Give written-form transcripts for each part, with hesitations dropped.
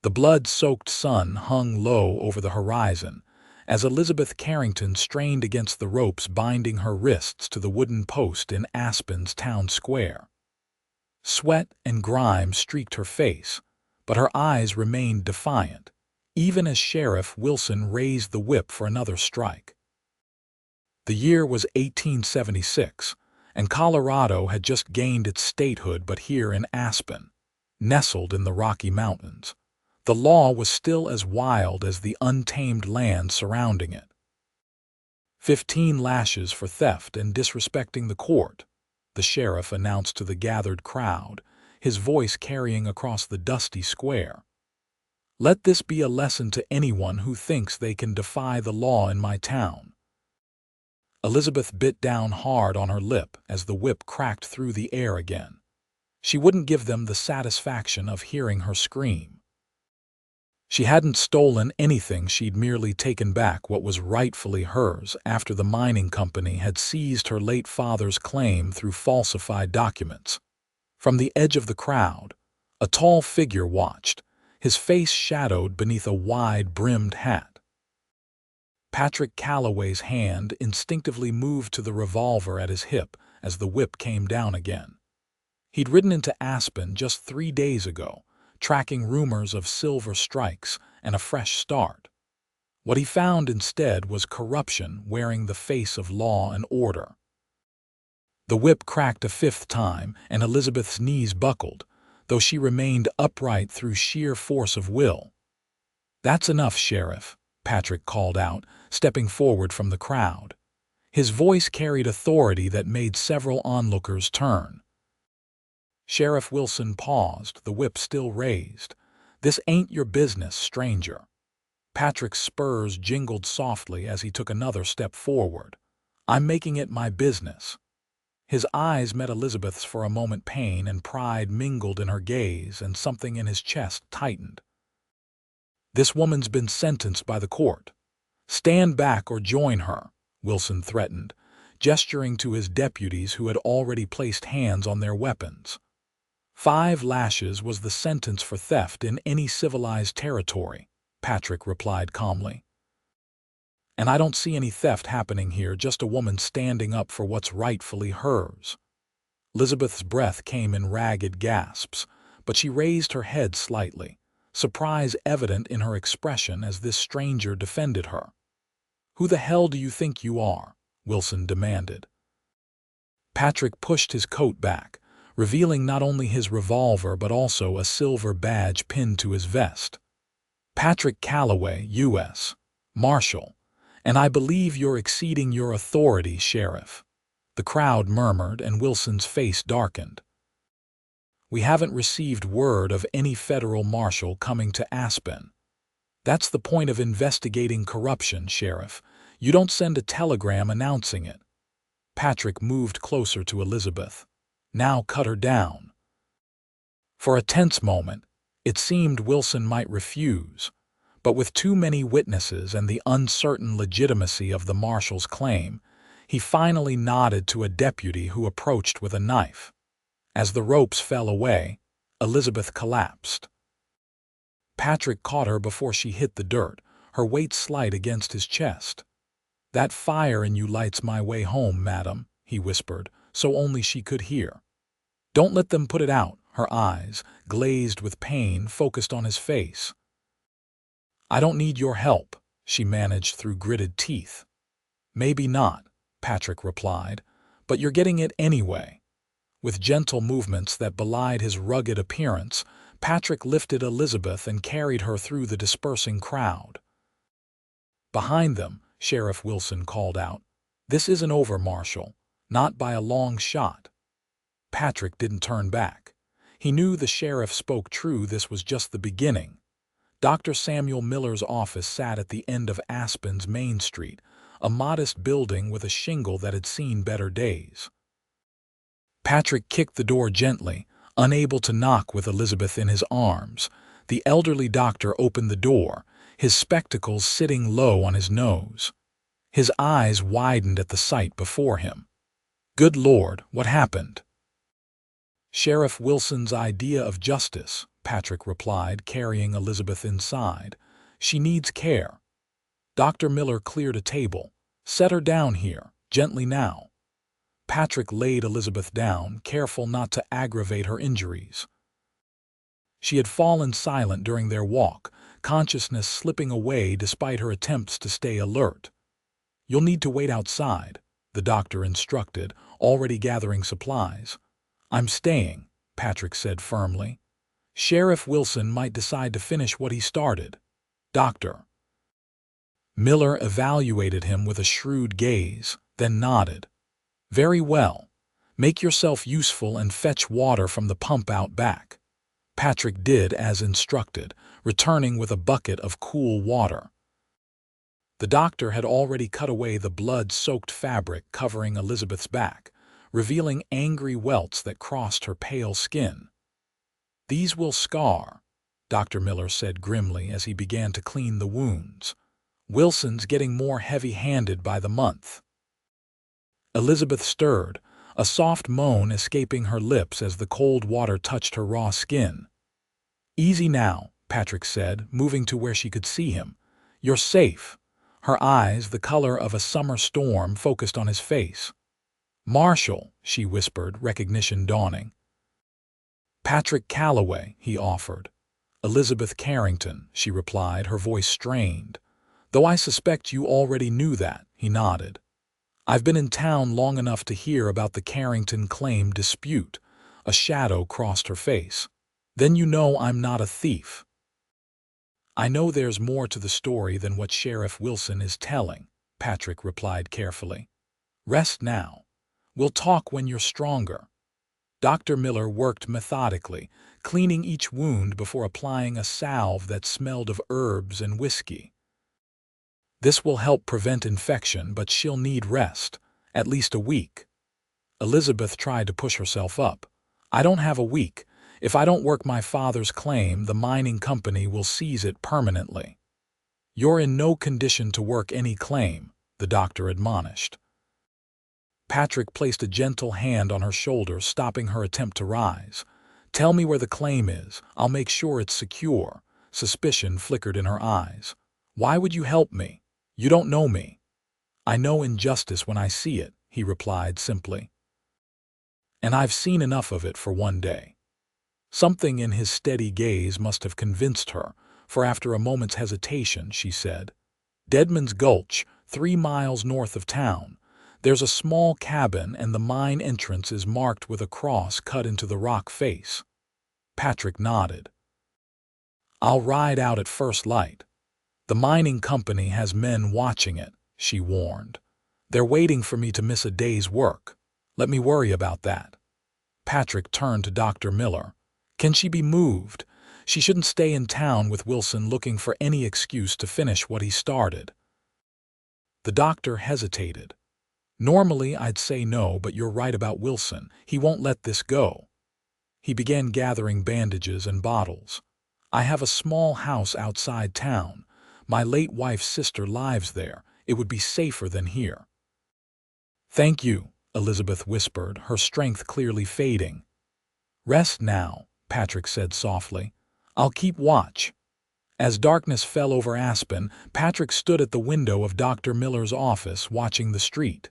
The blood-soaked sun hung low over the horizon as Elizabeth Carrington strained against the ropes binding her wrists to the wooden post in Aspen's town square. Sweat and grime streaked her face, but her eyes remained defiant, even as Sheriff Wilson raised the whip for another strike. The year was 1876, and Colorado had just gained its statehood, but here in Aspen, nestled in the Rocky Mountains, the law was still as wild as the untamed land surrounding it. 15 lashes for theft and disrespecting the court, the sheriff announced to the gathered crowd, his voice carrying across the dusty square. Let this be a lesson to anyone who thinks they can defy the law in my town. Elizabeth bit down hard on her lip as the whip cracked through the air again. She wouldn't give them the satisfaction of hearing her scream. She hadn't stolen anything, she'd merely taken back what was rightfully hers after the mining company had seized her late father's claim through falsified documents. From the edge of the crowd, a tall figure watched, his face shadowed beneath a wide-brimmed hat. Patrick Calloway's hand instinctively moved to the revolver at his hip as the whip came down again. He'd ridden into Aspen just 3 days ago, tracking rumors of silver strikes and a fresh start. What he found instead was corruption wearing the face of law and order. The whip cracked a 5th time, and Elizabeth's knees buckled, though she remained upright through sheer force of will. "That's enough, Sheriff," Patrick called out, stepping forward from the crowd. His voice carried authority that made several onlookers turn. Sheriff Wilson paused, the whip still raised. "This ain't your business, stranger." Patrick's spurs jingled softly as he took another step forward. "I'm making it my business." His eyes met Elizabeth's for a moment. Pain and pride mingled in her gaze, and something in his chest tightened. "This woman's been sentenced by the court. Stand back or join her," Wilson threatened, gesturing to his deputies who had already placed hands on their weapons. 5 lashes was the sentence for theft in any civilized territory, Patrick replied calmly. "And I don't see any theft happening here, just a woman standing up for what's rightfully hers." Elizabeth's breath came in ragged gasps, but she raised her head slightly, surprise evident in her expression as this stranger defended her. "Who the hell do you think you are?" Wilson demanded. Patrick pushed his coat back, revealing not only his revolver but also a silver badge pinned to his vest. "Patrick Calloway, U.S. Marshal, and I believe you're exceeding your authority, Sheriff." The crowd murmured, and Wilson's face darkened. "We haven't received word of any federal marshal coming to Aspen. That's the point of investigating corruption, Sheriff. You don't send a telegram announcing it." Patrick moved closer to Elizabeth. "Now cut her down." For a tense moment, it seemed Wilson might refuse, but with too many witnesses and the uncertain legitimacy of the marshal's claim, he finally nodded to a deputy who approached with a knife. As the ropes fell away, Elizabeth collapsed. Patrick caught her before she hit the dirt, her weight slight against his chest. "That fire in you lights my way home, madam," he whispered, so only she could hear. "Don't let them put it out." Her eyes, glazed with pain, focused on his face. "I don't need your help," she managed through gritted teeth. "Maybe not," Patrick replied, "but you're getting it anyway." With gentle movements that belied his rugged appearance, Patrick lifted Elizabeth and carried her through the dispersing crowd. Behind them, Sheriff Wilson called out, "This isn't over, Marshal. Not by a long shot." Patrick didn't turn back. He knew the sheriff spoke true. This was just the beginning. Dr. Samuel Miller's office sat at the end of Aspen's Main Street, a modest building with a shingle that had seen better days. Patrick kicked the door gently, unable to knock with Elizabeth in his arms. The elderly doctor opened the door, his spectacles sitting low on his nose. His eyes widened at the sight before him. "Good Lord, what happened?" "Sheriff Wilson's idea of justice," Patrick replied, carrying Elizabeth inside. "She needs care." Dr. Miller cleared a table. "Set her down here, gently now." Patrick laid Elizabeth down, careful not to aggravate her injuries. She had fallen silent during their walk, consciousness slipping away despite her attempts to stay alert. "You'll need to wait outside," the doctor instructed, already gathering supplies. "I'm staying," Patrick said firmly. "Sheriff Wilson might decide to finish what he started." Dr. Miller evaluated him with a shrewd gaze, then nodded. "Very well. Make yourself useful and fetch water from the pump out back." Patrick did as instructed, returning with a bucket of cool water. The doctor had already cut away the blood-soaked fabric covering Elizabeth's back, revealing angry welts that crossed her pale skin. "These will scar," Dr. Miller said grimly as he began to clean the wounds. "Wilson's getting more heavy-handed by the month." Elizabeth stirred, a soft moan escaping her lips as the cold water touched her raw skin. "Easy now," Patrick said, moving to where she could see him. "You're safe." Her eyes, the color of a summer storm, focused on his face. "Marshal," she whispered, recognition dawning. "Patrick Calloway," he offered. "Elizabeth Carrington," she replied, her voice strained. "Though I suspect you already knew that," he nodded. "I've been in town long enough to hear about the Carrington claim dispute." A shadow crossed her face. "Then you know I'm not a thief." "I know there's more to the story than what Sheriff Wilson is telling," Patrick replied carefully. "Rest now. We'll talk when you're stronger." Dr. Miller worked methodically, cleaning each wound before applying a salve that smelled of herbs and whiskey. "This will help prevent infection, but she'll need rest, at least a week." Elizabeth tried to push herself up. "I don't have a week. If I don't work my father's claim, the mining company will seize it permanently." "You're in no condition to work any claim," the doctor admonished. Patrick placed a gentle hand on her shoulder, stopping her attempt to rise. "Tell me where the claim is. I'll make sure it's secure." Suspicion flickered in her eyes. "Why would you help me? You don't know me." "I know injustice when I see it," he replied simply. "And I've seen enough of it for one day." Something in his steady gaze must have convinced her, for after a moment's hesitation, she said, "Deadman's Gulch, 3 miles north of town. There's a small cabin and the mine entrance is marked with a cross cut into the rock face." Patrick nodded. "I'll ride out at first light. The mining company has men watching it," she warned. "They're waiting for me to miss a day's work. Let me worry about that." Patrick turned to Dr. Miller. "Can she be moved? She shouldn't stay in town with Wilson looking for any excuse to finish what he started." The doctor hesitated. "Normally I'd say no, but you're right about Wilson. He won't let this go." He began gathering bandages and bottles. "I have a small house outside town. My late wife's sister lives there. It would be safer than here." "Thank you," Elizabeth whispered, her strength clearly fading. "Rest now," Patrick said softly. "I'll keep watch." As darkness fell over Aspen, Patrick stood at the window of Dr. Miller's office watching the street.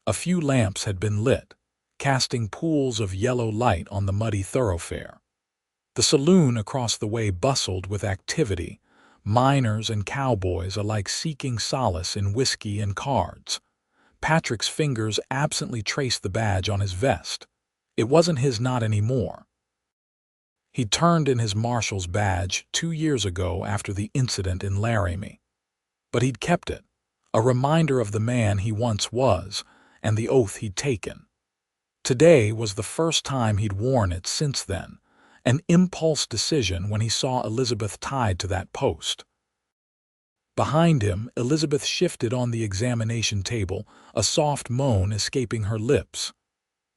A few lamps had been lit, casting pools of yellow light on the muddy thoroughfare. The saloon across the way bustled with activity, miners and cowboys alike seeking solace in whiskey and cards. Patrick's fingers absently traced the badge on his vest. It wasn't his not anymore. He'd turned in his marshal's badge 2 years ago after the incident in Laramie. But he'd kept it, a reminder of the man he once was and the oath he'd taken. Today was the first time he'd worn it since then, an impulse decision when he saw Elizabeth tied to that post. Behind him, Elizabeth shifted on the examination table, a soft moan escaping her lips.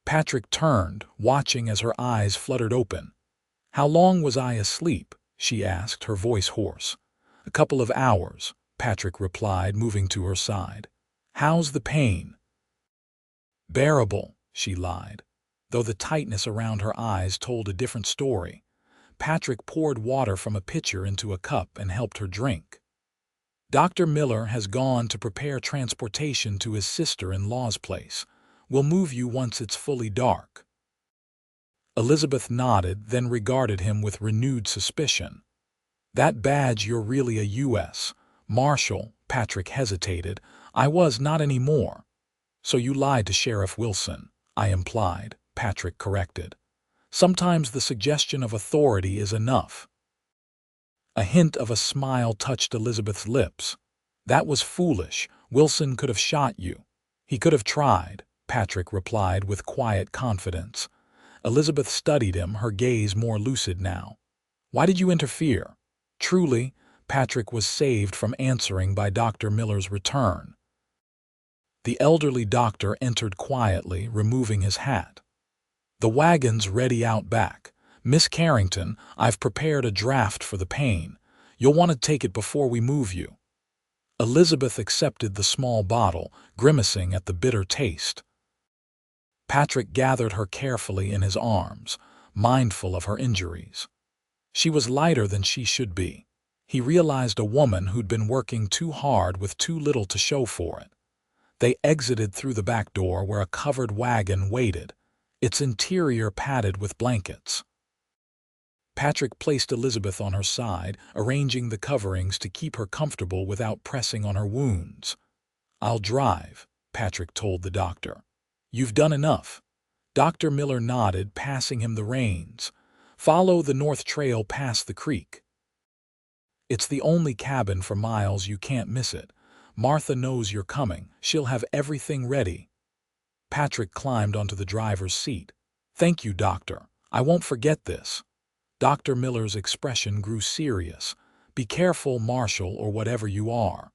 Patrick turned, watching as her eyes fluttered open. "How long was I asleep?" she asked, her voice hoarse. "A couple of hours," Patrick replied, moving to her side. "How's the pain?" "Bearable," she lied, though the tightness around her eyes told a different story. Patrick poured water from a pitcher into a cup and helped her drink. "Dr. Miller has gone to prepare transportation to his sister-in-law's place. We'll move you once it's fully dark." Elizabeth nodded, then regarded him with renewed suspicion. "That badge, you're really a U.S. Marshal." Patrick hesitated. "I was, not anymore." "So you lied to Sheriff Wilson," I implied, Patrick corrected. "Sometimes the suggestion of authority is enough." A hint of a smile touched Elizabeth's lips. "That was foolish. Wilson could have shot you." "He could have tried," Patrick replied with quiet confidence. Elizabeth studied him, her gaze more lucid now. "Why did you interfere?" Truly, Patrick was saved from answering by Dr. Miller's return. The elderly doctor entered quietly, removing his hat. "The wagon's ready out back. Miss Carrington, I've prepared a draft for the pain. You'll want to take it before we move you." Elizabeth accepted the small bottle, grimacing at the bitter taste. Patrick gathered her carefully in his arms, mindful of her injuries. She was lighter than she should be. He realized a woman who'd been working too hard with too little to show for it. They exited through the back door where a covered wagon waited, its interior padded with blankets. Patrick placed Elizabeth on her side, arranging the coverings to keep her comfortable without pressing on her wounds. "I'll drive," Patrick told the doctor. "You've done enough." Dr. Miller nodded, passing him the reins. "Follow the north trail past the creek. It's the only cabin for miles, you can't miss it. Martha knows you're coming. She'll have everything ready." Patrick climbed onto the driver's seat. "Thank you, Doctor. I won't forget this." Dr. Miller's expression grew serious. "Be careful, Marshal, or whatever you are.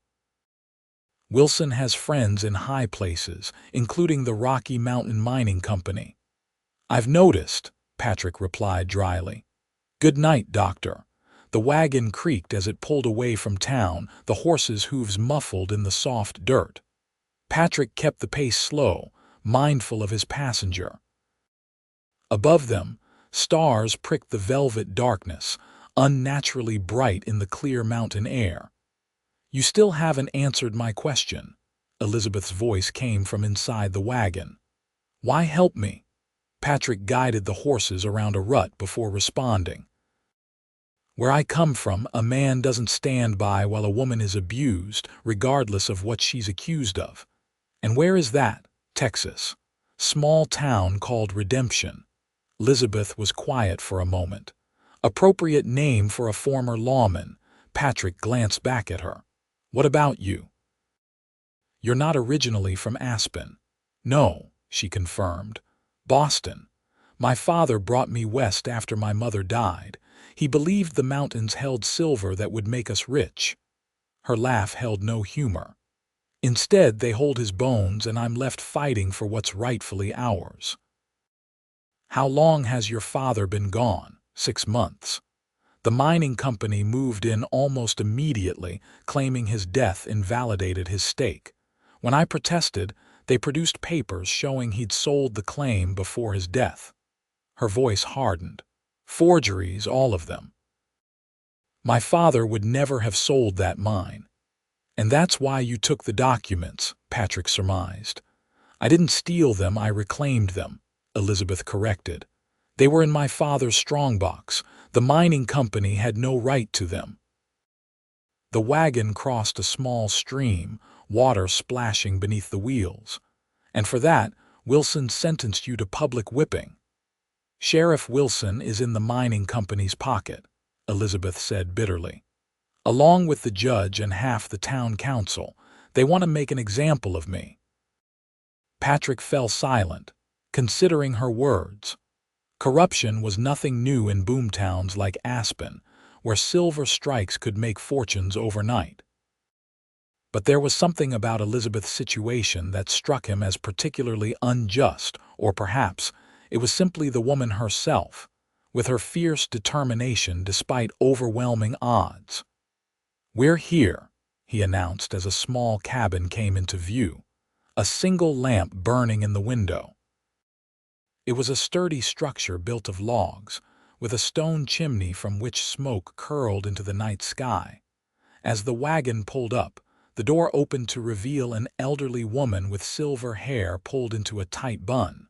Wilson has friends in high places, including the Rocky Mountain Mining Company." "I've noticed," Patrick replied dryly. "Good night, Doctor." The wagon creaked as it pulled away from town, the horses' hooves muffled in the soft dirt. Patrick kept the pace slow, mindful of his passenger. Above them, stars pricked the velvet darkness, unnaturally bright in the clear mountain air. "You still haven't answered my question." Elizabeth's voice came from inside the wagon. "Why help me?" Patrick guided the horses around a rut before responding. "Where I come from, a man doesn't stand by while a woman is abused, regardless of what she's accused of." "And where is that?" "Texas. Small town called Redemption." Elizabeth was quiet for a moment. "Appropriate name for a former lawman." Patrick glanced back at her. "What about you?" "You're not originally from Aspen." "No," she confirmed. "Boston. My father brought me west after my mother died. He believed the mountains held silver that would make us rich." Her laugh held no humor. "Instead, they hold his bones, and I'm left fighting for what's rightfully ours." "How long has your father been gone?" 6 months. The mining company moved in almost immediately, claiming his death invalidated his stake. When I protested, they produced papers showing he'd sold the claim before his death. Her voice hardened. "Forgeries, all of them. My father would never have sold that mine." "And that's why you took the documents," Patrick surmised. "I didn't steal them, I reclaimed them," Elizabeth corrected. "They were in my father's strongbox. The mining company had no right to them." The wagon crossed a small stream, water splashing beneath the wheels. "And for that, Wilson sentenced you to public whipping." "Sheriff Wilson is in the mining company's pocket," Elizabeth said bitterly. "Along with the judge and half the town council. They want to make an example of me." Patrick fell silent, considering her words. Corruption was nothing new in boomtowns like Aspen, where silver strikes could make fortunes overnight. But there was something about Elizabeth's situation that struck him as particularly unjust, or perhaps it was simply the woman herself, with her fierce determination despite overwhelming odds. "We're here," he announced as a small cabin came into view, a single lamp burning in the window. It was a sturdy structure built of logs, with a stone chimney from which smoke curled into the night sky. As the wagon pulled up, the door opened to reveal an elderly woman with silver hair pulled into a tight bun.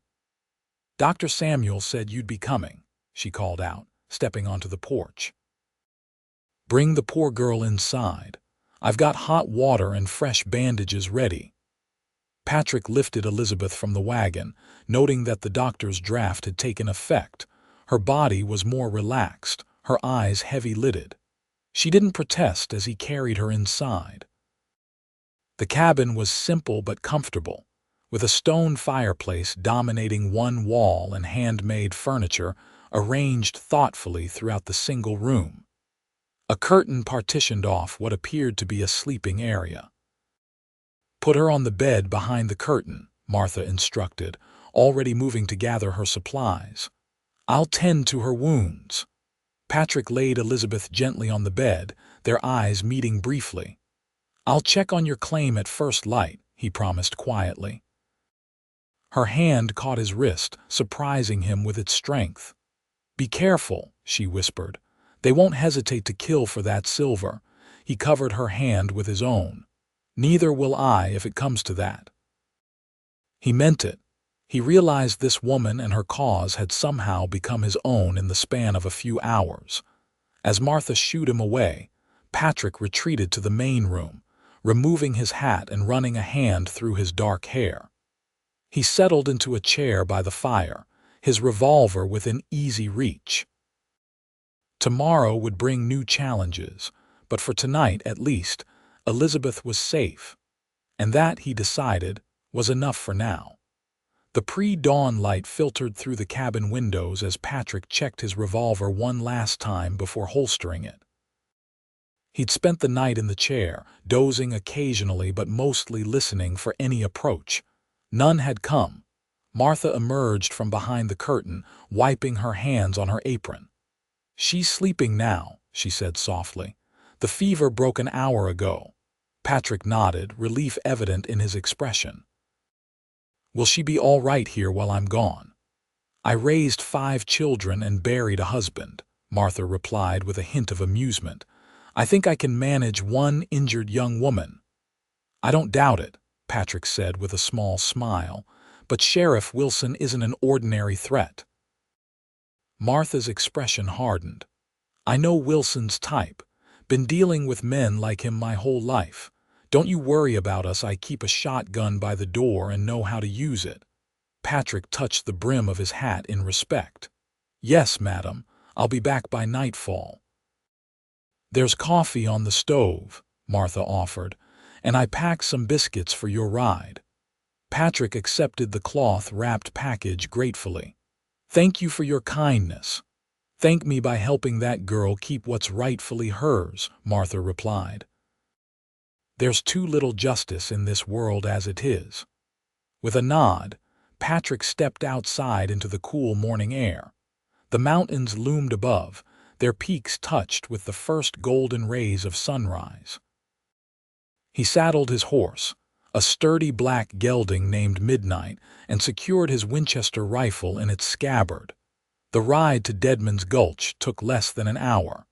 "Dr. Samuel said you'd be coming," she called out, stepping onto the porch. "Bring the poor girl inside. I've got hot water and fresh bandages ready." Patrick lifted Elizabeth from the wagon, noting that the doctor's draft had taken effect. Her body was more relaxed, her eyes heavy-lidded. She didn't protest as he carried her inside. The cabin was simple but comfortable, with a stone fireplace dominating one wall and handmade furniture arranged thoughtfully throughout the single room. A curtain partitioned off what appeared to be a sleeping area. "Put her on the bed behind the curtain," Martha instructed, already moving to gather her supplies. "I'll tend to her wounds." Patrick laid Elizabeth gently on the bed, their eyes meeting briefly. "I'll check on your claim at first light," he promised quietly. Her hand caught his wrist, surprising him with its strength. "Be careful," she whispered. "They won't hesitate to kill for that silver." He covered her hand with his own. "Neither will I if it comes to that." He meant it. He realized this woman and her cause had somehow become his own in the span of a few hours. As Martha shooed him away, Patrick retreated to the main room, removing his hat and running a hand through his dark hair. He settled into a chair by the fire, his revolver within easy reach. Tomorrow would bring new challenges, but for tonight at least, Elizabeth was safe. And that, he decided, was enough for now. The pre-dawn light filtered through the cabin windows as Patrick checked his revolver one last time before holstering it. He'd spent the night in the chair, dozing occasionally but mostly listening for any approach. None had come. Martha emerged from behind the curtain, wiping her hands on her apron. "She's sleeping now," she said softly. "The fever broke an hour ago." Patrick nodded, relief evident in his expression. "Will she be all right here while I'm gone?" "I raised 5 children and buried a husband," Martha replied with a hint of amusement. "I think I can manage one injured young woman." "I don't doubt it," Patrick said with a small smile, "but Sheriff Wilson isn't an ordinary threat." Martha's expression hardened. "I know Wilson's type. Been dealing with men like him my whole life. Don't you worry about us. I keep a shotgun by the door and know how to use it." Patrick touched the brim of his hat in respect. "Yes, madam. I'll be back by nightfall." "There's coffee on the stove," Martha offered, "and I packed some biscuits for your ride." Patrick accepted the cloth-wrapped package gratefully. "Thank you for your kindness." "Thank me by helping that girl keep what's rightfully hers," Martha replied. "There's too little justice in this world as it is." With a nod, Patrick stepped outside into the cool morning air. The mountains loomed above, their peaks touched with the first golden rays of sunrise. He saddled his horse, a sturdy black gelding named Midnight, and secured his Winchester rifle in its scabbard. The ride to Deadman's Gulch took less than an hour.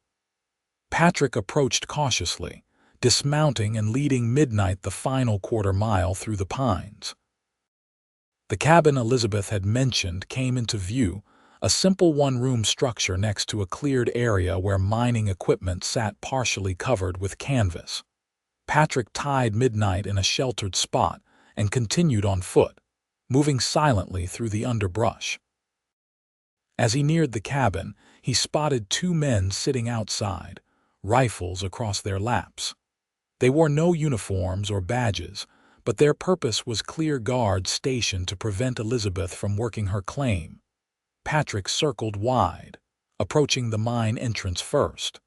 Patrick approached cautiously, dismounting and leading Midnight the final quarter-mile through the pines. The cabin Elizabeth had mentioned came into view, a simple one-room structure next to a cleared area where mining equipment sat partially covered with canvas. Patrick tied Midnight in a sheltered spot and continued on foot, moving silently through the underbrush. As he neared the cabin, he spotted 2 men sitting outside, rifles across their laps. They wore no uniforms or badges, but their purpose was clear guards stationed to prevent Elizabeth from working her claim. Patrick circled wide, approaching the mine entrance first.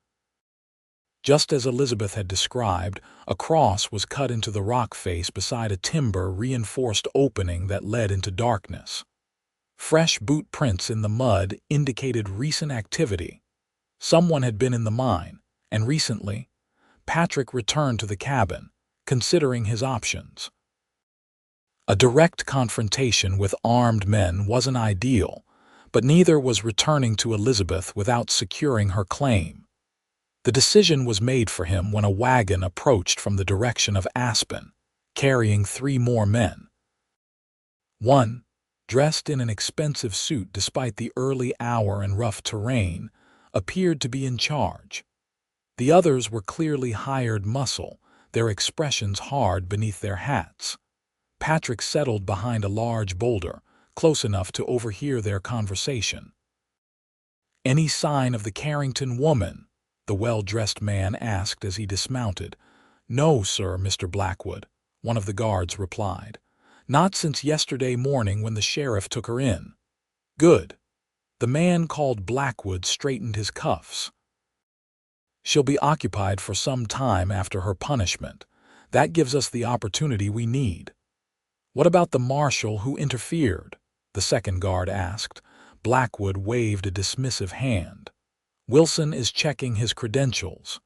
Just as Elizabeth had described, a cross was cut into the rock face beside a timber-reinforced opening that led into darkness. Fresh boot prints in the mud indicated recent activity. Someone had been in the mine, and recently, Patrick returned to the cabin, considering his options. A direct confrontation with armed men wasn't ideal, but neither was returning to Elizabeth without securing her claim. The decision was made for him when a wagon approached from the direction of Aspen, carrying 3 more men. One, dressed in an expensive suit despite the early hour and rough terrain, appeared to be in charge. The others were clearly hired muscle, their expressions hard beneath their hats. Patrick settled behind a large boulder, close enough to overhear their conversation. "Any sign of the Carrington woman?" the well-dressed man asked as he dismounted. "No, sir, Mr. Blackwood," one of the guards replied. "Not since yesterday morning when the sheriff took her in." "Good." The man called Blackwood straightened his cuffs. "She'll be occupied for some time after her punishment. That gives us the opportunity we need." "What about the marshal who interfered?" the second guard asked. Blackwood waved a dismissive hand. "Wilson is checking his credentials.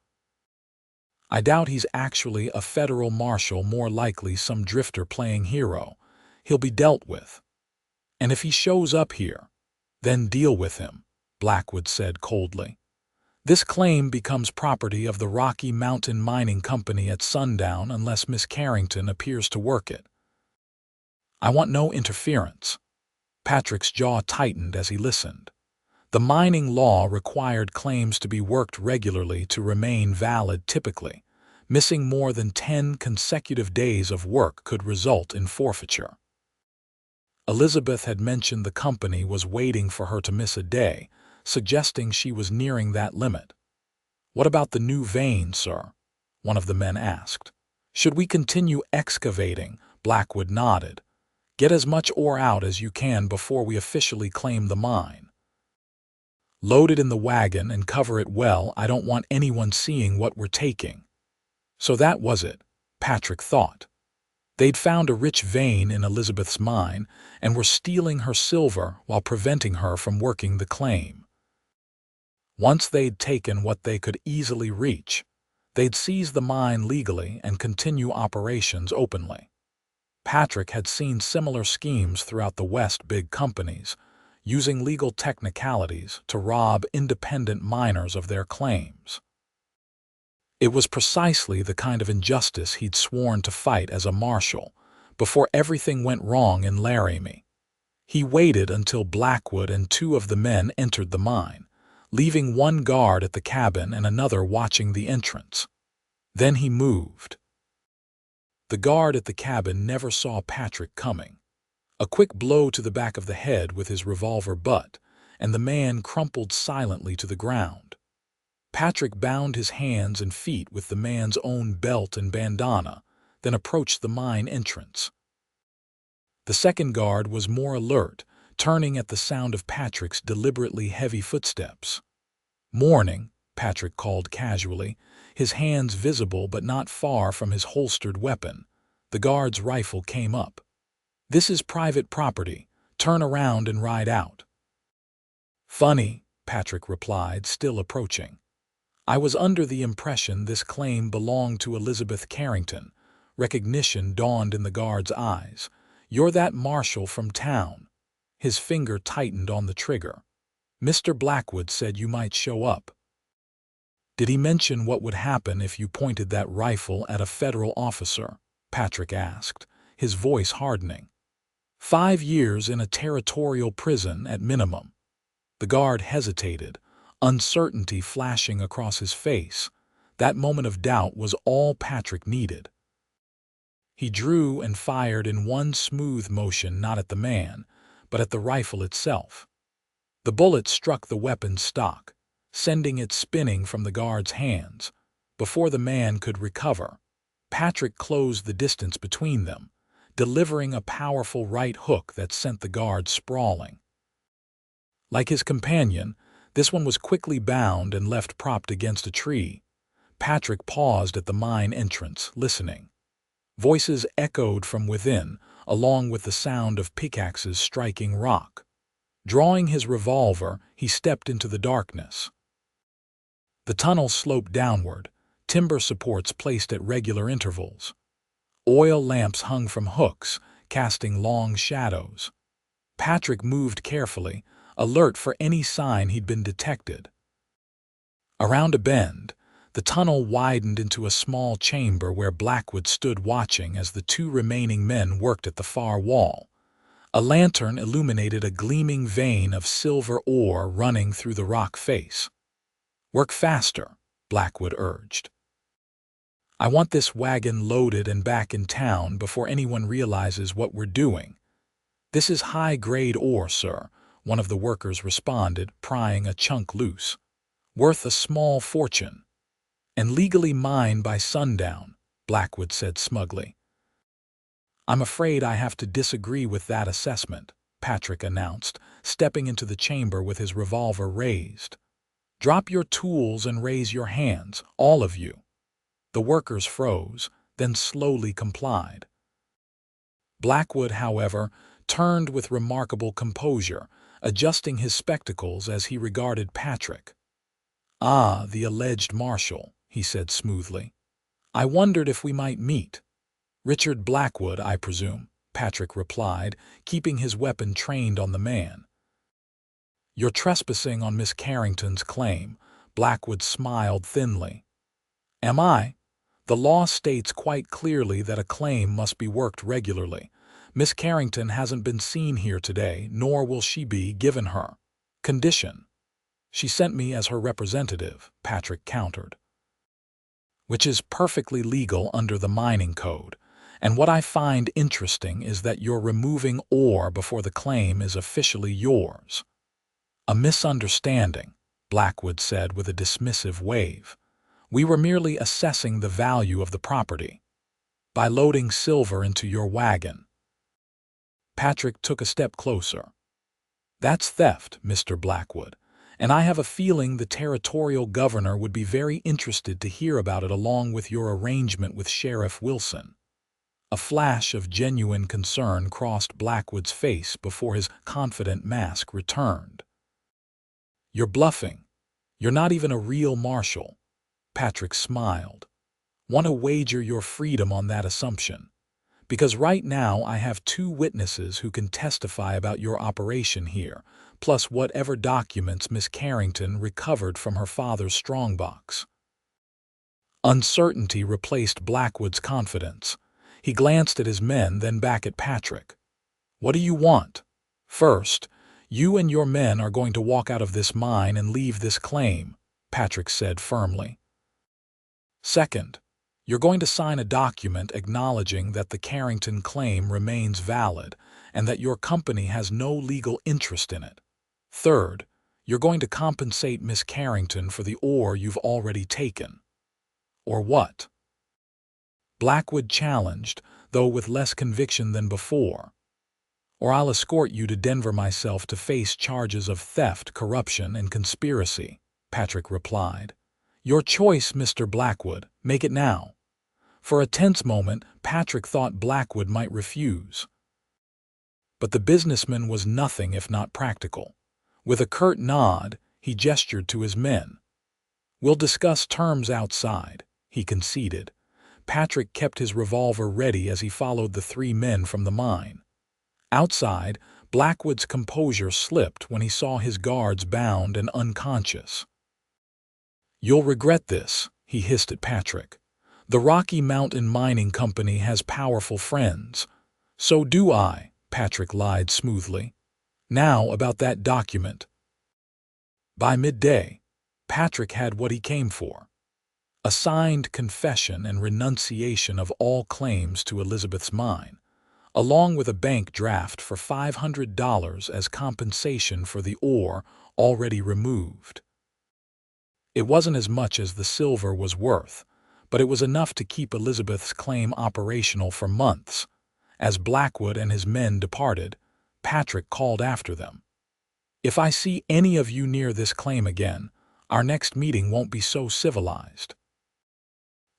I doubt he's actually a federal marshal, more likely some drifter playing hero. He'll be dealt with. And if he shows up here, then deal with him," Blackwood said coldly. "This claim becomes property of the Rocky Mountain Mining Company at sundown unless Miss Carrington appears to work it. I want no interference." Patrick's jaw tightened as he listened. The mining law required claims to be worked regularly to remain valid typically. Missing more than 10 consecutive days of work could result in forfeiture. Elizabeth had mentioned the company was waiting for her to miss a day, suggesting she was nearing that limit. "What about the new vein, sir?" one of the men asked. "Should we continue excavating?" Blackwood nodded. "Get as much ore out as you can before we officially claim the mine. Load it in the wagon and cover it well. I don't want anyone seeing what we're taking." So that was it, Patrick thought. They'd found a rich vein in Elizabeth's mine and were stealing her silver while preventing her from working the claim. Once they'd taken what they could easily reach, they'd seize the mine legally and continue operations openly. Patrick had seen similar schemes throughout the West, big companies using legal technicalities to rob independent miners of their claims. It was precisely the kind of injustice he'd sworn to fight as a marshal before everything went wrong in Laramie. He waited until Blackwood and 2 of the men entered the mine, leaving 1 guard at the cabin and another watching the entrance. Then he moved. The guard at the cabin never saw Patrick coming. A quick blow to the back of the head with his revolver butt, and the man crumpled silently to the ground. Patrick bound his hands and feet with the man's own belt and bandana, then approached the mine entrance. The second guard was more alert, turning at the sound of Patrick's deliberately heavy footsteps. "Morning," Patrick called casually, his hands visible but not far from his holstered weapon. The guard's rifle came up. "This is private property. Turn around and ride out." "Funny," Patrick replied, still approaching. "I was under the impression this claim belonged to Elizabeth Carrington." Recognition dawned in the guard's eyes. "You're that marshal from town." His finger tightened on the trigger. "Mr. Blackwood said you might show up." "Did he mention what would happen if you pointed that rifle at a federal officer?" Patrick asked, his voice hardening. 5 years in a territorial prison at minimum." The guard hesitated, uncertainty flashing across his face. That moment of doubt was all Patrick needed. He drew and fired in one smooth motion, not at the man, but at the rifle itself. The bullet struck the weapon's stock, sending it spinning from the guard's hands. Before the man could recover, Patrick closed the distance between them, delivering a powerful right hook that sent the guard sprawling. Like his companion, this one was quickly bound and left propped against a tree. Patrick paused at the mine entrance, listening. Voices echoed from within, along with the sound of pickaxes striking rock. Drawing his revolver, he stepped into the darkness. The tunnel sloped downward, timber supports placed at regular intervals. Oil lamps hung from hooks, casting long shadows. Patrick moved carefully, alert for any sign he'd been detected. Around a bend, the tunnel widened into a small chamber where Blackwood stood watching as the two remaining men worked at the far wall. A lantern illuminated a gleaming vein of silver ore running through the rock face. "Work faster," Blackwood urged. "I want this wagon loaded and back in town before anyone realizes what we're doing." "This is high-grade ore, sir," one of the workers responded, prying a chunk loose. "Worth a small fortune." "And legally mine by sundown," Blackwood said smugly. "I'm afraid I have to disagree with that assessment," Patrick announced, stepping into the chamber with his revolver raised. "Drop your tools and raise your hands, all of you." The workers froze, then slowly complied. Blackwood, however, turned with remarkable composure, adjusting his spectacles as he regarded Patrick. "Ah, the alleged Marshal," he said smoothly. "I wondered if we might meet." "Richard Blackwood, I presume," Patrick replied, keeping his weapon trained on the man. "You're trespassing on Miss Carrington's claim," Blackwood smiled thinly. "Am I? The law states quite clearly that a claim must be worked regularly. Miss Carrington hasn't been seen here today, nor will she be, given her condition." "She sent me as her representative," Patrick countered. "Which is perfectly legal under the mining code. And what I find interesting is that you're removing ore before the claim is officially yours." "A misunderstanding," Blackwood said with a dismissive wave. "We were merely assessing the value of the property by loading silver into your wagon." Patrick took a step closer. "That's theft, Mr. Blackwood, and I have a feeling the territorial governor would be very interested to hear about it along with your arrangement with Sheriff Wilson." A flash of genuine concern crossed Blackwood's face before his confident mask returned. "You're bluffing. You're not even a real marshal." Patrick smiled. "Want to wager your freedom on that assumption? Because right now I have two witnesses who can testify about your operation here, plus whatever documents Miss Carrington recovered from her father's strongbox." Uncertainty replaced Blackwood's confidence. He glanced at his men, then back at Patrick. "What do you want?" "First, you and your men are going to walk out of this mine and leave this claim," Patrick said firmly. "Second, you're going to sign a document acknowledging that the Carrington claim remains valid and that your company has no legal interest in it. Third, you're going to compensate Miss Carrington for the ore you've already taken." "Or what?" Blackwood challenged, though with less conviction than before. "Or I'll escort you to Denver myself to face charges of theft, corruption, and conspiracy," Patrick replied. "Your choice, Mr. Blackwood. Make it now." For a tense moment, Patrick thought Blackwood might refuse. But the businessman was nothing if not practical. With a curt nod, he gestured to his men. "We'll discuss terms outside," he conceded. Patrick kept his revolver ready as he followed the three men from the mine. Outside, Blackwood's composure slipped when he saw his guards bound and unconscious. "You'll regret this," he hissed at Patrick. "The Rocky Mountain Mining Company has powerful friends." "So do I," Patrick lied smoothly. "Now about that document." By midday, Patrick had what he came for: a signed confession and renunciation of all claims to Elizabeth's mine, along with a bank draft for $500 as compensation for the ore already removed. It wasn't as much as the silver was worth, but it was enough to keep Elizabeth's claim operational for months. As Blackwood and his men departed, Patrick called after them. "If I see any of you near this claim again, our next meeting won't be so civilized."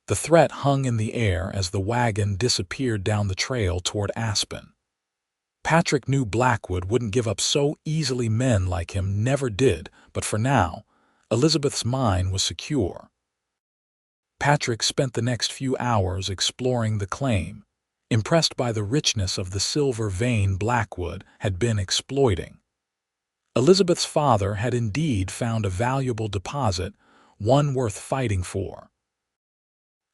The threat hung in the air as the wagon disappeared down the trail toward Aspen. Patrick knew Blackwood wouldn't give up so easily. Men like him never did, but for now, Elizabeth's mine was secure. Patrick spent the next few hours exploring the claim, impressed by the richness of the silver vein Blackwood had been exploiting. Elizabeth's father had indeed found a valuable deposit, one worth fighting for.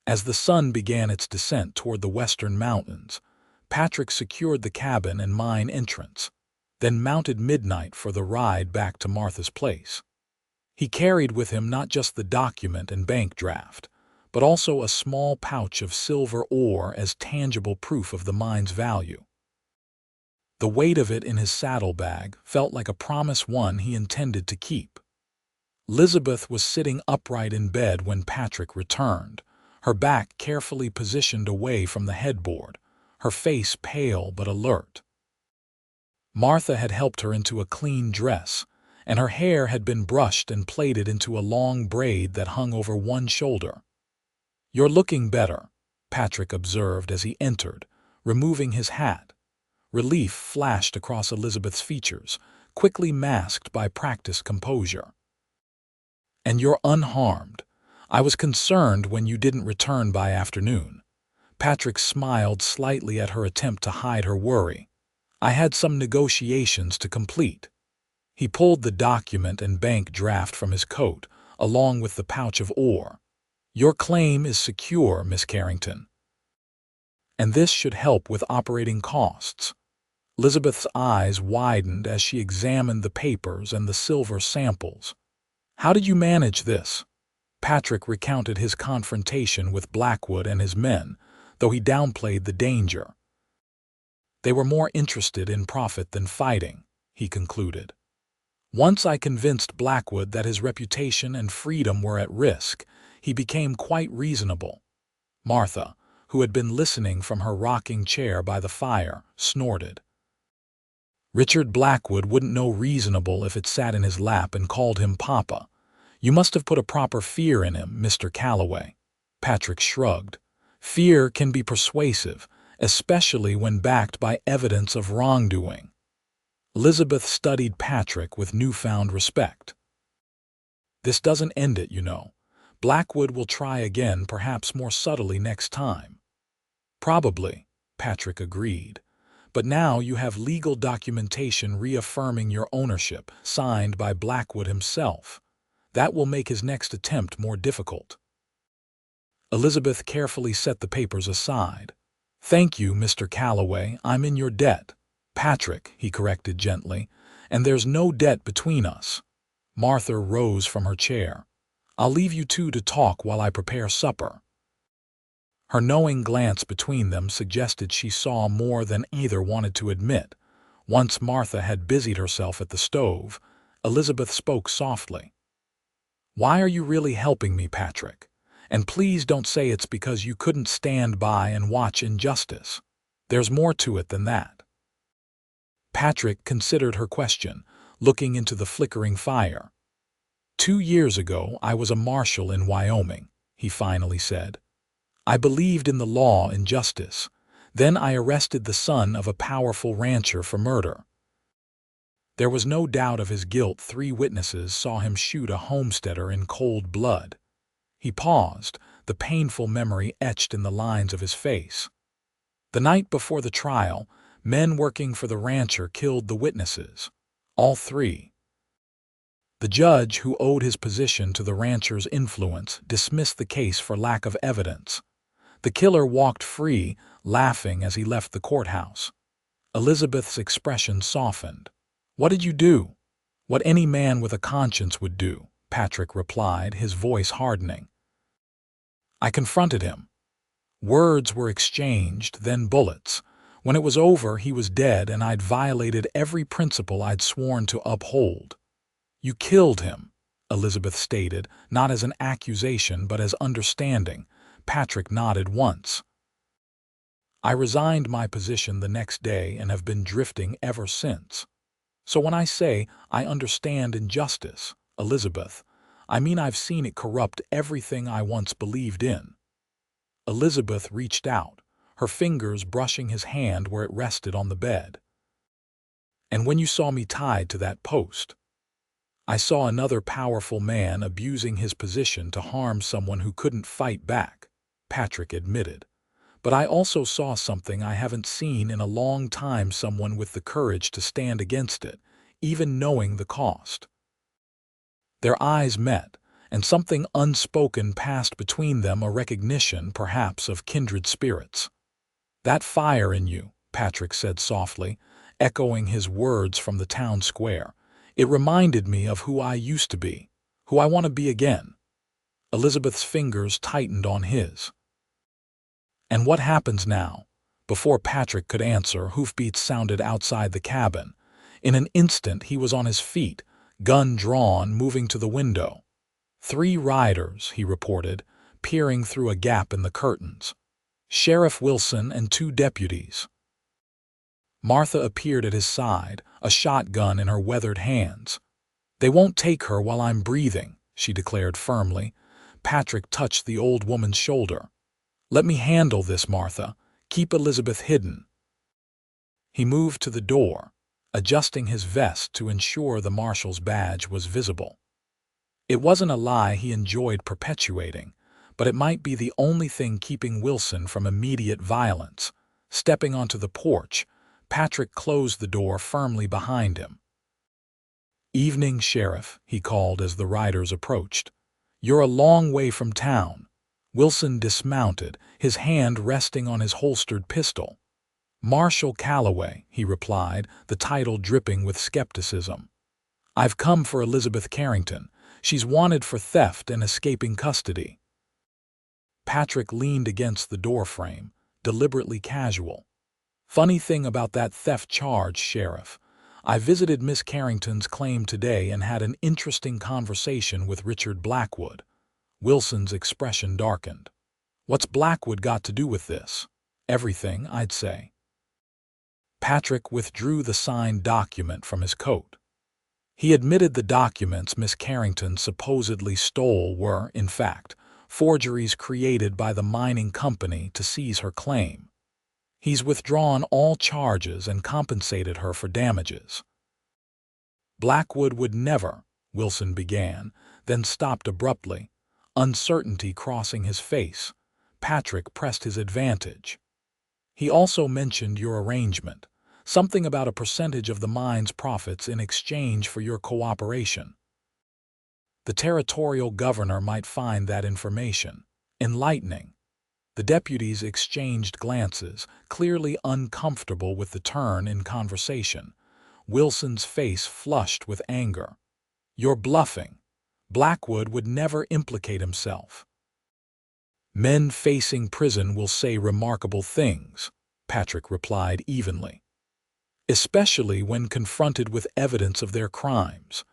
As the sun began its descent toward the western mountains, Patrick secured the cabin and mine entrance, then mounted midnight for the ride back to Martha's place. He carried with him not just the document and bank draft, but also a small pouch of silver ore as tangible proof of the mine's value. The weight of it in his saddlebag felt like a promise one he intended to keep. Elizabeth was sitting upright in bed when Patrick returned, her back carefully positioned away from the headboard, her face pale but alert. Martha had helped her into a clean dress, and her hair had been brushed and plaited into a long braid that hung over one shoulder. "You're looking better," Patrick observed as he entered, removing his hat. Relief flashed across Elizabeth's features, quickly masked by practiced composure. "And you're unharmed. I was concerned when you didn't return by afternoon." Patrick smiled slightly at her attempt to hide her worry. "I had some negotiations to complete." He pulled the document and bank draft from his coat, along with the pouch of ore. "Your claim is secure, Miss Carrington. And this should help with operating costs." Elizabeth's eyes widened as she examined the papers and the silver samples. "How did you manage this?" Patrick recounted his confrontation with Blackwood and his men, though he downplayed the danger. "They were more interested in profit than fighting," he concluded. "Once I convinced Blackwood that his reputation and freedom were at risk, he became quite reasonable." Martha, who had been listening from her rocking chair by the fire, snorted. "Richard Blackwood wouldn't know reasonable if it sat in his lap and called him Papa. You must have put a proper fear in him, Mr. Calloway." Patrick shrugged. "Fear can be persuasive, especially when backed by evidence of wrongdoing." Elizabeth studied Patrick with newfound respect. "This doesn't end it, you know. Blackwood will try again, perhaps more subtly next time." "Probably," Patrick agreed. "But now you have legal documentation reaffirming your ownership, signed by Blackwood himself. That will make his next attempt more difficult." Elizabeth carefully set the papers aside. "Thank you, Mr. Calloway, I'm in your debt." "Patrick," he corrected gently, "and there's no debt between us." Martha rose from her chair. "I'll leave you two to talk while I prepare supper." Her knowing glance between them suggested she saw more than either wanted to admit. Once Martha had busied herself at the stove, Elizabeth spoke softly. "Why are you really helping me, Patrick? And please don't say it's because you couldn't stand by and watch injustice. There's more to it than that." Patrick considered her question, looking into the flickering fire. 2 years ago, I was a marshal in Wyoming," he finally said. "I believed in the law and justice. Then I arrested the son of a powerful rancher for murder. There was no doubt of his guilt. 3 witnesses saw him shoot a homesteader in cold blood." He paused, the painful memory etched in the lines of his face. "The night before the trial, men working for the rancher killed the witnesses. All 3. The judge, who owed his position to the rancher's influence, dismissed the case for lack of evidence. The killer walked free, laughing as he left the courthouse." Elizabeth's expression softened. "What did you do?" "What any man with a conscience would do," Patrick replied, his voice hardening. "I confronted him. Words were exchanged, then bullets. When it was over, he was dead, and I'd violated every principle I'd sworn to uphold." "You killed him," Elizabeth stated, not as an accusation but as understanding. Patrick nodded once. "I resigned my position the next day and have been drifting ever since. So when I say I understand injustice, Elizabeth, I mean I've seen it corrupt everything I once believed in." Elizabeth reached out, her fingers brushing his hand where it rested on the bed. "And when you saw me tied to that post, I saw another powerful man abusing his position to harm someone who couldn't fight back," Patrick admitted. "But I also saw something I haven't seen in a long time, someone with the courage to stand against it, even knowing the cost. Their eyes met, and something unspoken passed between them, a recognition, perhaps, of kindred spirits. "That fire in you," Patrick said softly, echoing his words from the town square. "It reminded me of who I used to be, who I want to be again." Elizabeth's fingers tightened on his. "And what happens now?" Before Patrick could answer, hoofbeats sounded outside the cabin. In an instant he was on his feet, gun drawn, moving to the window. "3 riders," he reported, peering through a gap in the curtains. "Sheriff Wilson and 2 deputies." Martha appeared at his side, a shotgun in her weathered hands. "They won't take her while I'm breathing," she declared firmly. Patrick touched the old woman's shoulder. "Let me handle this, Martha. Keep Elizabeth hidden." He moved to the door, adjusting his vest to ensure the marshal's badge was visible. It wasn't a lie he enjoyed perpetuating, but it might be the only thing keeping Wilson from immediate violence. Stepping onto the porch, Patrick closed the door firmly behind him. "Evening, Sheriff," he called as the riders approached. "You're a long way from town." Wilson dismounted, his hand resting on his holstered pistol. "Marshal Calloway," he replied, the title dripping with skepticism. "I've come for Elizabeth Carrington. She's wanted for theft and escaping custody." Patrick leaned against the doorframe, deliberately casual. "Funny thing about that theft charge, Sheriff. I visited Miss Carrington's claim today and had an interesting conversation with Richard Blackwood." Wilson's expression darkened. "What's Blackwood got to do with this?" "Everything, I'd say." Patrick withdrew the signed document from his coat. He admitted the documents Miss Carrington supposedly stole were, in fact, forgeries created by the mining company to seize her claim. He's withdrawn all charges and compensated her for damages. "Blackwood would never," Wilson began, then stopped abruptly, uncertainty crossing his face. Patrick pressed his advantage. "He also mentioned your arrangement, something about a percentage of the mine's profits in exchange for your cooperation. The territorial governor might find that information enlightening." The deputies exchanged glances, clearly uncomfortable with the turn in conversation. Wilson's face flushed with anger. "You're bluffing. Blackwood would never implicate himself." "Men facing prison will say remarkable things," Patrick replied evenly, "especially when confronted with evidence of their crimes.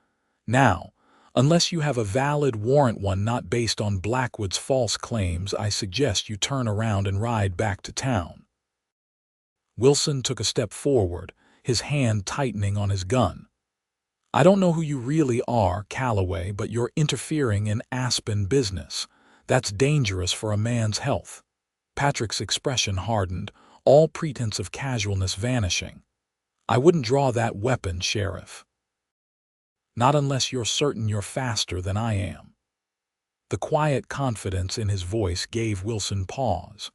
Now, unless you have a valid warrant, one not based on Blackwood's false claims, I suggest you turn around and ride back to town." Wilson took a step forward, his hand tightening on his gun. "I don't know who you really are, Calloway, but you're interfering in Aspen business. That's dangerous for a man's health." Patrick's expression hardened, all pretense of casualness vanishing. "I wouldn't draw that weapon, Sheriff. Not unless you're certain you're faster than I am." The quiet confidence in his voice gave Wilson pause.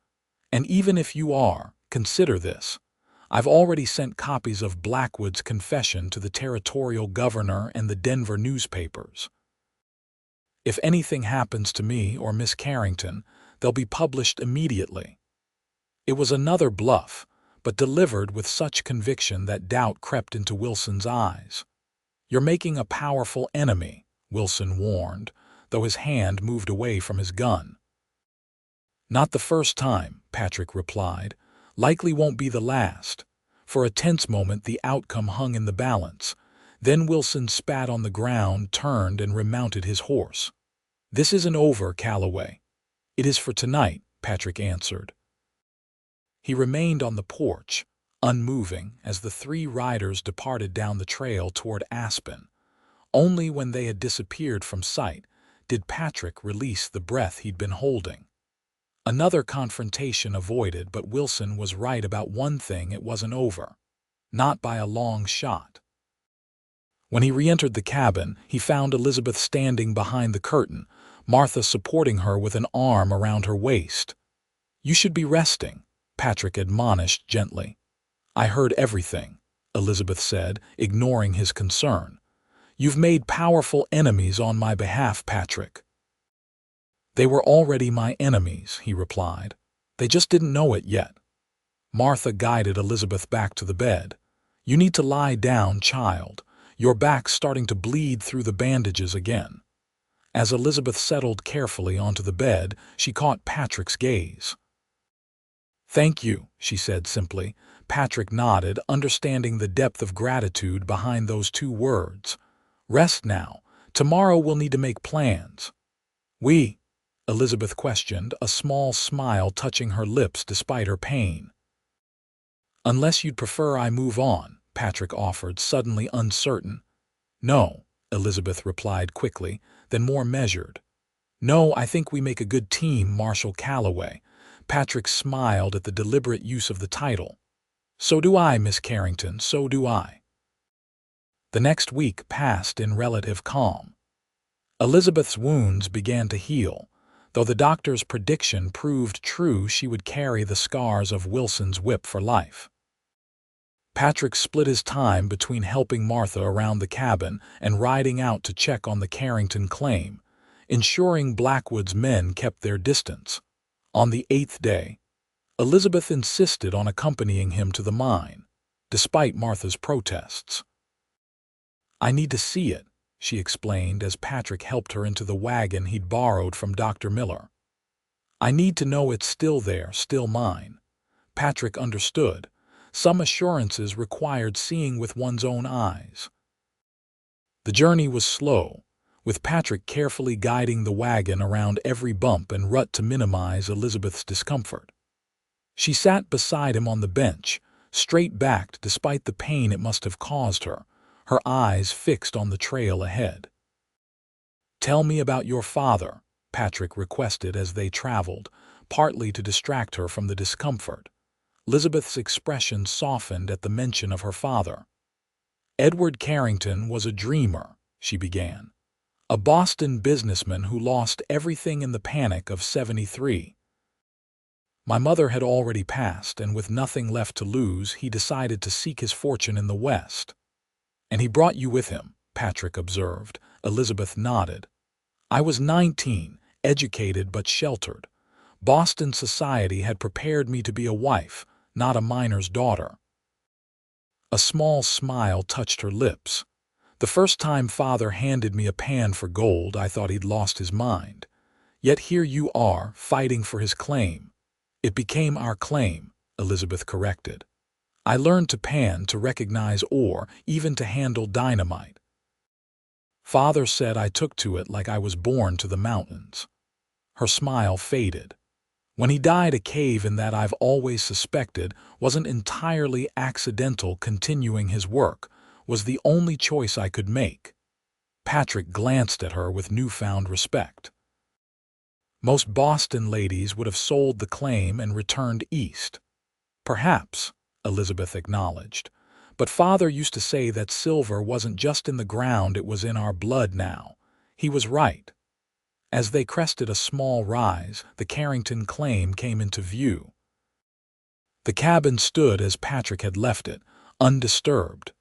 "And even if you are, consider this. I've already sent copies of Blackwood's confession to the territorial governor and the Denver newspapers. If anything happens to me or Miss Carrington, they'll be published immediately." It was another bluff, but delivered with such conviction that doubt crept into Wilson's eyes. "You're making a powerful enemy," Wilson warned, though his hand moved away from his gun. "Not the first time," Patrick replied. "Likely won't be the last." For a tense moment the outcome hung in the balance. Then Wilson spat on the ground, turned, and remounted his horse. "This isn't over, Calloway." "It is for tonight," Patrick answered. He remained on the porch, unmoving, as the 3 riders departed down the trail toward Aspen. Only when they had disappeared from sight did Patrick release the breath he'd been holding. Another confrontation avoided, but Wilson was right about one thing: it wasn't over. Not by a long shot. When he re-entered the cabin, he found Elizabeth standing behind the curtain, Martha supporting her with an arm around her waist. "You should be resting," Patrick admonished gently. "I heard everything. Elizabeth said, ignoring his concern. "You've made powerful enemies on my behalf, Patrick." "They were already my enemies," he replied. "They just didn't know it yet." Martha guided Elizabeth back to the bed. "You need to lie down, child. Your back's starting to bleed through the bandages again." As Elizabeth settled carefully onto the bed, she caught Patrick's gaze. "Thank you," she said simply. Patrick nodded, understanding the depth of gratitude behind those two words. "Rest now. Tomorrow we'll need to make plans." "We?" Elizabeth questioned, a small smile touching her lips despite her pain. "Unless you'd prefer I move on," Patrick offered, suddenly uncertain. "No," Elizabeth replied quickly, then more measured. "No, I think we make a good team, Marshal Calloway." Patrick smiled at the deliberate use of the title. "So do I, Miss Carrington, so do I." The next week passed in relative calm. Elizabeth's wounds began to heal. Though the doctor's prediction proved true, she would carry the scars of Wilson's whip for life. Patrick split his time between helping Martha around the cabin and riding out to check on the Carrington claim, ensuring Blackwood's men kept their distance. On the 8th day, Elizabeth insisted on accompanying him to the mine, despite Martha's protests. "I need to see it," she explained as Patrick helped her into the wagon he'd borrowed from Dr. Miller. "I need to know it's still there, still mine." Patrick understood. Some assurances required seeing with one's own eyes. The journey was slow, with Patrick carefully guiding the wagon around every bump and rut to minimize Elizabeth's discomfort. She sat beside him on the bench, straight-backed despite the pain it must have caused her, her eyes fixed on the trail ahead. "Tell me about your father," Patrick requested as they traveled, partly to distract her from the discomfort. Elizabeth's expression softened at the mention of her father. "Edward Carrington was a dreamer," she began. "A Boston businessman who lost everything in the panic of '73. My mother had already passed, and with nothing left to lose, he decided to seek his fortune in the West." "And he brought you with him," Patrick observed. Elizabeth nodded. "I was 19, educated but sheltered. Boston society had prepared me to be a wife, not a miner's daughter." A small smile touched her lips. "The first time Father handed me a pan for gold, I thought he'd lost his mind. Yet here you are, fighting for his claim." "It became our claim," Elizabeth corrected. "I learned to pan, to recognize ore, even to handle dynamite. Father said I took to it like I was born to the mountains." Her smile faded. "When he died, a cave in that I've always suspected wasn't entirely accidental. Continuing his work was the only choice I could make." Patrick glanced at her with newfound respect. "Most Boston ladies would have sold the claim and returned east." "Perhaps," Elizabeth acknowledged. "But Father used to say that silver wasn't just in the ground, it was in our blood now." He was right. As they crested a small rise, the Carrington claim came into view. The cabin stood as Patrick had left it, undisturbed.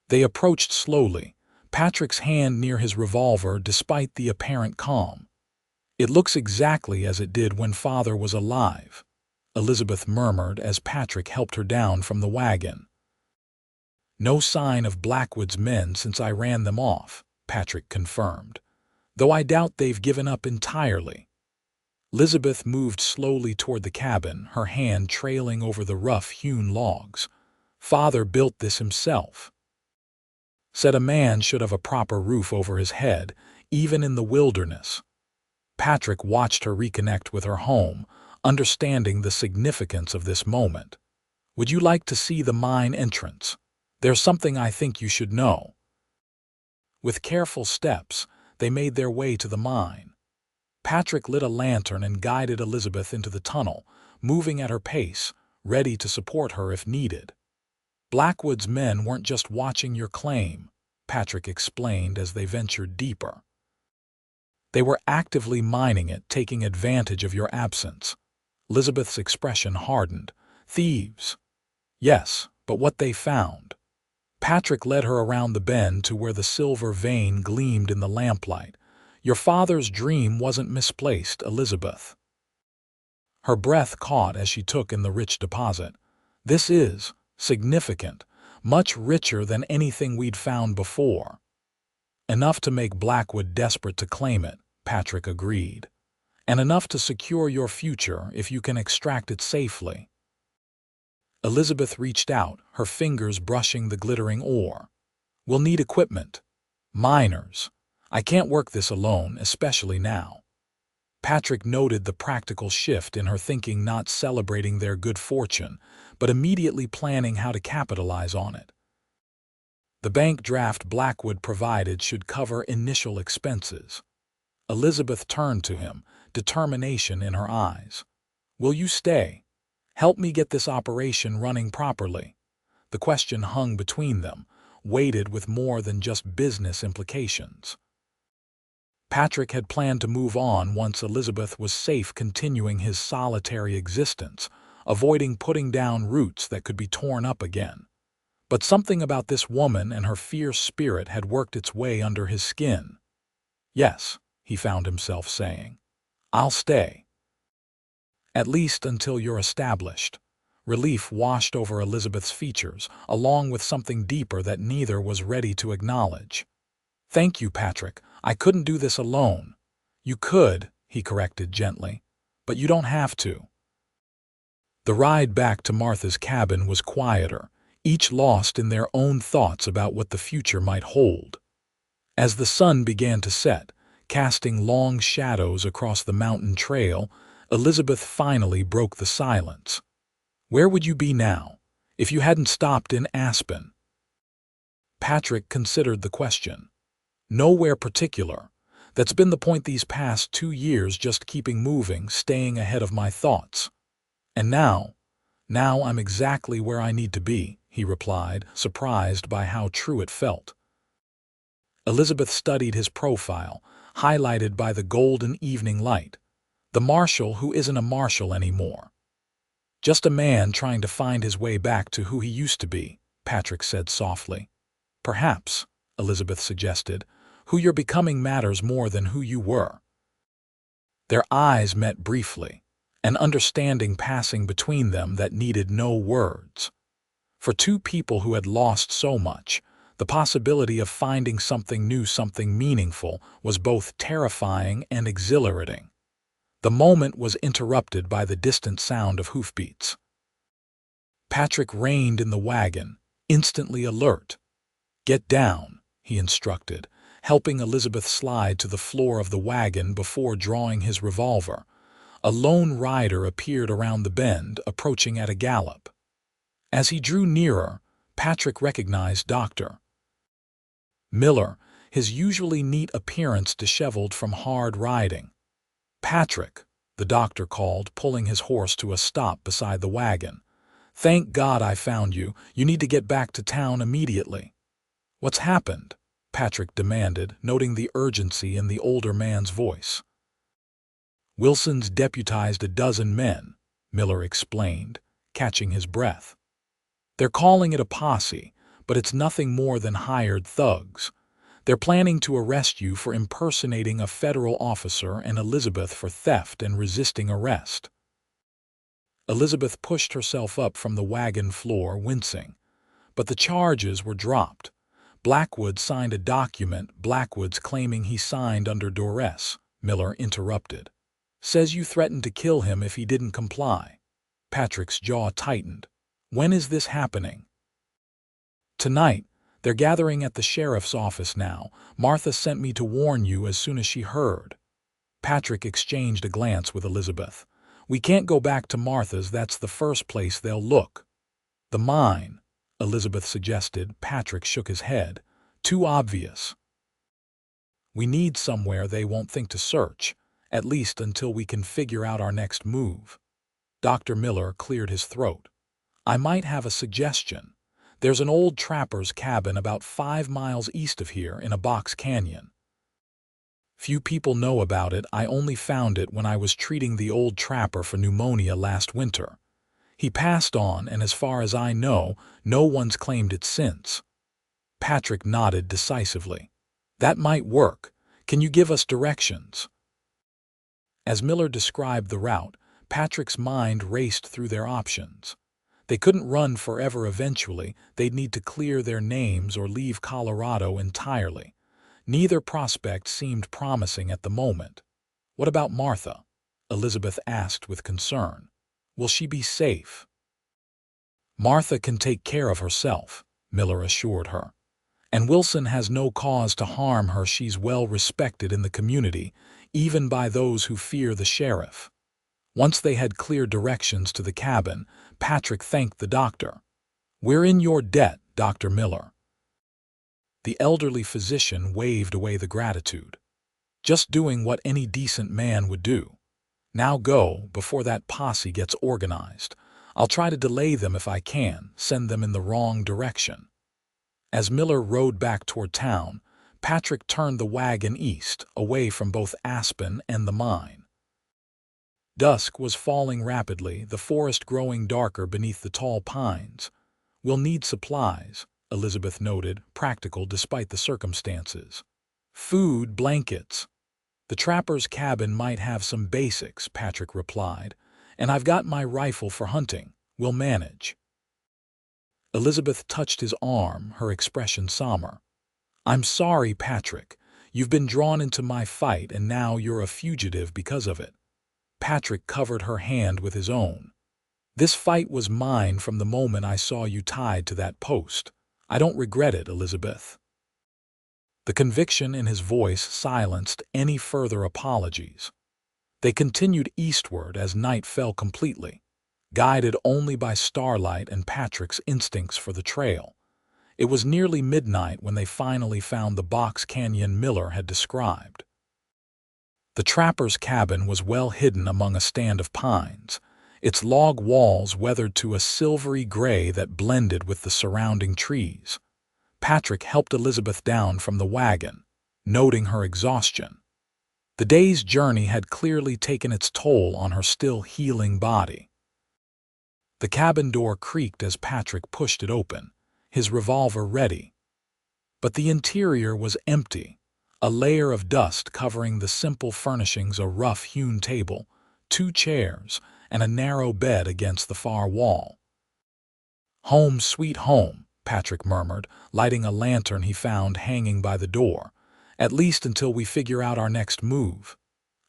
They approached slowly, Patrick's hand near his revolver despite the apparent calm. "It looks exactly as it did when Father was alive," Elizabeth murmured as Patrick helped her down from the wagon. "No sign of Blackwood's men since I ran them off," Patrick confirmed, "though I doubt they've given up entirely." Elizabeth moved slowly toward the cabin, her hand trailing over the rough-hewn logs. "Father built this himself. Said a man should have a proper roof over his head, even in the wilderness." Patrick watched her reconnect with her home, understanding the significance of this moment. "Would you like to see the mine entrance? There's something I think you should know." With careful steps, they made their way to the mine. Patrick lit a lantern and guided Elizabeth into the tunnel, moving at her pace, ready to support her if needed. "Blackwood's men weren't just watching your claim," Patrick explained as they ventured deeper. "They were actively mining it, taking advantage of your absence." Elizabeth's expression hardened. "Thieves." "Yes, but what they found." Patrick led her around the bend to where the silver vein gleamed in the lamplight. "Your father's dream wasn't misplaced, Elizabeth." Her breath caught as she took in the rich deposit. "This is significant, much richer than anything we'd found before." "Enough to make Blackwood desperate to claim it," Patrick agreed. "And enough to secure your future if you can extract it safely." Elizabeth reached out, her fingers brushing the glittering ore. "We'll need equipment. Miners. I can't work this alone, especially now." Patrick noted the practical shift in her thinking, not celebrating their good fortune, but immediately planning how to capitalize on it. The bank draft Blackwood provided should cover initial expenses. Elizabeth turned to him, determination in her eyes. "Will you stay? Help me get this operation running properly." The question hung between them, weighted with more than just business implications. Patrick had planned to move on once Elizabeth was safe, continuing his solitary existence, avoiding putting down roots that could be torn up again. But something about this woman and her fierce spirit had worked its way under his skin. "Yes," he found himself saying, "I'll stay. At least until you're established." Relief washed over Elizabeth's features, along with something deeper that neither was ready to acknowledge. "Thank you, Patrick. I couldn't do this alone." "You could," he corrected gently, "but you don't have to." The ride back to Martha's cabin was quieter, each lost in their own thoughts about what the future might hold. As the sun began to set, casting long shadows across the mountain trail, Elizabeth finally broke the silence. "Where would you be now, if you hadn't stopped in Aspen?" Patrick considered the question. "Nowhere particular. That's been the point these past 2 years, just keeping moving, staying ahead of my thoughts. And now I'm exactly where I need to be," he replied, surprised by how true it felt. Elizabeth studied his profile, highlighted by the golden evening light. The marshal who isn't a marshal anymore. "Just a man trying to find his way back to who he used to be," Patrick said softly. "Perhaps," Elizabeth suggested, "who you're becoming matters more than who you were." Their eyes met briefly, an understanding passing between them that needed no words. For two people who had lost so much, the possibility of finding something new, something meaningful, was both terrifying and exhilarating. The moment was interrupted by the distant sound of hoofbeats. Patrick reined in the wagon, instantly alert. "Get down," he instructed, helping Elizabeth slide to the floor of the wagon before drawing his revolver. A lone rider appeared around the bend, approaching at a gallop. As he drew nearer, Patrick recognized Dr. Miller, his usually neat appearance disheveled from hard riding. "Patrick," the doctor called, pulling his horse to a stop beside the wagon. "Thank God I found you. You need to get back to town immediately." "What's happened?" Patrick demanded, noting the urgency in the older man's voice. "Wilson's deputized a dozen men," Miller explained, catching his breath. "They're calling it a posse, but it's nothing more than hired thugs. They're planning to arrest you for impersonating a federal officer and Elizabeth for theft and resisting arrest." Elizabeth pushed herself up from the wagon floor, wincing. But the charges were dropped. "Blackwood signed a document." "Blackwood's claiming he signed under duress," Miller interrupted. "Says you threatened to kill him if he didn't comply." Patrick's jaw tightened. "When is this happening?" "Tonight. They're gathering at the sheriff's office now. Martha sent me to warn you as soon as she heard." Patrick exchanged a glance with Elizabeth. "We can't go back to Martha's. That's the first place they'll look." "The mine," Elizabeth suggested. Patrick shook his head. "Too obvious. We need somewhere they won't think to search, at least until we can figure out our next move." Dr. Miller cleared his throat. "I might have a suggestion. There's an old trapper's cabin about 5 miles east of here in a box canyon. Few people know about it. I only found it when I was treating the old trapper for pneumonia last winter. He passed on, and as far as I know, no one's claimed it since. Patrick nodded decisively. That might work. Can you give us directions? As Miller described the route, Patrick's mind raced through their options. They couldn't run forever eventually, they'd need to clear their names or leave Colorado entirely. Neither prospect seemed promising at the moment. What about Martha? Elizabeth asked with concern. Will she be safe? Martha can take care of herself, Miller assured her. And Wilson has no cause to harm her. She's well respected in the community, even by those who fear the sheriff. Once they had clear directions to the cabin, Patrick thanked the doctor. We're in your debt, Dr. Miller. The elderly physician waved away the gratitude. Just doing what any decent man would do. Now go, before that posse gets organized. I'll try to delay them if I can, send them in the wrong direction. As Miller rode back toward town, Patrick turned the wagon east, away from both Aspen and the mine. Dusk was falling rapidly, the forest growing darker beneath the tall pines. We'll need supplies, Elizabeth noted, practical despite the circumstances. Food, blankets. The trapper's cabin might have some basics, Patrick replied, and I've got my rifle for hunting. We'll manage. Elizabeth touched his arm, her expression somber. I'm sorry, Patrick. You've been drawn into my fight and now you're a fugitive because of it. Patrick covered her hand with his own. This fight was mine from the moment I saw you tied to that post. I don't regret it, Elizabeth. The conviction in his voice silenced any further apologies. They continued eastward as night fell completely, guided only by starlight and Patrick's instincts for the trail. It was nearly midnight when they finally found the box canyon Miller had described. The trapper's cabin was well hidden among a stand of pines, its log walls weathered to a silvery gray that blended with the surrounding trees. Patrick helped Elizabeth down from the wagon, noting her exhaustion. The day's journey had clearly taken its toll on her still healing body. The cabin door creaked as Patrick pushed it open, his revolver ready. But the interior was empty, a layer of dust covering the simple furnishings, a rough-hewn table, 2 chairs, and a narrow bed against the far wall. Home sweet home, Patrick murmured, lighting a lantern he found hanging by the door. At least until we figure out our next move.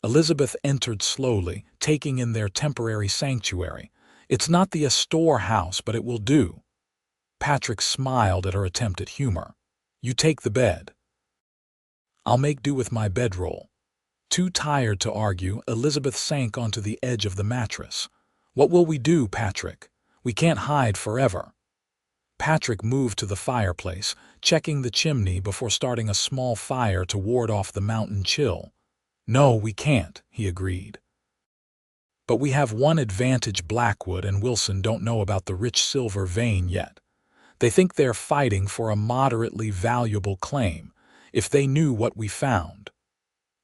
Elizabeth entered slowly, taking in their temporary sanctuary. It's not the Astor house, but it will do. Patrick smiled at her attempt at humor. You take the bed. I'll make do with my bedroll. Too tired to argue, Elizabeth sank onto the edge of the mattress. What will we do, Patrick? We can't hide forever. Patrick moved to the fireplace, checking the chimney before starting a small fire to ward off the mountain chill. No, we can't, he agreed. But we have one advantage: Blackwood and Wilson don't know about the rich silver vein yet. They think they're fighting for a moderately valuable claim. If they knew what we found,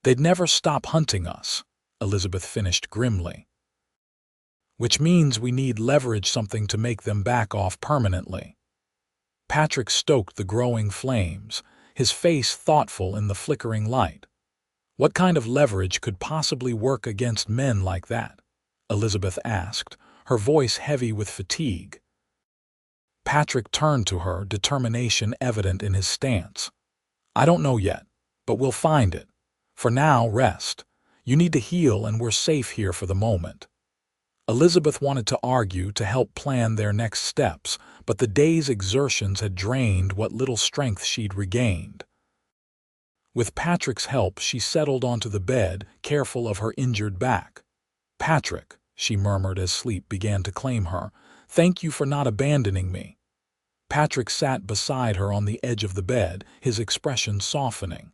they'd never stop hunting us, Elizabeth finished grimly. Which means we need leverage, something to make them back off permanently. Patrick stoked the growing flames, his face thoughtful in the flickering light. What kind of leverage could possibly work against men like that? Elizabeth asked, her voice heavy with fatigue. Patrick turned to her, determination evident in his stance. I don't know yet, but we'll find it. For now, rest. You need to heal and we're safe here for the moment. Elizabeth wanted to argue to help plan their next steps, but the day's exertions had drained what little strength she'd regained. With Patrick's help, she settled onto the bed, careful of her injured back. Patrick, she murmured as sleep began to claim her, thank you for not abandoning me. Patrick sat beside her on the edge of the bed, his expression softening.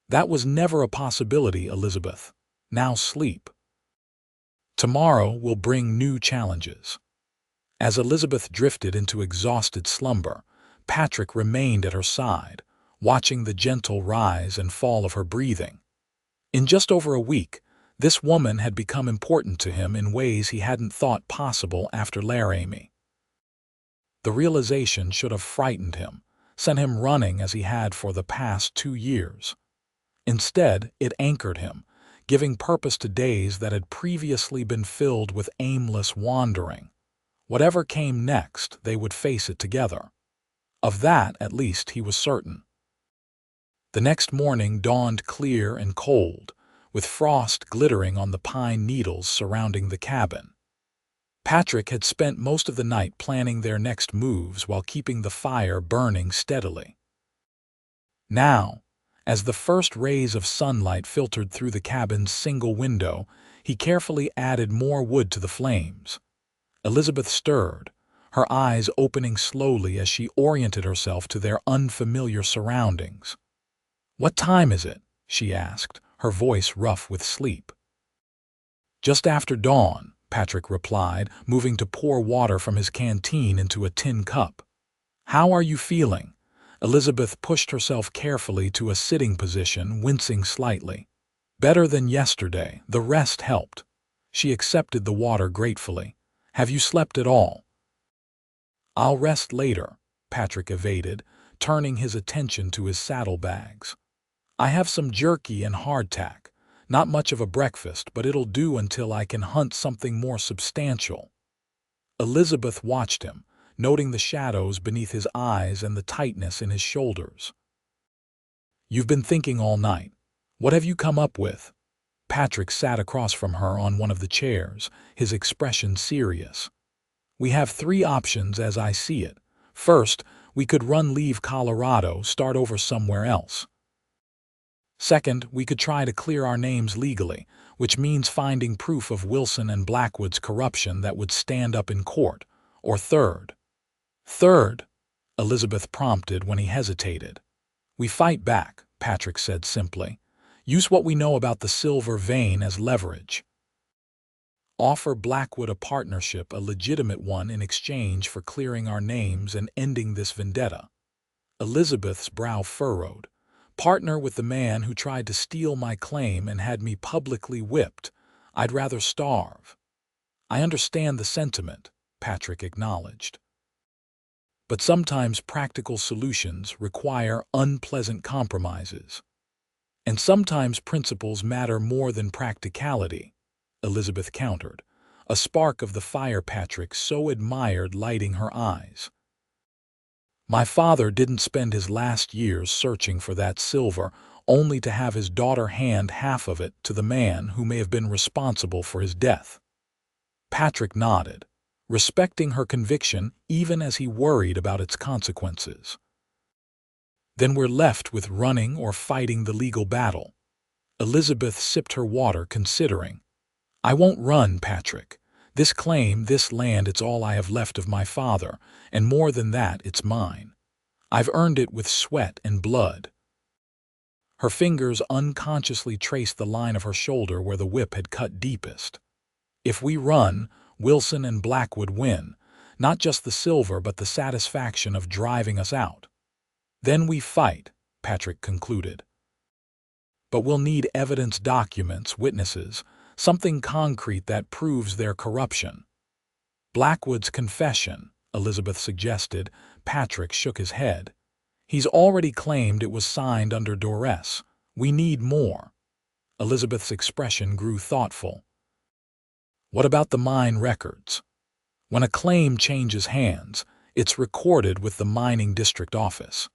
That was never a possibility, Elizabeth. Now sleep. Tomorrow will bring new challenges. As Elizabeth drifted into exhausted slumber, Patrick remained at her side, watching the gentle rise and fall of her breathing. In just over a week, this woman had become important to him in ways he hadn't thought possible after Laramie. The realization should have frightened him. sent him running as he had for the past 2 years. Instead, it anchored him, giving purpose to days that had previously been filled with aimless wandering. Whatever came next, they would face it together. Of that, at least, he was certain. The next morning dawned clear and cold, with frost glittering on the pine needles surrounding the cabin. Patrick had spent most of the night planning their next moves while keeping the fire burning steadily. Now, as the first rays of sunlight filtered through the cabin's single window, he carefully added more wood to the flames. Elizabeth stirred, her eyes opening slowly as she oriented herself to their unfamiliar surroundings. "What time is it?" she asked, her voice rough with sleep. "Just after dawn," Patrick replied, moving to pour water from his canteen into a tin cup. "How are you feeling?" Elizabeth pushed herself carefully to a sitting position, wincing slightly. "Better than yesterday. The rest helped." She accepted the water gratefully. "Have you slept at all?" "I'll rest later," Patrick evaded, turning his attention to his saddlebags. "I have some jerky and hardtack. Not much of a breakfast, but it'll do until I can hunt something more substantial." Elizabeth watched him, noting the shadows beneath his eyes and the tightness in his shoulders. "You've been thinking all night. What have you come up with?" Patrick sat across from her on one of the chairs, his expression serious. "We have 3 options as I see it. First, we could leave Colorado, start over somewhere else. Second, we could try to clear our names legally, which means finding proof of Wilson and Blackwood's corruption that would stand up in court. Or third, Elizabeth prompted when he hesitated. "We fight back," Patrick said simply. "Use what we know about the silver vein as leverage. Offer Blackwood a partnership, a legitimate one, in exchange for clearing our names and ending this vendetta." Elizabeth's brow furrowed. "Partner with the man who tried to steal my claim and had me publicly whipped. I'd rather starve." "I understand the sentiment," Patrick acknowledged. "But sometimes practical solutions require unpleasant compromises. And sometimes principles matter more than practicality," Elizabeth countered, a spark of the fire Patrick so admired lighting her eyes. "My father didn't spend his last years searching for that silver, only to have his daughter hand half of it to the man who may have been responsible for his death." Patrick nodded, respecting her conviction even as he worried about its consequences. "Then we're left with running or fighting the legal battle." Elizabeth sipped her water, considering. "I won't run, Patrick. This claim, this land, it's all I have left of my father, and more than that, it's mine. I've earned it with sweat and blood." Her fingers unconsciously traced the line of her shoulder where the whip had cut deepest. "If we run, Wilson and Blackwood win, not just the silver but the satisfaction of driving us out. Then we fight," Patrick concluded. "But we'll need evidence, documents, witnesses, something concrete that proves their corruption." "Blackwood's confession," Elizabeth suggested. Patrick shook his head. "He's already claimed it was signed under duress. We need more." Elizabeth's expression grew thoughtful. "What about the mine records? When a claim changes hands, it's recorded with the mining district office.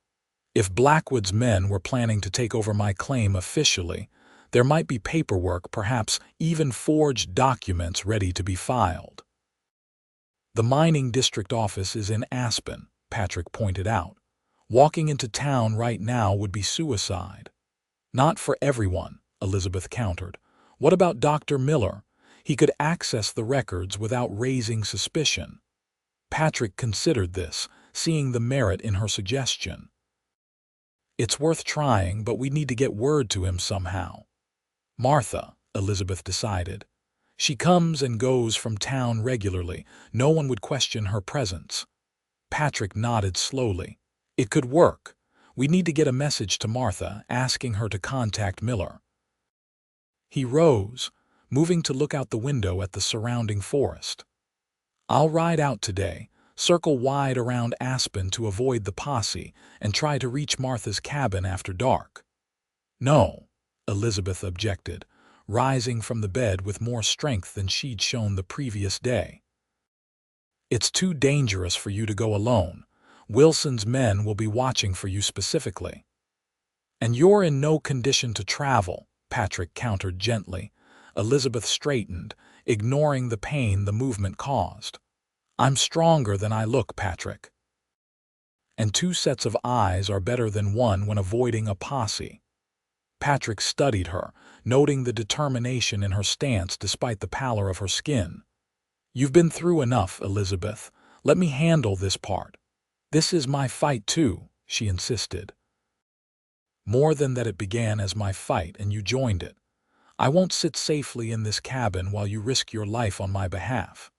If Blackwood's men were planning to take over my claim officially, there might be paperwork, perhaps even forged documents ready to be filed." "The mining district office is in Aspen," Patrick pointed out. "Walking into town right now would be suicide." "Not for everyone," Elizabeth countered. "What about Dr. Miller? He could access the records without raising suspicion." Patrick considered this, seeing the merit in her suggestion. "It's worth trying, but we need to get word to him somehow." "Martha," Elizabeth decided. "She comes and goes from town regularly. No one would question her presence." Patrick nodded slowly. "It could work. We need to get a message to Martha, asking her to contact Miller." He rose, moving to look out the window at the surrounding forest. "I'll ride out today, circle wide around Aspen to avoid the posse, and try to reach Martha's cabin after dark. No, Elizabeth objected, rising from the bed with more strength than she'd shown the previous day. It's too dangerous for you to go alone. Wilson's men will be watching for you specifically. And you're in no condition to travel, Patrick countered gently. Elizabeth straightened, ignoring the pain the movement caused. I'm stronger than I look, Patrick. And two sets of eyes are better than one when avoiding a posse. Patrick studied her, noting the determination in her stance despite the pallor of her skin. You've been through enough, Elizabeth. Let me handle this part. This is my fight too, she insisted. More than that, it began as my fight and you joined it. I won't sit safely in this cabin while you risk your life on my behalf.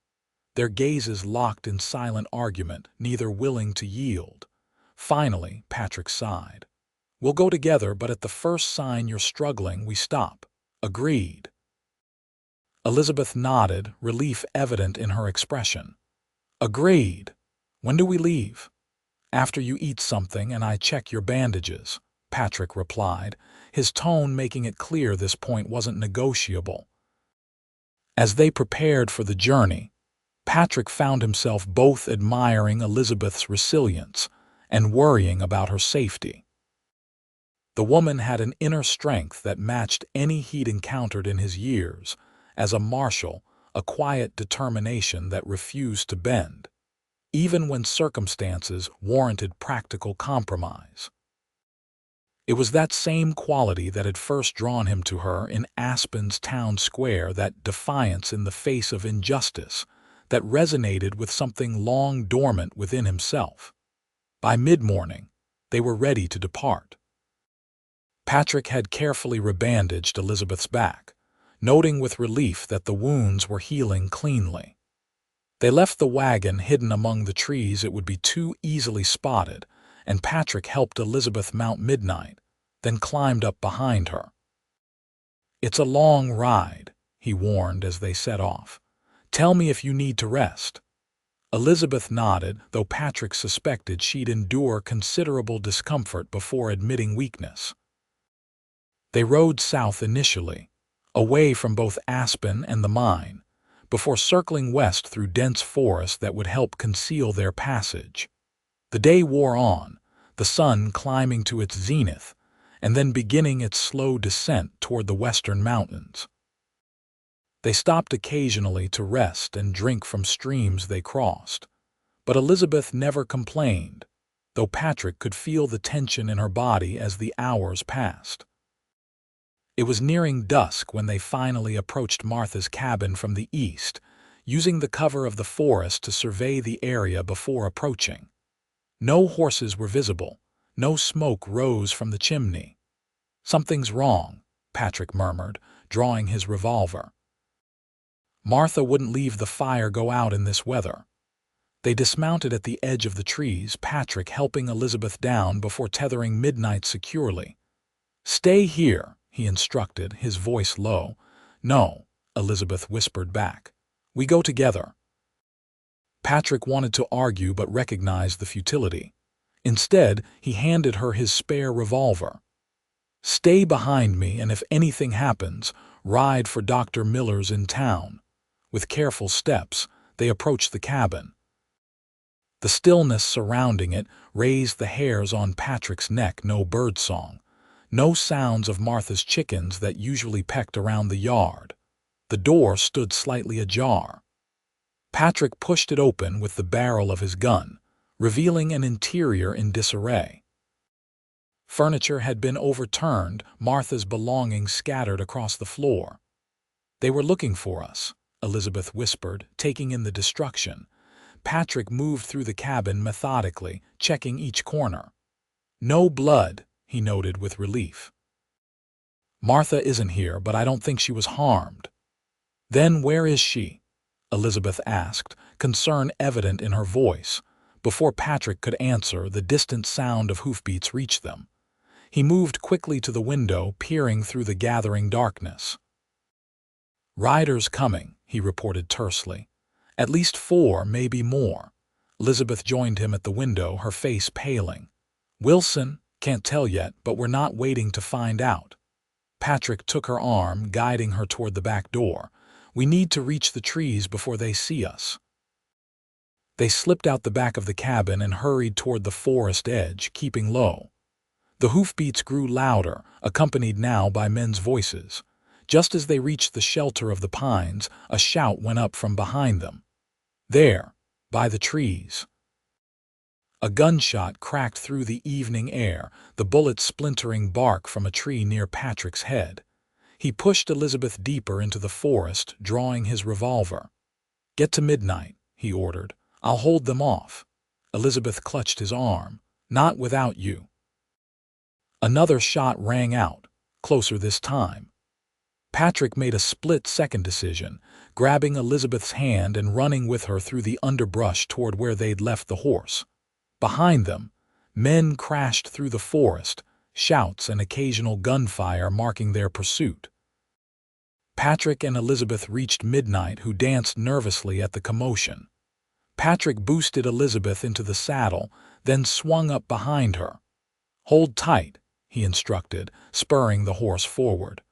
Their gazes locked in silent argument, neither willing to yield. Finally, Patrick sighed. We'll go together, but at the first sign you're struggling, we stop. Agreed. Elizabeth nodded, relief evident in her expression. Agreed. When do we leave? After you eat something and I check your bandages, Patrick replied, his tone making it clear this point wasn't negotiable. As they prepared for the journey, Patrick found himself both admiring Elizabeth's resilience and worrying about her safety. The woman had an inner strength that matched any he'd encountered in his years. As a marshal, a quiet determination that refused to bend, even when circumstances warranted practical compromise. It was that same quality that had first drawn him to her in Aspen's town square, that defiance in the face of injustice, that resonated with something long dormant within himself. By mid-morning, they were ready to depart. Patrick had carefully rebandaged Elizabeth's back, noting with relief that the wounds were healing cleanly. They left the wagon hidden among the trees it would be too easily spotted, and Patrick helped Elizabeth mount Midnight, then climbed up behind her. It's a long ride, he warned as they set off. Tell me if you need to rest. Elizabeth nodded, though Patrick suspected she'd endure considerable discomfort before admitting weakness. They rode south initially, away from both Aspen and the mine, before circling west through dense forest that would help conceal their passage. The day wore on, the sun climbing to its zenith, and then beginning its slow descent toward the western mountains. They stopped occasionally to rest and drink from streams they crossed, but Elizabeth never complained, though Patrick could feel the tension in her body as the hours passed. It was nearing dusk when they finally approached Martha's cabin from the east, using the cover of the forest to survey the area before approaching. No horses were visible, no smoke rose from the chimney. Something's wrong, Patrick murmured, drawing his revolver. Martha wouldn't leave the fire go out in this weather. They dismounted at the edge of the trees, Patrick helping Elizabeth down before tethering Midnight securely. Stay here, he instructed, his voice low. No, Elizabeth whispered back. We go together. Patrick wanted to argue but recognized the futility. Instead, he handed her his spare revolver. Stay behind me, and if anything happens, ride for Dr. Miller's in town. With careful steps, they approached the cabin. The stillness surrounding it raised the hairs on Patrick's neck. No birdsong. No sounds of Martha's chickens that usually pecked around the yard. The door stood slightly ajar. Patrick pushed it open with the barrel of his gun, revealing an interior in disarray. Furniture had been overturned, Martha's belongings scattered across the floor. They were looking for us, Elizabeth whispered, taking in the destruction. Patrick moved through the cabin methodically, checking each corner. No blood, he noted with relief. Martha isn't here, but I don't think she was harmed. Then where is she? Elizabeth asked, concern evident in her voice. Before Patrick could answer, the distant sound of hoofbeats reached them. He moved quickly to the window, peering through the gathering darkness. Riders coming, he reported tersely. At least 4, maybe more. Elizabeth joined him at the window, her face paling. "Wilson, can't tell yet, but we're not waiting to find out." Patrick took her arm, guiding her toward the back door. "We need to reach the trees before they see us." They slipped out the back of the cabin and hurried toward the forest edge, keeping low. The hoofbeats grew louder, accompanied now by men's voices. Just as they reached the shelter of the pines, a shout went up from behind them. "There, by the trees." A gunshot cracked through the evening air, the bullet splintering bark from a tree near Patrick's head. He pushed Elizabeth deeper into the forest, drawing his revolver. "Get to midnight," he ordered. "I'll hold them off." Elizabeth clutched his arm. "Not without you." Another shot rang out, closer this time. Patrick made a split-second decision, grabbing Elizabeth's hand and running with her through the underbrush toward where they'd left the horse. Behind them, men crashed through the forest, shouts and occasional gunfire marking their pursuit. Patrick and Elizabeth reached midnight, who danced nervously at the commotion. Patrick boosted Elizabeth into the saddle, then swung up behind her. "Hold tight," he instructed, spurring the horse forward.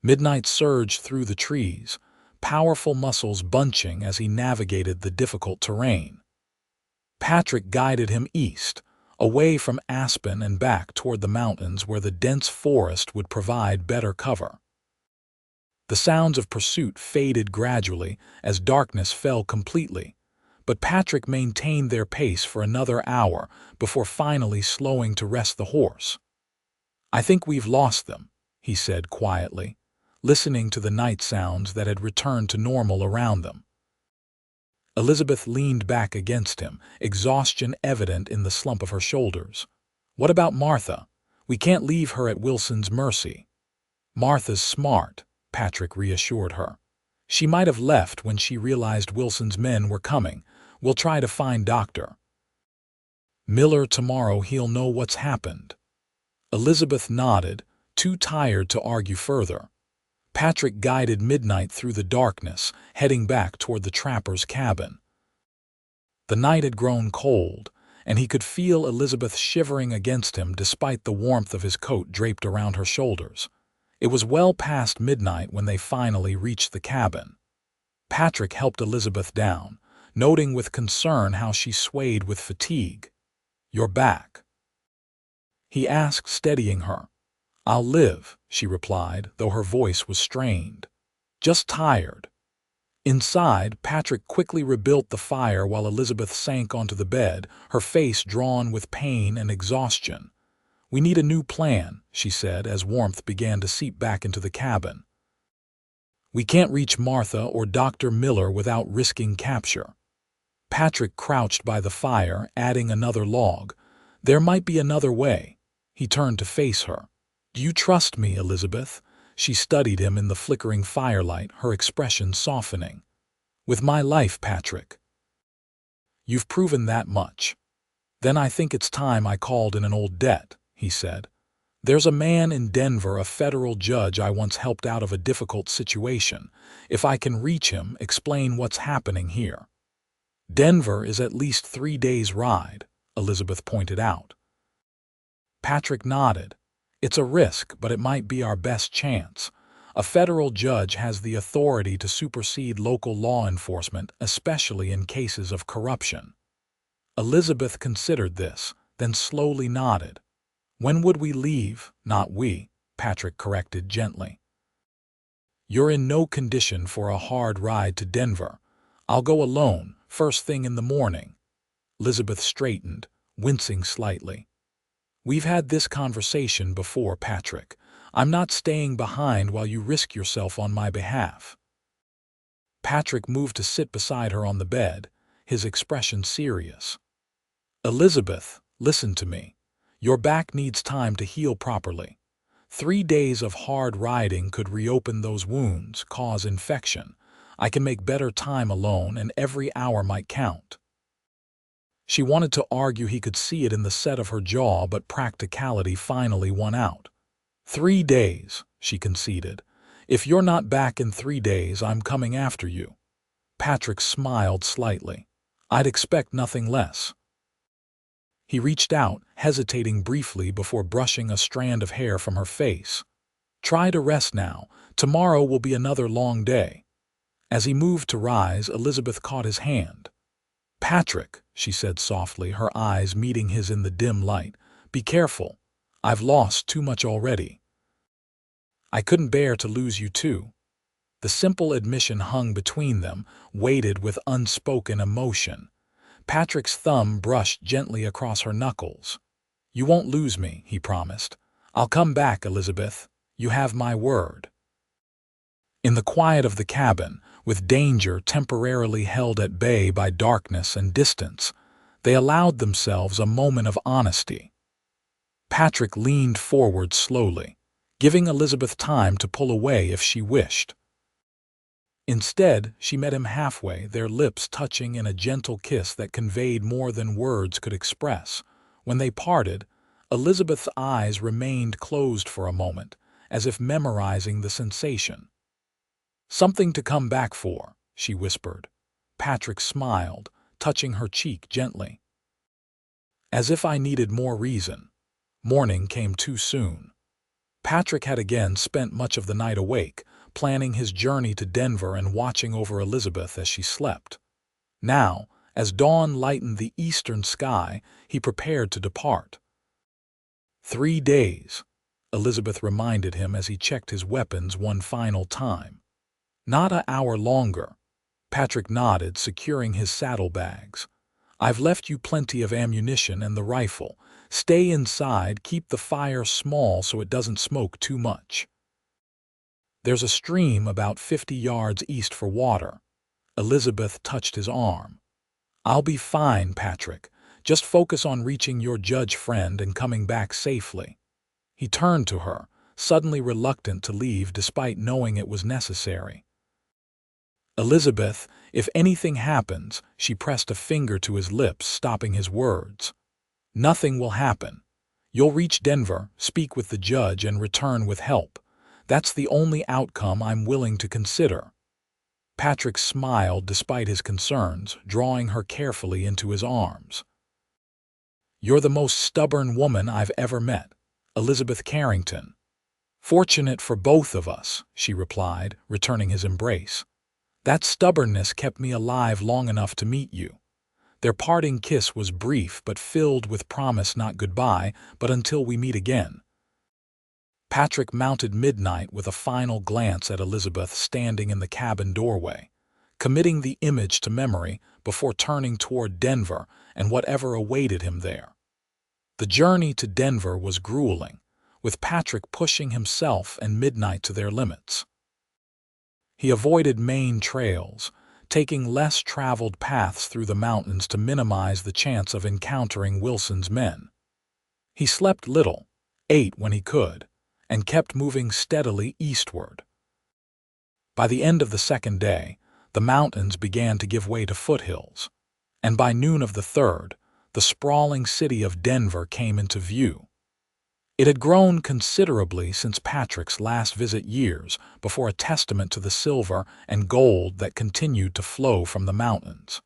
Midnight surged through the trees, powerful muscles bunching as he navigated the difficult terrain. Patrick guided him east, away from Aspen and back toward the mountains where the dense forest would provide better cover. The sounds of pursuit faded gradually as darkness fell completely, but Patrick maintained their pace for another hour before finally slowing to rest the horse. "I think we've lost them," he said quietly, listening to the night sounds that had returned to normal around them. Elizabeth leaned back against him, exhaustion evident in the slump of her shoulders. "What about Martha? We can't leave her at Wilson's mercy." "Martha's smart," Patrick reassured her. "She might have left when she realized Wilson's men were coming. We'll try to find Dr. Miller tomorrow. He'll know what's happened." Elizabeth nodded, too tired to argue further. Patrick guided Midnight through the darkness, heading back toward the trapper's cabin. The night had grown cold, and he could feel Elizabeth shivering against him despite the warmth of his coat draped around her shoulders. It was well past midnight when they finally reached the cabin. Patrick helped Elizabeth down, noting with concern how she swayed with fatigue. "You're back?" he asked, steadying her. "I'll live," she replied, though her voice was strained. "Just tired." Inside, Patrick quickly rebuilt the fire while Elizabeth sank onto the bed, her face drawn with pain and exhaustion. "We need a new plan," she said as warmth began to seep back into the cabin. "We can't reach Martha or Dr. Miller without risking capture." Patrick crouched by the fire, adding another log. "There might be another way." He turned to face her. "Do you trust me, Elizabeth?" She studied him in the flickering firelight, her expression softening. "With my life, Patrick." "You've proven that much." "Then I think it's time I called in an old debt," he said. "There's a man in Denver, a federal judge I once helped out of a difficult situation. If I can reach him, explain what's happening here." "Denver is at least 3 days' ride," Elizabeth pointed out. Patrick nodded. "It's a risk, but it might be our best chance. A federal judge has the authority to supersede local law enforcement, especially in cases of corruption." Elizabeth considered this, then slowly nodded. "When would we leave?" "Not we," Patrick corrected gently. "You're in no condition for a hard ride to Denver. I'll go alone, first thing in the morning." Elizabeth straightened, wincing slightly. "We've had this conversation before, Patrick. I'm not staying behind while you risk yourself on my behalf." Patrick moved to sit beside her on the bed, his expression serious. "Elizabeth, listen to me. Your back needs time to heal properly. 3 days of hard riding could reopen those wounds, cause infection. I can make better time alone, and every hour might count." She wanted to argue he could see it in the set of her jaw, but practicality finally won out. 3 days, she conceded. "If you're not back in 3 days, I'm coming after you." Patrick smiled slightly. I'd expect nothing less." He reached out, hesitating briefly before brushing a strand of hair from her face. "Try to rest now. Tomorrow will be another long day." As he moved to rise, Elizabeth caught his hand. "Patrick," she said softly, her eyes meeting his in the dim light, "be careful. I've lost too much already." "I couldn't bear to lose you too." The simple admission hung between them, weighted with unspoken emotion. Patrick's thumb brushed gently across her knuckles. "You won't lose me," he promised. "I'll come back, Elizabeth. You have my word." In the quiet of the cabin, with danger temporarily held at bay by darkness and distance, they allowed themselves a moment of honesty. Patrick leaned forward slowly, giving Elizabeth time to pull away if she wished. Instead, she met him halfway, their lips touching in a gentle kiss that conveyed more than words could express. When they parted, Elizabeth's eyes remained closed for a moment, as if memorizing the sensation. "Something to come back for," she whispered. Patrick smiled, touching her cheek gently. "As if I needed more reason." Morning came too soon. Patrick had again spent much of the night awake, planning his journey to Denver and watching over Elizabeth as she slept. Now, as dawn lightened the eastern sky, he prepared to depart. 3 days, Elizabeth reminded him as he checked his weapons one final time. "Not an hour longer." Patrick nodded, securing his saddlebags. "I've left you plenty of ammunition and the rifle. Stay inside, keep the fire small so it doesn't smoke too much. There's a stream about 50 yards east for water." Elizabeth touched his arm. "I'll be fine, Patrick. Just focus on reaching your judge friend and coming back safely." He turned to her, suddenly reluctant to leave despite knowing it was necessary. "Elizabeth, if anything happens," she pressed a finger to his lips, stopping his words. "Nothing will happen. You'll reach Denver, speak with the judge, and return with help. That's the only outcome I'm willing to consider." Patrick smiled despite his concerns, drawing her carefully into his arms. "You're the most stubborn woman I've ever met, Elizabeth Carrington." "Fortunate for both of us," she replied, returning his embrace. "That stubbornness kept me alive long enough to meet you." Their parting kiss was brief but filled with promise, not goodbye, but until we meet again. Patrick mounted midnight with a final glance at Elizabeth standing in the cabin doorway, committing the image to memory before turning toward Denver and whatever awaited him there. The journey to Denver was grueling, with Patrick pushing himself and midnight to their limits. He avoided main trails, taking less traveled paths through the mountains to minimize the chance of encountering Wilson's men. He slept little, ate when he could, and kept moving steadily eastward. By the end of the second day, the mountains began to give way to foothills, and by noon of the third, the sprawling city of Denver came into view. It had grown considerably since Patrick's last visit years before, a testament to the silver and gold that continued to flow from the mountains.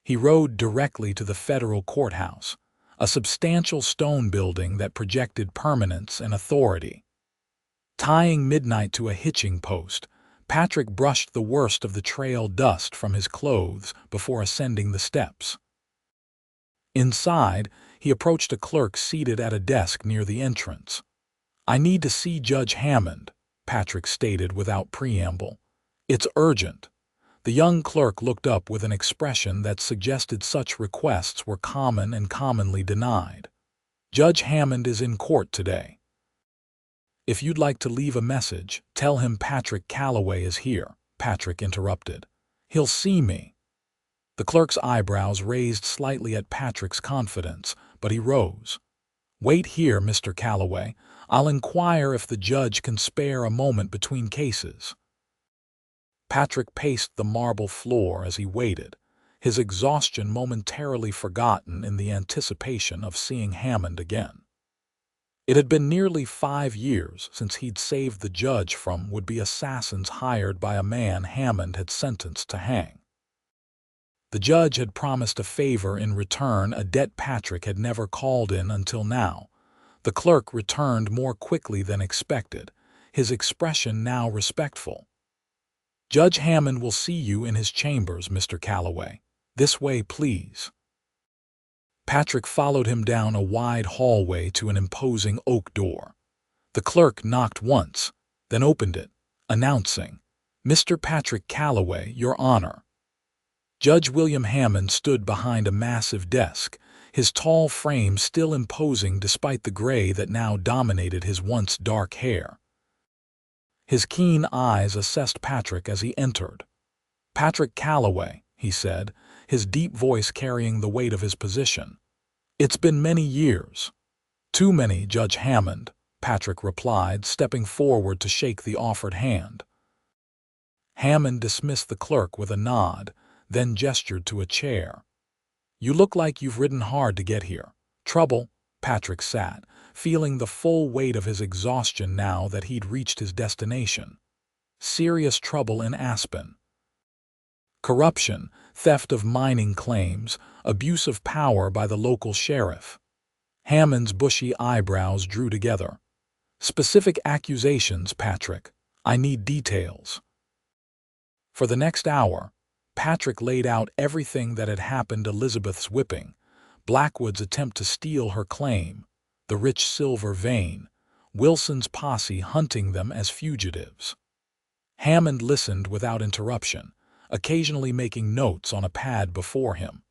He rode directly to the federal courthouse, a substantial stone building that projected permanence and authority. Tying midnight to a hitching post, Patrick brushed the worst of the trail dust from his clothes before ascending the steps. Inside, he approached a clerk seated at a desk near the entrance. "I need to see Judge Hammond," Patrick stated without preamble. "It's urgent." The young clerk looked up with an expression that suggested such requests were common and commonly denied. "Judge Hammond is in court today. If you'd like to leave a message, tell him Patrick Calloway is here," Patrick interrupted. "He'll see me." The clerk's eyebrows raised slightly at Patrick's confidence, but he rose. "Wait here, Mr. Calloway. I'll inquire if the judge can spare a moment between cases." Patrick paced the marble floor as he waited, his exhaustion momentarily forgotten in the anticipation of seeing Hammond again. It had been nearly 5 years since he'd saved the judge from would-be assassins hired by a man Hammond had sentenced to hang. The judge had promised a favor in return, a debt Patrick had never called in until now. The clerk returned more quickly than expected, his expression now respectful. "Judge Hammond will see you in his chambers, Mr. Calloway. This way, please." Patrick followed him down a wide hallway to an imposing oak door. The clerk knocked once, then opened it, announcing, "Mr. Patrick Calloway, Your Honor." Judge William Hammond stood behind a massive desk, his tall frame still imposing despite the gray that now dominated his once dark hair. His keen eyes assessed Patrick as he entered. "Patrick Calloway," he said, his deep voice carrying the weight of his position. "It's been many years." "Too many, Judge Hammond," Patrick replied, stepping forward to shake the offered hand. Hammond dismissed the clerk with a nod, then gestured to a chair. "You look like you've ridden hard to get here." "Trouble," Patrick sat, feeling the full weight of his exhaustion now that he'd reached his destination. "Serious trouble in Aspen. Corruption, theft of mining claims, abuse of power by the local sheriff." Hammond's bushy eyebrows drew together. "Specific accusations, Patrick. I need details." For the next hour, Patrick laid out everything that had happened: Elizabeth's whipping, Blackwood's attempt to steal her claim, the rich silver vein, Wilson's posse hunting them as fugitives. Hammond listened without interruption, occasionally making notes on a pad before him.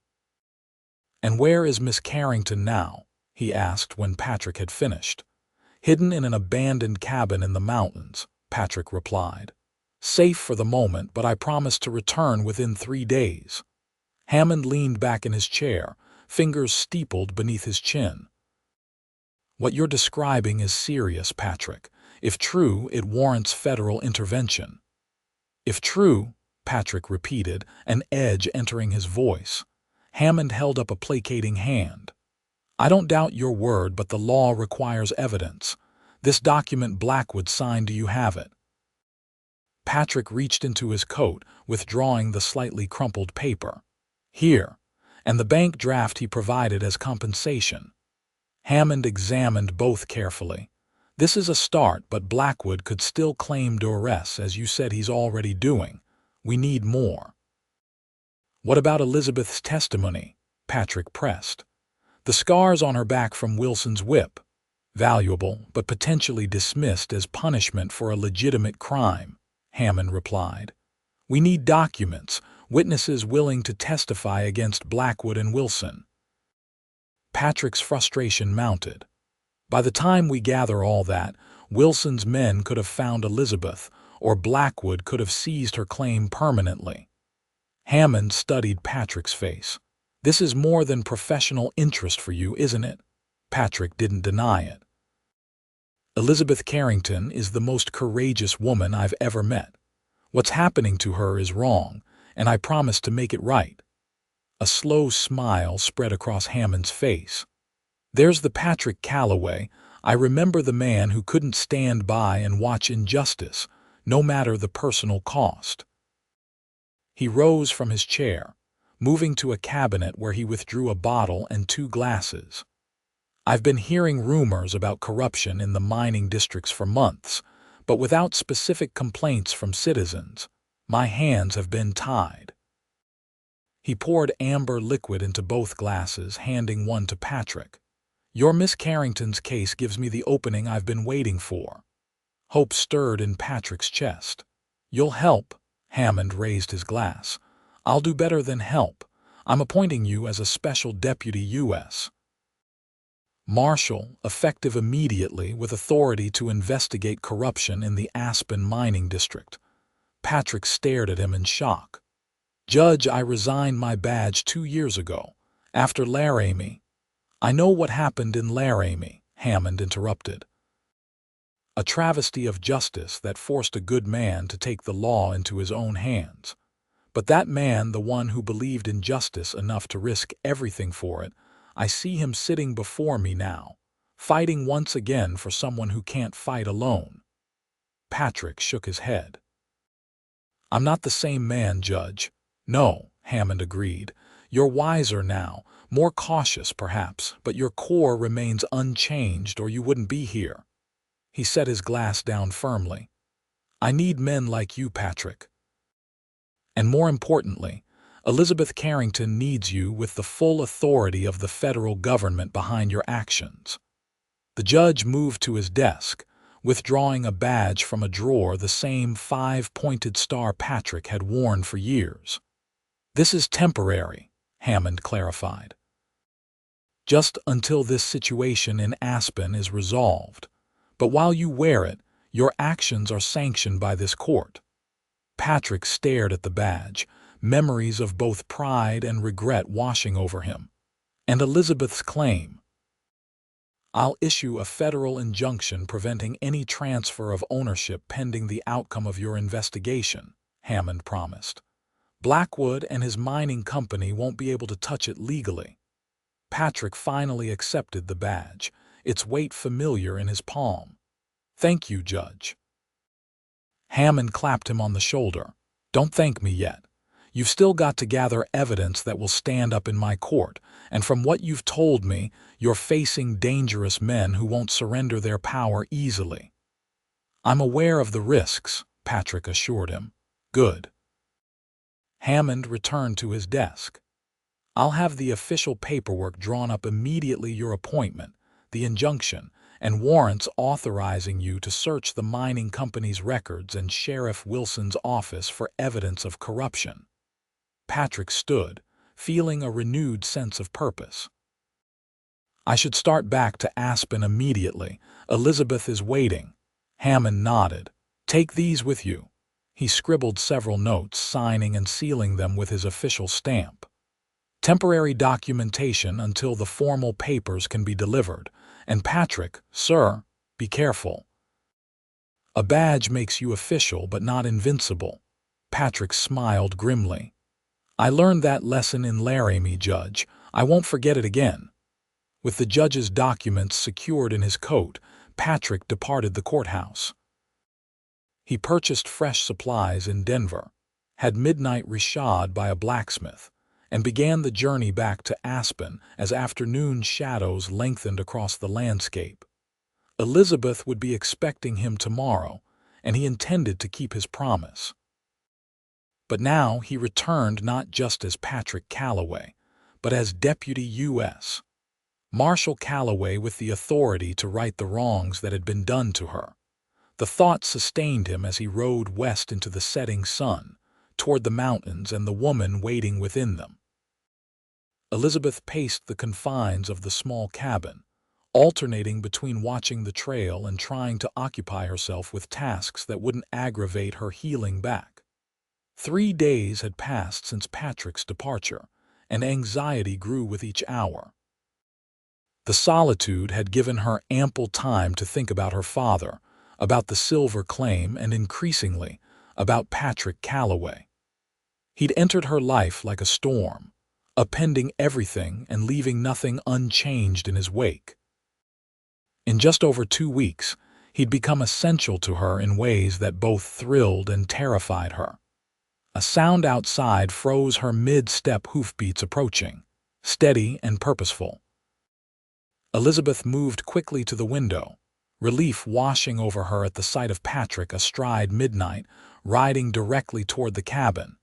"And where is Miss Carrington now?" he asked when Patrick had finished. "Hidden in an abandoned cabin in the mountains," Patrick replied. "Safe for the moment, but I promise to return within 3 days." Hammond leaned back in his chair, fingers steepled beneath his chin. "What you're describing is serious, Patrick. If true, it warrants federal intervention." "If true," Patrick repeated, an edge entering his voice. Hammond held up a placating hand. "I don't doubt your word, but the law requires evidence. This document Blackwood signed, do you have it?" Patrick reached into his coat, withdrawing the slightly crumpled paper. "Here, and the bank draft he provided as compensation." Hammond examined both carefully. "This is a start, but Blackwood could still claim duress, as you said he's already doing. We need more." "What about Elizabeth's testimony?" Patrick pressed. "The scars on her back from Wilson's whip. Valuable, but potentially dismissed as punishment for a legitimate crime," Hammond replied. "We need documents, witnesses willing to testify against Blackwood and Wilson." Patrick's frustration mounted. "By the time we gather all that, Wilson's men could have found Elizabeth, or Blackwood could have seized her claim permanently." Hammond studied Patrick's face. "This is more than professional interest for you, isn't it?" Patrick didn't deny it. "Elizabeth Carrington is the most courageous woman I've ever met. What's happening to her is wrong, and I promise to make it right." A slow smile spread across Hammond's face. "There's the Patrick Calloway. I remember the man who couldn't stand by and watch injustice, no matter the personal cost." He rose from his chair, moving to a cabinet where he withdrew a bottle and 2 glasses. "I've been hearing rumors about corruption in the mining districts for months, but without specific complaints from citizens. My hands have been tied." He poured amber liquid into both glasses, handing one to Patrick. "Your Miss Carrington's case gives me the opening I've been waiting for." Hope stirred in Patrick's chest. "You'll help." Hammond raised his glass. "I'll do better than help. I'm appointing you as a special deputy U.S. Marshal, effective immediately, with authority to investigate corruption in the Aspen mining district." Patrick stared at him in shock. "Judge, I resigned my badge 2 years ago, after Laramie." "I know what happened in Laramie," Hammond interrupted. "A travesty of justice that forced a good man to take the law into his own hands. But that man, the one who believed in justice enough to risk everything for it, I see him sitting before me now, fighting once again for someone who can't fight alone." Patrick shook his head. "I'm not the same man, Judge." "No," Hammond agreed. "You're wiser now, more cautious perhaps, but your core remains unchanged or you wouldn't be here." He set his glass down firmly. "I need men like you, Patrick. And more importantly, Elizabeth Carrington needs you with the full authority of the federal government behind your actions." The judge moved to his desk, withdrawing a badge from a drawer, the same 5-pointed star Patrick had worn for years. "This is temporary," Hammond clarified. "Just until this situation in Aspen is resolved. But while you wear it, your actions are sanctioned by this court." Patrick stared at the badge, memories of both pride and regret washing over him. "And Elizabeth's claim?" "I'll issue a federal injunction preventing any transfer of ownership pending the outcome of your investigation," Hammond promised. "Blackwood and his mining company won't be able to touch it legally." Patrick finally accepted the badge, its weight familiar in his palm. "Thank you, Judge." Hammond clapped him on the shoulder. "Don't thank me yet. You've still got to gather evidence that will stand up in my court, and from what you've told me, you're facing dangerous men who won't surrender their power easily." "I'm aware of the risks," Patrick assured him. "Good." Hammond returned to his desk. "I'll have the official paperwork drawn up immediately, your appointment, the injunction, and warrants authorizing you to search the mining company's records and Sheriff Wilson's office for evidence of corruption." Patrick stood, feeling a renewed sense of purpose. "I should start back to Aspen immediately. Elizabeth is waiting." Hammond nodded. "Take these with you." He scribbled several notes, signing and sealing them with his official stamp. "Temporary documentation until the formal papers can be delivered. And Patrick, sir, be careful. A badge makes you official but not invincible." Patrick smiled grimly. "I learned that lesson in Laramie, Judge. I won't forget it again." With the judge's documents secured in his coat, Patrick departed the courthouse. He purchased fresh supplies in Denver, had midnight rishad by a blacksmith, and began the journey back to Aspen as afternoon shadows lengthened across the landscape. Elizabeth would be expecting him tomorrow, and he intended to keep his promise. But now he returned not just as Patrick Calloway, but as Deputy U.S. Marshal Calloway, with the authority to right the wrongs that had been done to her. The thought sustained him as he rode west into the setting sun, toward the mountains and the woman waiting within them. Elizabeth paced the confines of the small cabin, alternating between watching the trail and trying to occupy herself with tasks that wouldn't aggravate her healing back. 3 days had passed since Patrick's departure, and anxiety grew with each hour. The solitude had given her ample time to think about her father, about the silver claim, and increasingly, about Patrick Calloway. He'd entered her life like a storm, upending everything and leaving nothing unchanged in his wake. In just over 2 weeks, he'd become essential to her in ways that both thrilled and terrified her. A sound outside froze her mid-step hoofbeats approaching, steady and purposeful. Elizabeth moved quickly to the window, relief washing over her at the sight of Patrick astride midnight, riding directly toward the cabin.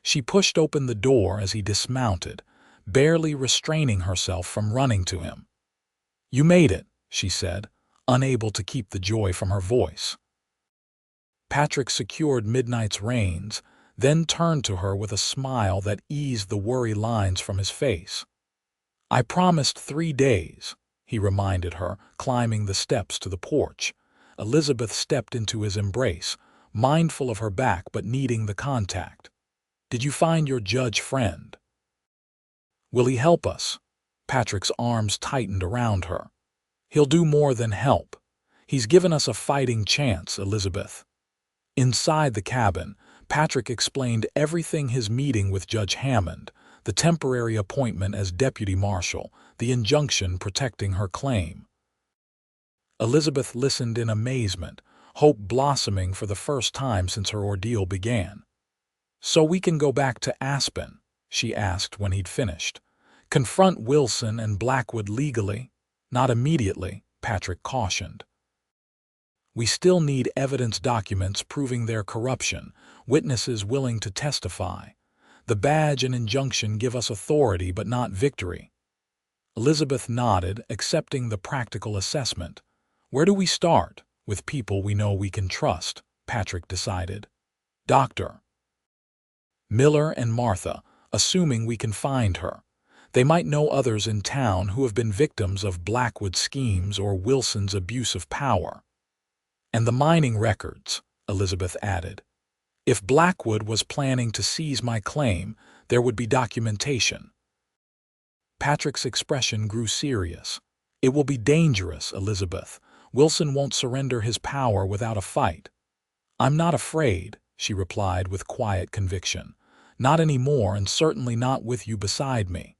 She pushed open the door as he dismounted, barely restraining herself from running to him. "You made it," she said, unable to keep the joy from her voice. Patrick secured Midnight's reins, then turned to her with a smile that eased the worry lines from his face. "I promised 3 days," he reminded her, climbing the steps to the porch. Elizabeth stepped into his embrace, mindful of her back but needing the contact. "Did you find your judge friend? Will he help us?" Patrick's arms tightened around her. "He'll do more than help. He's given us a fighting chance, Elizabeth." Inside the cabin, Patrick explained everything: his meeting with Judge Hammond, the temporary appointment as deputy marshal, the injunction protecting her claim. Elizabeth listened in amazement, hope blossoming for the first time since her ordeal began. "So we can go back to Aspen," she asked when he'd finished. "Confront Wilson and Blackwood legally." "Not immediately," Patrick cautioned. "We still need evidence documents proving their corruption, witnesses willing to testify. The badge and injunction give us authority but not victory." Elizabeth nodded, accepting the practical assessment. "Where do we start?" "With people we know we can trust," Patrick decided. "Dr. Miller and Martha, assuming we can find her. They might know others in town who have been victims of Blackwood's schemes or Wilson's abuse of power." "And the mining records," Elizabeth added. "If Blackwood was planning to seize my claim, there would be documentation." Patrick's expression grew serious. "It will be dangerous, Elizabeth. Wilson won't surrender his power without a fight." "I'm not afraid," she replied with quiet conviction. "Not anymore, and certainly not with you beside me."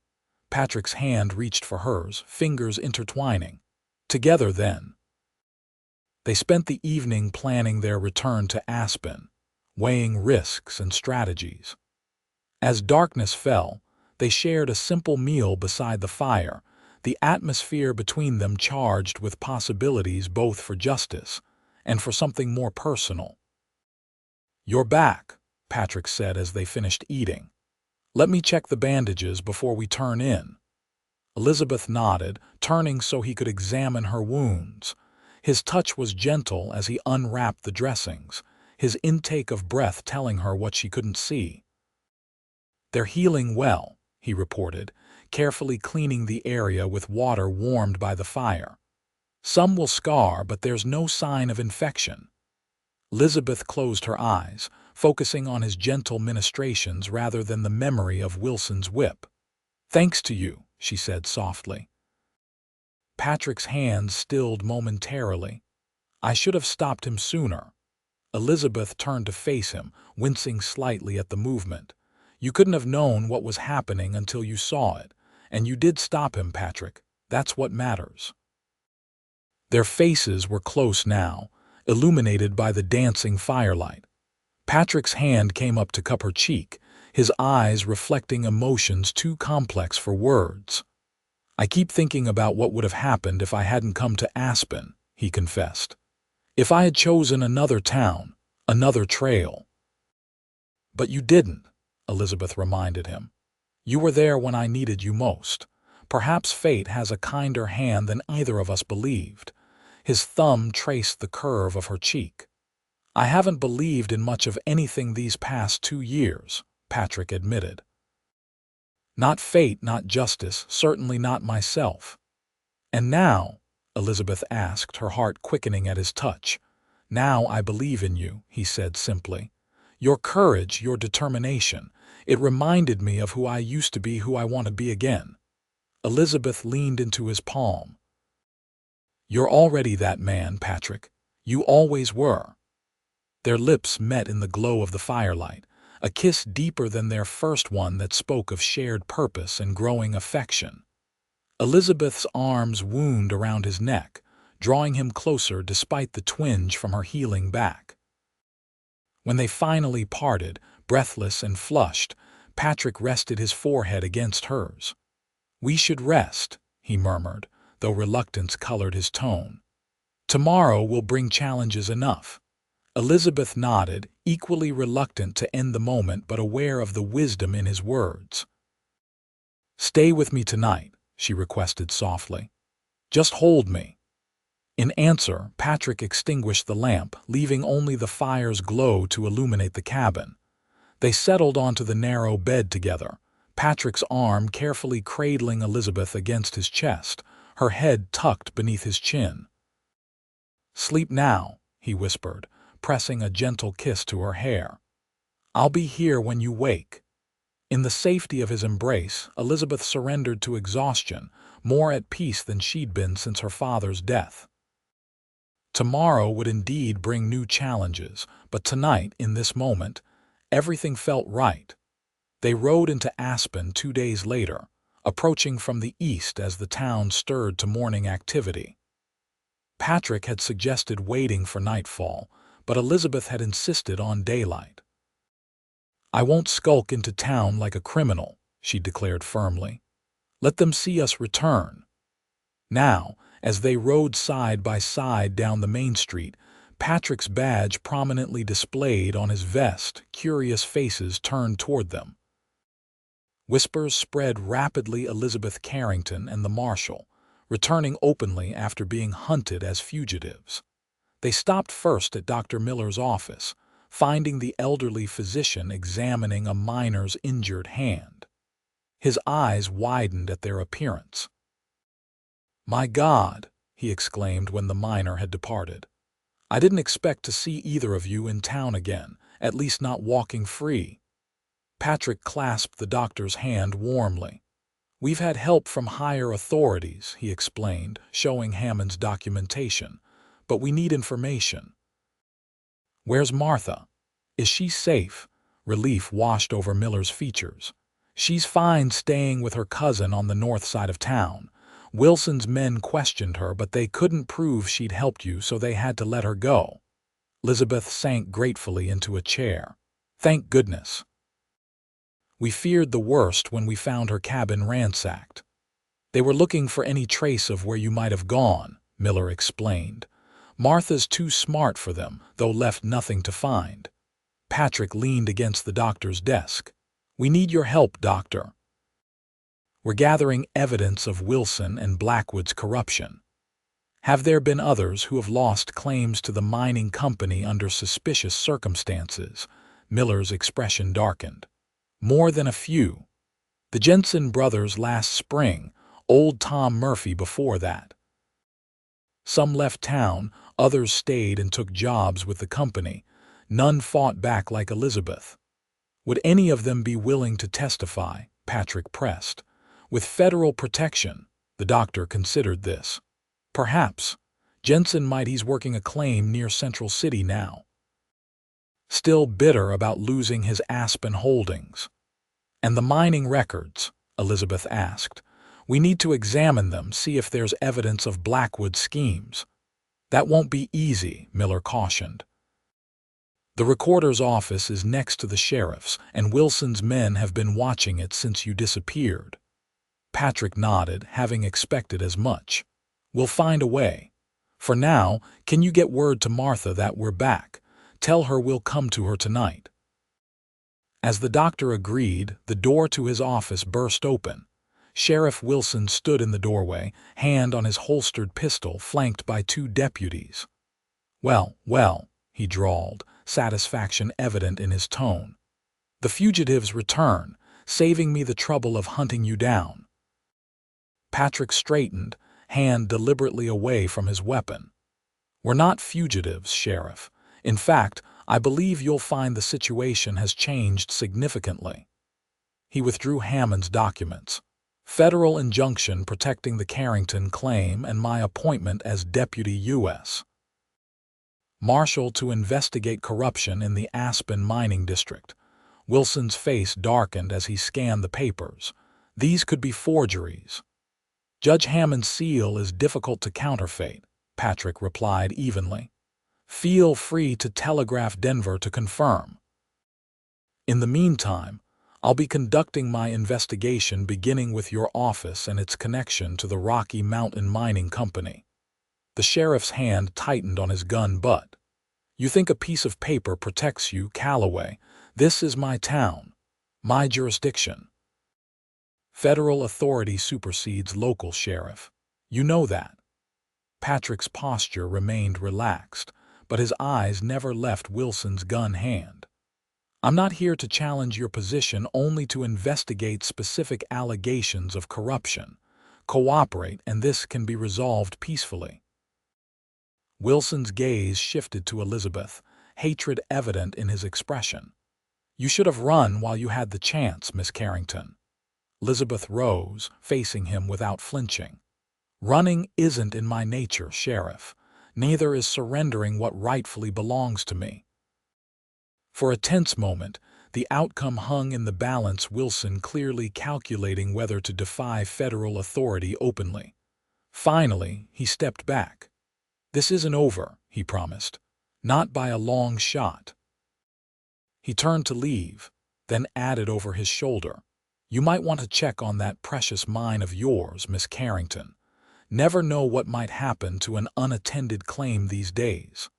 Patrick's hand reached for hers, fingers intertwining. "Together, then." They spent the evening planning their return to Aspen, weighing risks and strategies. As darkness fell, they shared a simple meal beside the fire, the atmosphere between them charged with possibilities both for justice and for something more personal. "You're back," Patrick said as they finished eating. "Let me check the bandages before we turn in." Elizabeth nodded, turning so he could examine her wounds. His touch was gentle as he unwrapped the dressings, his intake of breath telling her what she couldn't see. "They're healing well," he reported, carefully cleaning the area with water warmed by the fire. "Some will scar, but there's no sign of infection." Elizabeth closed her eyes, focusing on his gentle ministrations rather than the memory of Wilson's whip. "Thanks to you," she said softly. Patrick's hands stilled momentarily. "I should have stopped him sooner." Elizabeth turned to face him, wincing slightly at the movement. "You couldn't have known what was happening until you saw it, and you did stop him, Patrick. That's what matters." Their faces were close now, illuminated by the dancing firelight. Patrick's hand came up to cup her cheek, his eyes reflecting emotions too complex for words. "I keep thinking about what would have happened if I hadn't come to Aspen," he confessed. "If I had chosen another town, another trail." "But you didn't," Elizabeth reminded him. "You were there when I needed you most. Perhaps fate has a kinder hand than either of us believed." His thumb traced the curve of her cheek. "I haven't believed in much of anything these past 2 years," Patrick admitted. "Not fate, not justice, certainly not myself." "And now?" Elizabeth asked, her heart quickening at his touch. "Now I believe in you," he said simply. "Your courage, your determination. It reminded me of who I used to be, who I want to be again." Elizabeth leaned into his palm. "You're already that man, Patrick. You always were." Their lips met in the glow of the firelight, a kiss deeper than their first one that spoke of shared purpose and growing affection. Elizabeth's arms wound around his neck, drawing him closer despite the twinge from her healing back. When they finally parted, breathless and flushed, Patrick rested his forehead against hers. "We should rest," he murmured, though reluctance colored his tone. "Tomorrow will bring challenges enough." Elizabeth nodded, equally reluctant to end the moment but aware of the wisdom in his words. "Stay with me tonight," she requested softly. "Just hold me." In answer, Patrick extinguished the lamp, leaving only the fire's glow to illuminate the cabin. They settled onto the narrow bed together, Patrick's arm carefully cradling Elizabeth against his chest, her head tucked beneath his chin. "Sleep now," he whispered, pressing a gentle kiss to her hair. "I'll be here when you wake." In the safety of his embrace, Elizabeth surrendered to exhaustion, more at peace than she'd been since her father's death. Tomorrow would indeed bring new challenges, but tonight, in this moment, everything felt right. They rode into Aspen 2 days later, approaching from the east as the town stirred to morning activity. Patrick had suggested waiting for nightfall, but Elizabeth had insisted on daylight. "I won't skulk into town like a criminal," she declared firmly. "Let them see us return." Now, as they rode side by side down the main street, Patrick's badge prominently displayed on his vest, curious faces turned toward them. Whispers spread rapidly. Elizabeth Carrington and the Marshal, returning openly after being hunted as fugitives. They stopped first at Dr. Miller's office, finding the elderly physician examining a miner's injured hand. His eyes widened at their appearance. "My God!" he exclaimed when the miner had departed. "I didn't expect to see either of you in town again, at least not walking free." Patrick clasped the doctor's hand warmly. "We've had help from higher authorities," he explained, showing Hammond's documentation, "but we need information." "Where's Martha? Is she safe?" Relief washed over Miller's features. "She's fine, staying with her cousin on the north side of town. Wilson's men questioned her, but they couldn't prove she'd helped you, so they had to let her go." Elizabeth sank gratefully into a chair. "Thank goodness. We feared the worst when we found her cabin ransacked." "They were looking for any trace of where you might have gone," Miller explained. "Martha's too smart for them, though left nothing to find." Patrick leaned against the doctor's desk. "We need your help, doctor. We're gathering evidence of Wilson and Blackwood's corruption. Have there been others who have lost claims to the mining company under suspicious circumstances?" Miller's expression darkened. "More than a few. The Jensen brothers last spring, old Tom Murphy before that. Some left town, others stayed and took jobs with the company. None fought back like Elizabeth." "Would any of them be willing to testify?" Patrick pressed. "With federal protection." The doctor considered this. "Perhaps. Jensen might. He's working a claim near Central City now. Still bitter about losing his Aspen holdings." "And the mining records?" Elizabeth asked. "We need to examine them, see if there's evidence of Blackwood's schemes." "That won't be easy," Miller cautioned. "The recorder's office is next to the sheriff's, and Wilson's men have been watching it since you disappeared." Patrick nodded, having expected as much. "We'll find a way. For now, can you get word to Martha that we're back? Tell her we'll come to her tonight." As the doctor agreed, the door to his office burst open. Sheriff Wilson stood in the doorway, hand on his holstered pistol, flanked by two deputies. "Well, well," he drawled, satisfaction evident in his tone. "The fugitives return, saving me the trouble of hunting you down." Patrick straightened, hand deliberately away from his weapon. "We're not fugitives, Sheriff. In fact, I believe you'll find the situation has changed significantly." He withdrew Hammond's documents. "Federal injunction protecting the Carrington claim and my appointment as Deputy U.S. Marshal to investigate corruption in the Aspen mining district." Wilson's face darkened as he scanned the papers. "These could be forgeries." "Judge Hammond's seal is difficult to counterfeit," Patrick replied evenly. "Feel free to telegraph Denver to confirm. In the meantime, I'll be conducting my investigation, beginning with your office and its connection to the Rocky Mountain Mining Company." The sheriff's hand tightened on his gun butt. "You think a piece of paper protects you, Calloway? This is my town, my jurisdiction. Federal authority supersedes local, Sheriff. You know that." Patrick's posture remained relaxed, but his eyes never left Wilson's gun hand. "I'm not here to challenge your position, only to investigate specific allegations of corruption. Cooperate, and this can be resolved peacefully." Wilson's gaze shifted to Elizabeth, hatred evident in his expression. "You should have run while you had the chance, Miss Carrington." Elizabeth rose, facing him without flinching. "Running isn't in my nature, Sheriff. Neither is surrendering what rightfully belongs to me." For a tense moment, the outcome hung in the balance, Wilson clearly calculating whether to defy federal authority openly. Finally, he stepped back. "This isn't over," he promised. "Not by a long shot." He turned to leave, then added over his shoulder, You might want to check on that precious mine of yours, Miss Carrington. Never know what might happen to an unattended claim these days."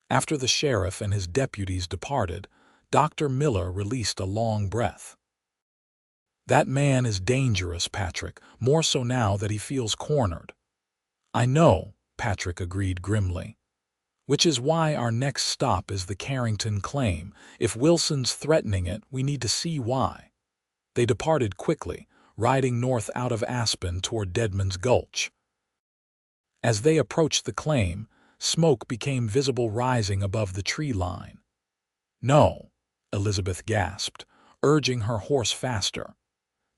After the sheriff and his deputies departed, Dr. Miller released a long breath. "That man is dangerous, Patrick, more so now that he feels cornered." "I know," Patrick agreed grimly. "Which is why our next stop is the Carrington claim. If Wilson's threatening it, we need to see why." They departed quickly, riding north out of Aspen toward Deadman's Gulch. As they approached the claim, smoke became visible rising above the tree line. "No," Elizabeth gasped, urging her horse faster.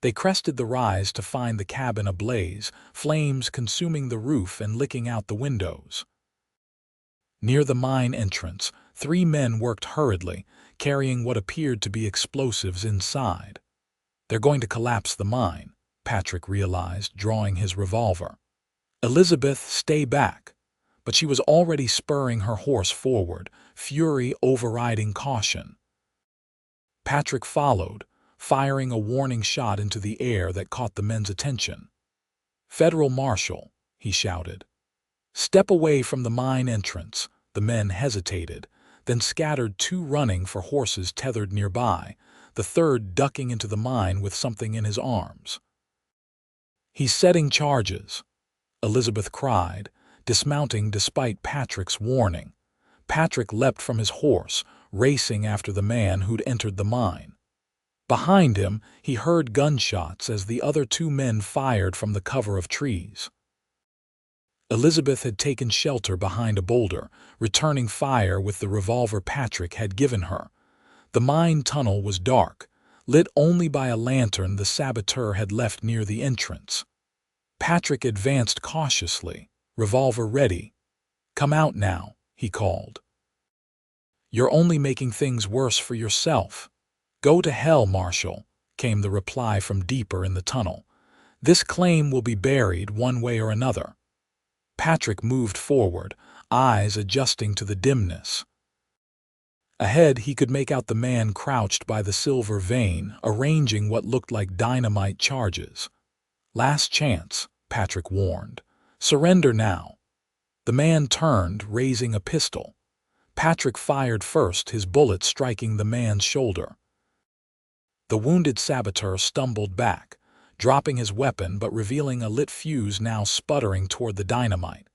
They crested the rise to find the cabin ablaze, flames consuming the roof and licking out the windows. Near the mine entrance, 3 men worked hurriedly, carrying what appeared to be explosives inside. "They're going to collapse the mine," Patrick realized, drawing his revolver. "Elizabeth, stay back." But she was already spurring her horse forward, fury overriding caution. Patrick followed, firing a warning shot into the air that caught the men's attention. "Federal Marshal," he shouted. "Step away from the mine entrance." The men hesitated, then scattered, 2 running for horses tethered nearby, the third ducking into the mine with something in his arms. "He's setting charges," Elizabeth cried, dismounting despite Patrick's warning. Patrick leapt from his horse, racing after the man who'd entered the mine. Behind him, he heard gunshots as the other 2 men fired from the cover of trees. Elizabeth had taken shelter behind a boulder, returning fire with the revolver Patrick had given her. The mine tunnel was dark, lit only by a lantern the saboteur had left near the entrance. Patrick advanced cautiously, revolver ready. "Come out now," he called. "You're only making things worse for yourself." "Go to hell, Marshal," came the reply from deeper in the tunnel. "This claim will be buried one way or another." Patrick moved forward, eyes adjusting to the dimness. Ahead, he could make out the man crouched by the silver vein, arranging what looked like dynamite charges. "Last chance," Patrick warned. "Surrender now." The man turned, raising a pistol. Patrick fired first, his bullet striking the man's shoulder. The wounded saboteur stumbled back, dropping his weapon but revealing a lit fuse now sputtering toward the dynamite.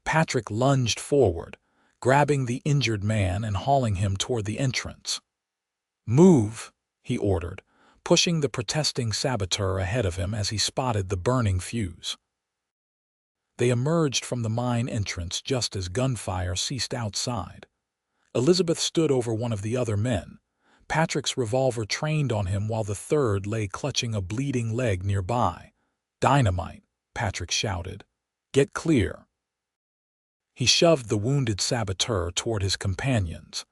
Patrick lunged forward, grabbing the injured man and hauling him toward the entrance. "Move," he ordered, pushing the protesting saboteur ahead of him as he spotted the burning fuse. They emerged from the mine entrance just as gunfire ceased outside. Elizabeth stood over one of the other men, Patrick's revolver trained on him while the third lay clutching a bleeding leg nearby. "Dynamite," Patrick shouted. "Get clear." He shoved the wounded saboteur toward his companions,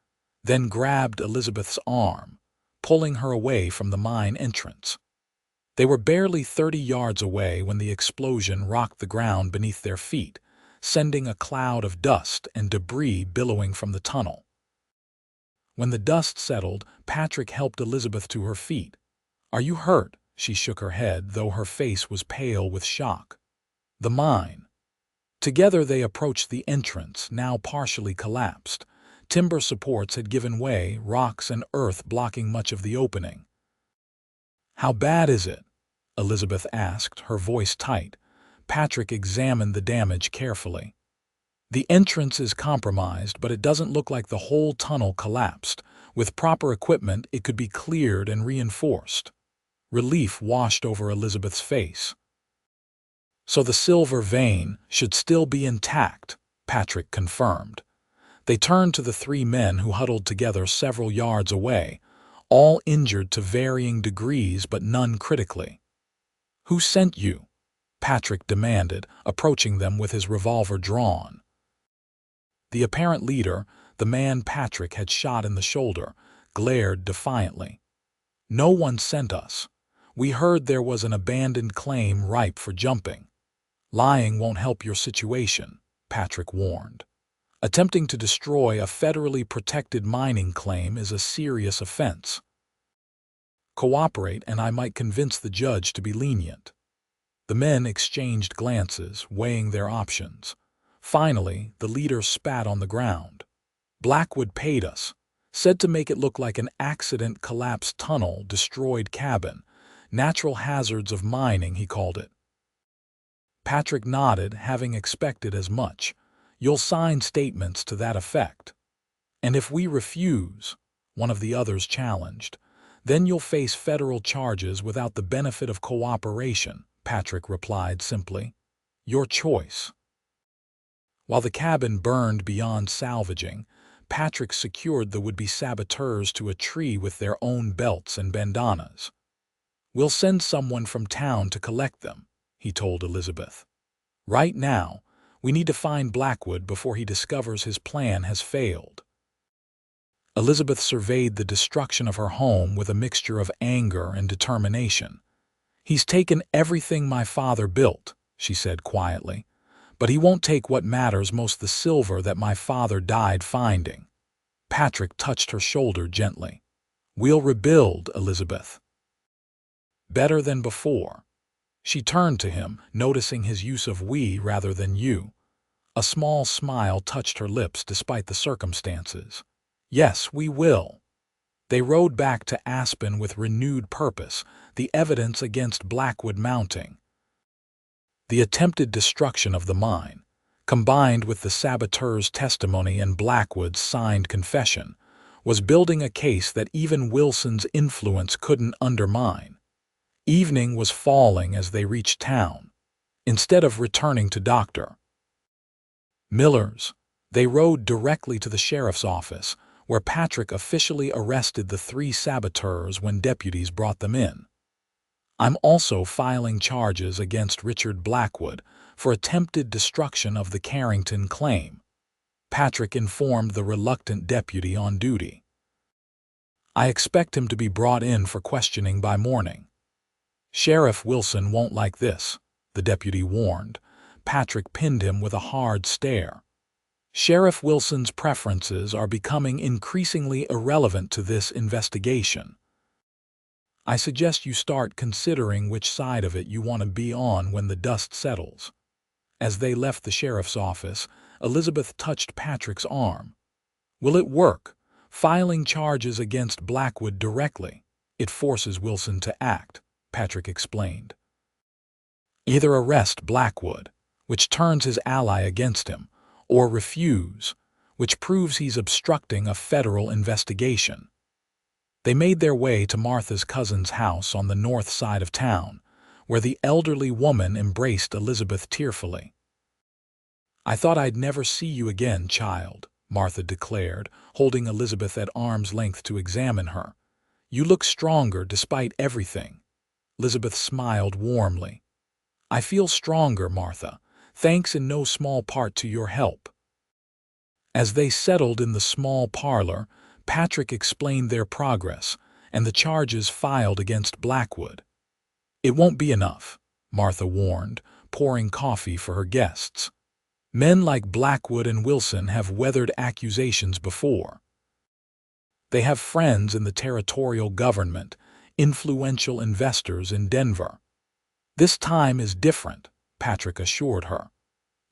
then grabbed Elizabeth's arm, pulling her away from the mine entrance. They were barely 30 yards away when the explosion rocked the ground beneath their feet, sending a cloud of dust and debris billowing from the tunnel. When the dust settled, Patrick helped Elizabeth to her feet. "Are you hurt?" She shook her head, though her face was pale with shock. "The mine." Together they approached the entrance, now partially collapsed. Timber supports had given way, rocks and earth blocking much of the opening. "How bad is it?" Elizabeth asked, her voice tight. Patrick examined the damage carefully. "The entrance is compromised, but it doesn't look like the whole tunnel collapsed. With proper equipment, it could be cleared and reinforced." Relief washed over Elizabeth's face. "So the silver vein should still be intact," Patrick confirmed. They turned to the 3 men who huddled together several yards away, all injured to varying degrees but none critically. "Who sent you?" Patrick demanded, approaching them with his revolver drawn. The apparent leader, the man Patrick had shot in the shoulder, glared defiantly. "No one sent us. We heard there was an abandoned claim ripe for jumping." "Lying won't help your situation," Patrick warned. "Attempting to destroy a federally protected mining claim is a serious offense." Cooperate and I might convince the judge to be lenient." The men exchanged glances, weighing their options. Finally, the leader spat on the ground. "Blackwood paid us. Said to make it look like an accident, collapsed tunnel, destroyed cabin. Natural hazards of mining, he called it." Patrick nodded, having expected as much. "You'll sign statements to that effect." "And if we refuse," one of the others challenged, "then you'll face federal charges without the benefit of cooperation," Patrick replied simply. "Your choice." While the cabin burned beyond salvaging, Patrick secured the would-be saboteurs to a tree with their own belts and bandanas. "We'll send someone from town to collect them," he told Elizabeth. "Right now, we need to find Blackwood before he discovers his plan has failed." Elizabeth surveyed the destruction of her home with a mixture of anger and determination. "He's taken everything my father built," she said quietly, "but he won't take what matters most, the silver that my father died finding." Patrick touched her shoulder gently. "We'll rebuild, Elizabeth." "Better than before." She turned to him, noticing his use of we rather than you. A small smile touched her lips despite the circumstances. "Yes, we will." They rode back to Aspen with renewed purpose, the evidence against Blackwood mounting. The attempted destruction of the mine, combined with the saboteur's testimony and Blackwood's signed confession, was building a case that even Wilson's influence couldn't undermine. Evening was falling as they reached town. Instead of returning to Dr. Miller's, they rode directly to the sheriff's office, where Patrick officially arrested the 3 saboteurs when deputies brought them in. "I'm also filing charges against Richard Blackwood for attempted destruction of the Carrington claim," Patrick informed the reluctant deputy on duty. "I expect him to be brought in for questioning by morning." "Sheriff Wilson won't like this," the deputy warned. Patrick pinned him with a hard stare. "Sheriff Wilson's preferences are becoming increasingly irrelevant to this investigation. I suggest you start considering which side of it you want to be on when the dust settles." As they left the sheriff's office, Elizabeth touched Patrick's arm. "Will it work? Filing charges against Blackwood directly. It forces Wilson to act," Patrick explained. "Either arrest Blackwood, which turns his ally against him, or refuse, which proves he's obstructing a federal investigation." They made their way to Martha's cousin's house on the north side of town, where the elderly woman embraced Elizabeth tearfully. "I thought I'd never see you again, child," Martha declared, holding Elizabeth at arm's length to examine her. "You look stronger despite everything." Elizabeth smiled warmly. "I feel stronger, Martha, thanks in no small part to your help." As they settled in the small parlor, Patrick explained their progress and the charges filed against Blackwood. "It won't be enough," Martha warned, pouring coffee for her guests. "Men like Blackwood and Wilson have weathered accusations before. They have friends in the territorial government, influential investors in Denver. This time is different," Patrick assured her.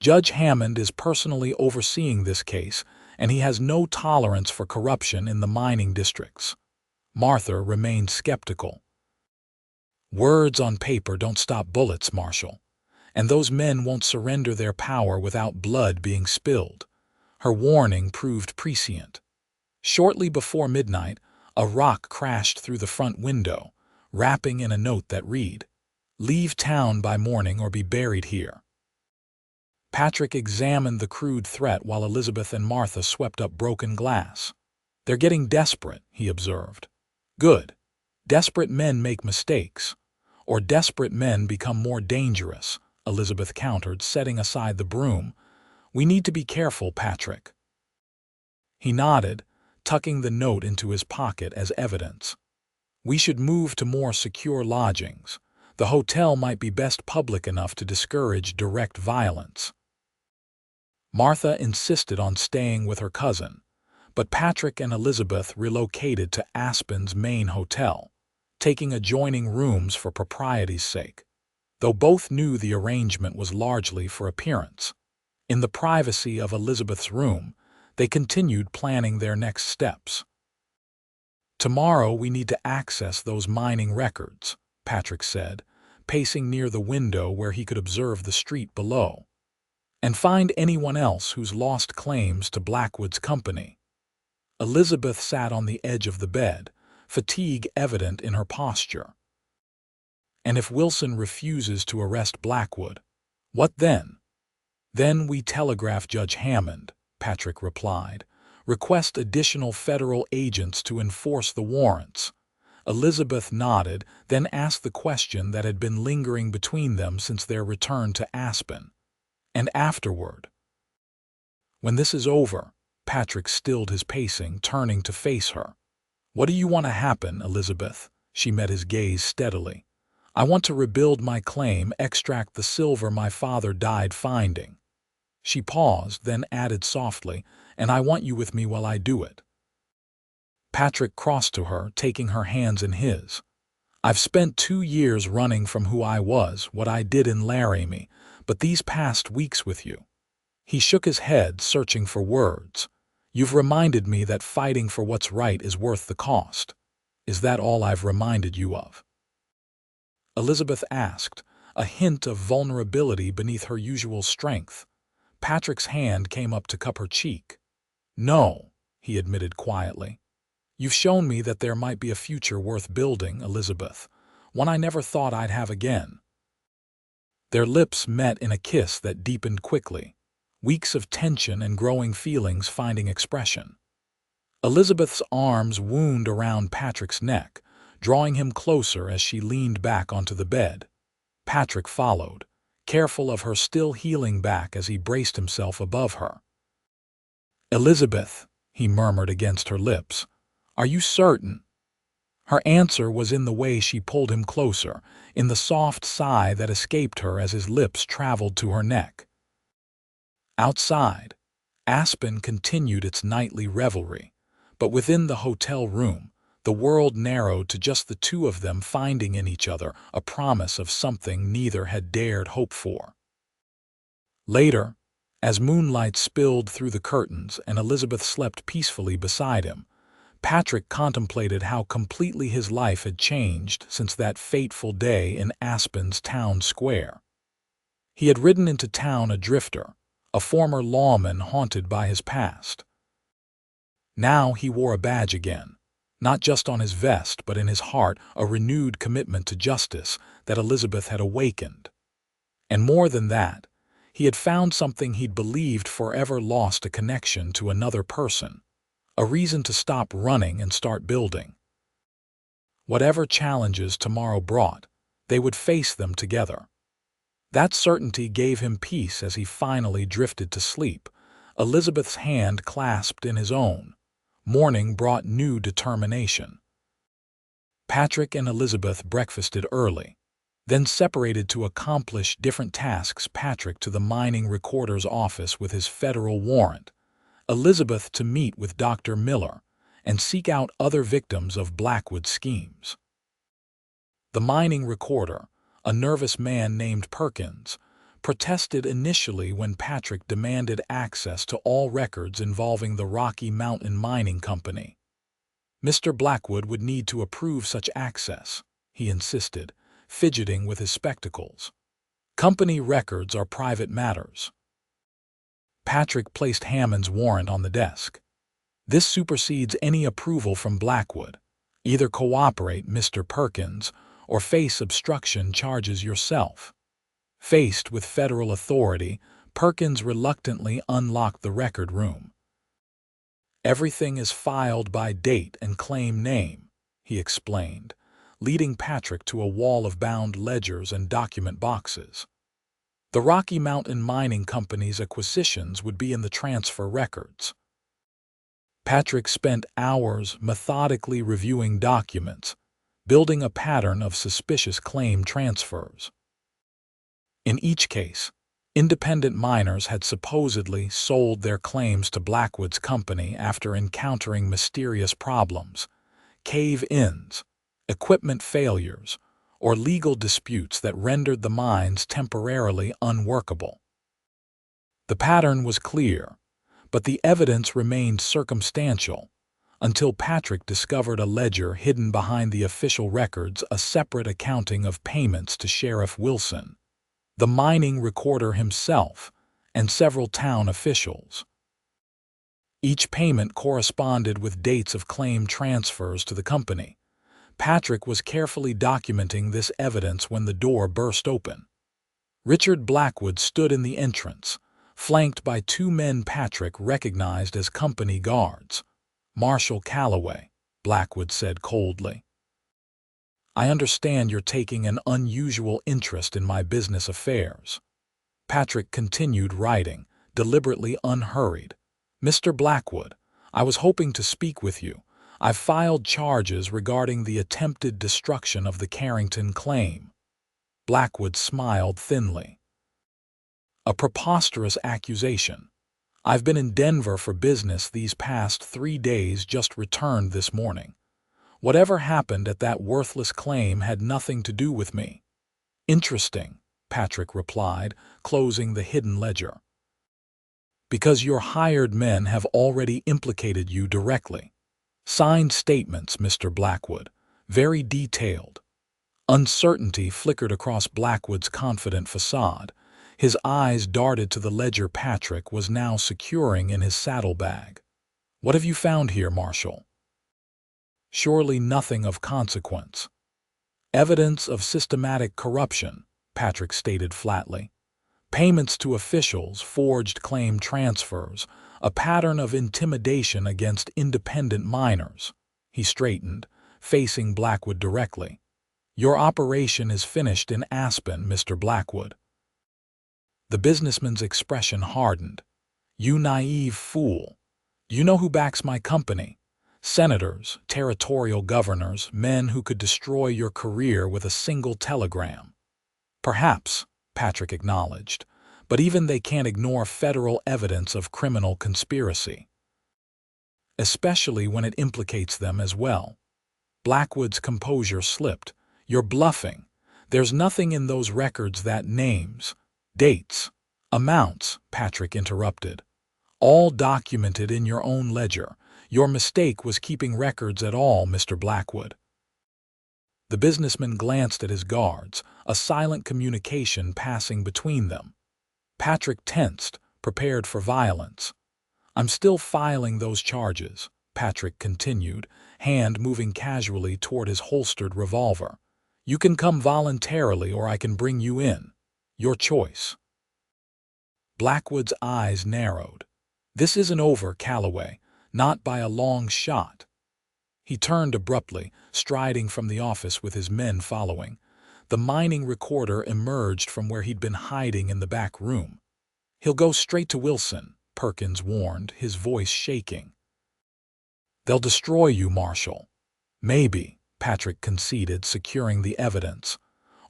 "Judge Hammond is personally overseeing this case, and he has no tolerance for corruption in the mining districts." Martha remained skeptical. "Words on paper don't stop bullets, Marshal, and those men won't surrender their power without blood being spilled." Her warning proved prescient. Shortly before midnight, a rock crashed through the front window, wrapping in a note that read, "Leave town by morning or be buried here." Patrick examined the crude threat while Elizabeth and Martha swept up broken glass. "They're getting desperate," he observed. "Good. Desperate men make mistakes. Or desperate men become more dangerous," Elizabeth countered, setting aside the broom. "We need to be careful, Patrick." He nodded, tucking the note into his pocket as evidence. "We should move to more secure lodgings. The hotel might be best public enough to discourage direct violence." Martha insisted on staying with her cousin, but Patrick and Elizabeth relocated to Aspen's main hotel, taking adjoining rooms for propriety's sake, though both knew the arrangement was largely for appearance. In the privacy of Elizabeth's room, they continued planning their next steps. "Tomorrow we need to access those mining records," Patrick said, pacing near the window where he could observe the street below, "and find anyone else who's lost claims to Blackwood's company." Elizabeth sat on the edge of the bed, fatigue evident in her posture. "And if Wilson refuses to arrest Blackwood, what then?" "Then we telegraph Judge Hammond," Patrick replied. "Request additional federal agents to enforce the warrants." Elizabeth nodded, then asked the question that had been lingering between them since their return to Aspen. "And afterward?" "When this is over," Patrick stilled his pacing, turning to face her. "What do you want to happen, Elizabeth?" She met his gaze steadily. "I want to rebuild my claim, extract the silver my father died finding." She paused, then added softly, "And I want you with me while I do it." Patrick crossed to her, taking her hands in his. "I've spent 2 years running from who I was, what I did in Laramie, but these past weeks with you." He shook his head, searching for words. "You've reminded me that fighting for what's right is worth the cost." "Is that all I've reminded you of?" Elizabeth asked, a hint of vulnerability beneath her usual strength. Patrick's hand came up to cup her cheek. "No," he admitted quietly. "You've shown me that there might be a future worth building, Elizabeth, one I never thought I'd have again." Their lips met in a kiss that deepened quickly, weeks of tension and growing feelings finding expression. Elizabeth's arms wound around Patrick's neck, drawing him closer as she leaned back onto the bed. Patrick followed, careful of her still healing back as he braced himself above her. "Elizabeth," he murmured against her lips, "are you certain?" Her answer was in the way she pulled him closer, in the soft sigh that escaped her as his lips traveled to her neck. Outside, Aspen continued its nightly revelry, but within the hotel room, the world narrowed to just the two of them finding in each other a promise of something neither had dared hope for. Later, as moonlight spilled through the curtains and Elizabeth slept peacefully beside him, Patrick contemplated how completely his life had changed since that fateful day in Aspen's town square. He had ridden into town a drifter, a former lawman haunted by his past. Now he wore a badge again, not just on his vest but in his heart, a renewed commitment to justice that Elizabeth had awakened. And more than that, he had found something he'd believed forever lost, a connection to another person, a reason to stop running and start building. Whatever challenges tomorrow brought, they would face them together. That certainty gave him peace as he finally drifted to sleep, Elizabeth's hand clasped in his own. Morning brought new determination. Patrick and Elizabeth breakfasted early, then separated to accomplish different tasks. Patrick to the mining recorder's office with his federal warrant, Elizabeth to meet with Dr. Miller and seek out other victims of Blackwood's schemes. The mining recorder, a nervous man named Perkins, protested initially when Patrick demanded access to all records involving the Rocky Mountain Mining Company. Mr. Blackwood would need to approve such access, he insisted, fidgeting with his spectacles. "Company records are private matters." Patrick placed Hammond's warrant on the desk. "This supersedes any approval from Blackwood. Either cooperate, Mr. Perkins, or face obstruction charges yourself." Faced with federal authority, Perkins reluctantly unlocked the record room. "Everything is filed by date and claim name," he explained, leading Patrick to a wall of bound ledgers and document boxes. The Rocky Mountain Mining Company's acquisitions would be in the transfer records. Patrick spent hours methodically reviewing documents, building a pattern of suspicious claim transfers. In each case, independent miners had supposedly sold their claims to Blackwood's company after encountering mysterious problems, cave-ins, equipment failures, or legal disputes that rendered the mines temporarily unworkable. The pattern was clear, but the evidence remained circumstantial until Patrick discovered a ledger hidden behind the official records, a separate accounting of payments to Sheriff Wilson, the mining recorder himself, and several town officials. Each payment corresponded with dates of claim transfers to the company. Patrick was carefully documenting this evidence when the door burst open. Richard Blackwood stood in the entrance, flanked by two men Patrick recognized as company guards. "Marshal Calloway," Blackwood said coldly. "I understand you're taking an unusual interest in my business affairs." Patrick continued writing, deliberately unhurried. "Mr. Blackwood, I was hoping to speak with you. I've filed charges regarding the attempted destruction of the Carrington claim." Blackwood smiled thinly. "A preposterous accusation. I've been in Denver for business these past 3 days, just returned this morning. Whatever happened at that worthless claim had nothing to do with me." "Interesting," Patrick replied, closing the hidden ledger. "Because your hired men have already implicated you directly. Signed statements, Mr. Blackwood, very detailed." Uncertainty flickered across Blackwood's confident facade. His eyes darted to the ledger Patrick was now securing in his saddlebag. "What have you found here, Marshal?" "Surely nothing of consequence." "Evidence of systematic corruption," Patrick stated flatly. "Payments to officials, forged claim transfers, a pattern of intimidation against independent miners." He straightened, facing Blackwood directly. "Your operation is finished in Aspen, Mr. Blackwood." The businessman's expression hardened. "You naive fool. You know who backs my company. Senators, territorial governors, men who could destroy your career with a single telegram." "Perhaps," Patrick acknowledged, "but even they can't ignore federal evidence of criminal conspiracy. Especially when it implicates them as well." Blackwood's composure slipped. "You're bluffing. There's nothing in those records that names, dates, amounts," Patrick interrupted. "All documented in your own ledger. Your mistake was keeping records at all, Mr. Blackwood." The businessman glanced at his guards, a silent communication passing between them. Patrick tensed, prepared for violence. "I'm still filing those charges," Patrick continued, hand moving casually toward his holstered revolver. "You can come voluntarily or I can bring you in. Your choice." Blackwood's eyes narrowed. "This isn't over, Calloway, not by a long shot." He turned abruptly, striding from the office with his men following. The mining recorder emerged from where he'd been hiding in the back room. "He'll go straight to Wilson," Perkins warned, his voice shaking. "They'll destroy you, Marshal." "Maybe," Patrick conceded, securing the evidence.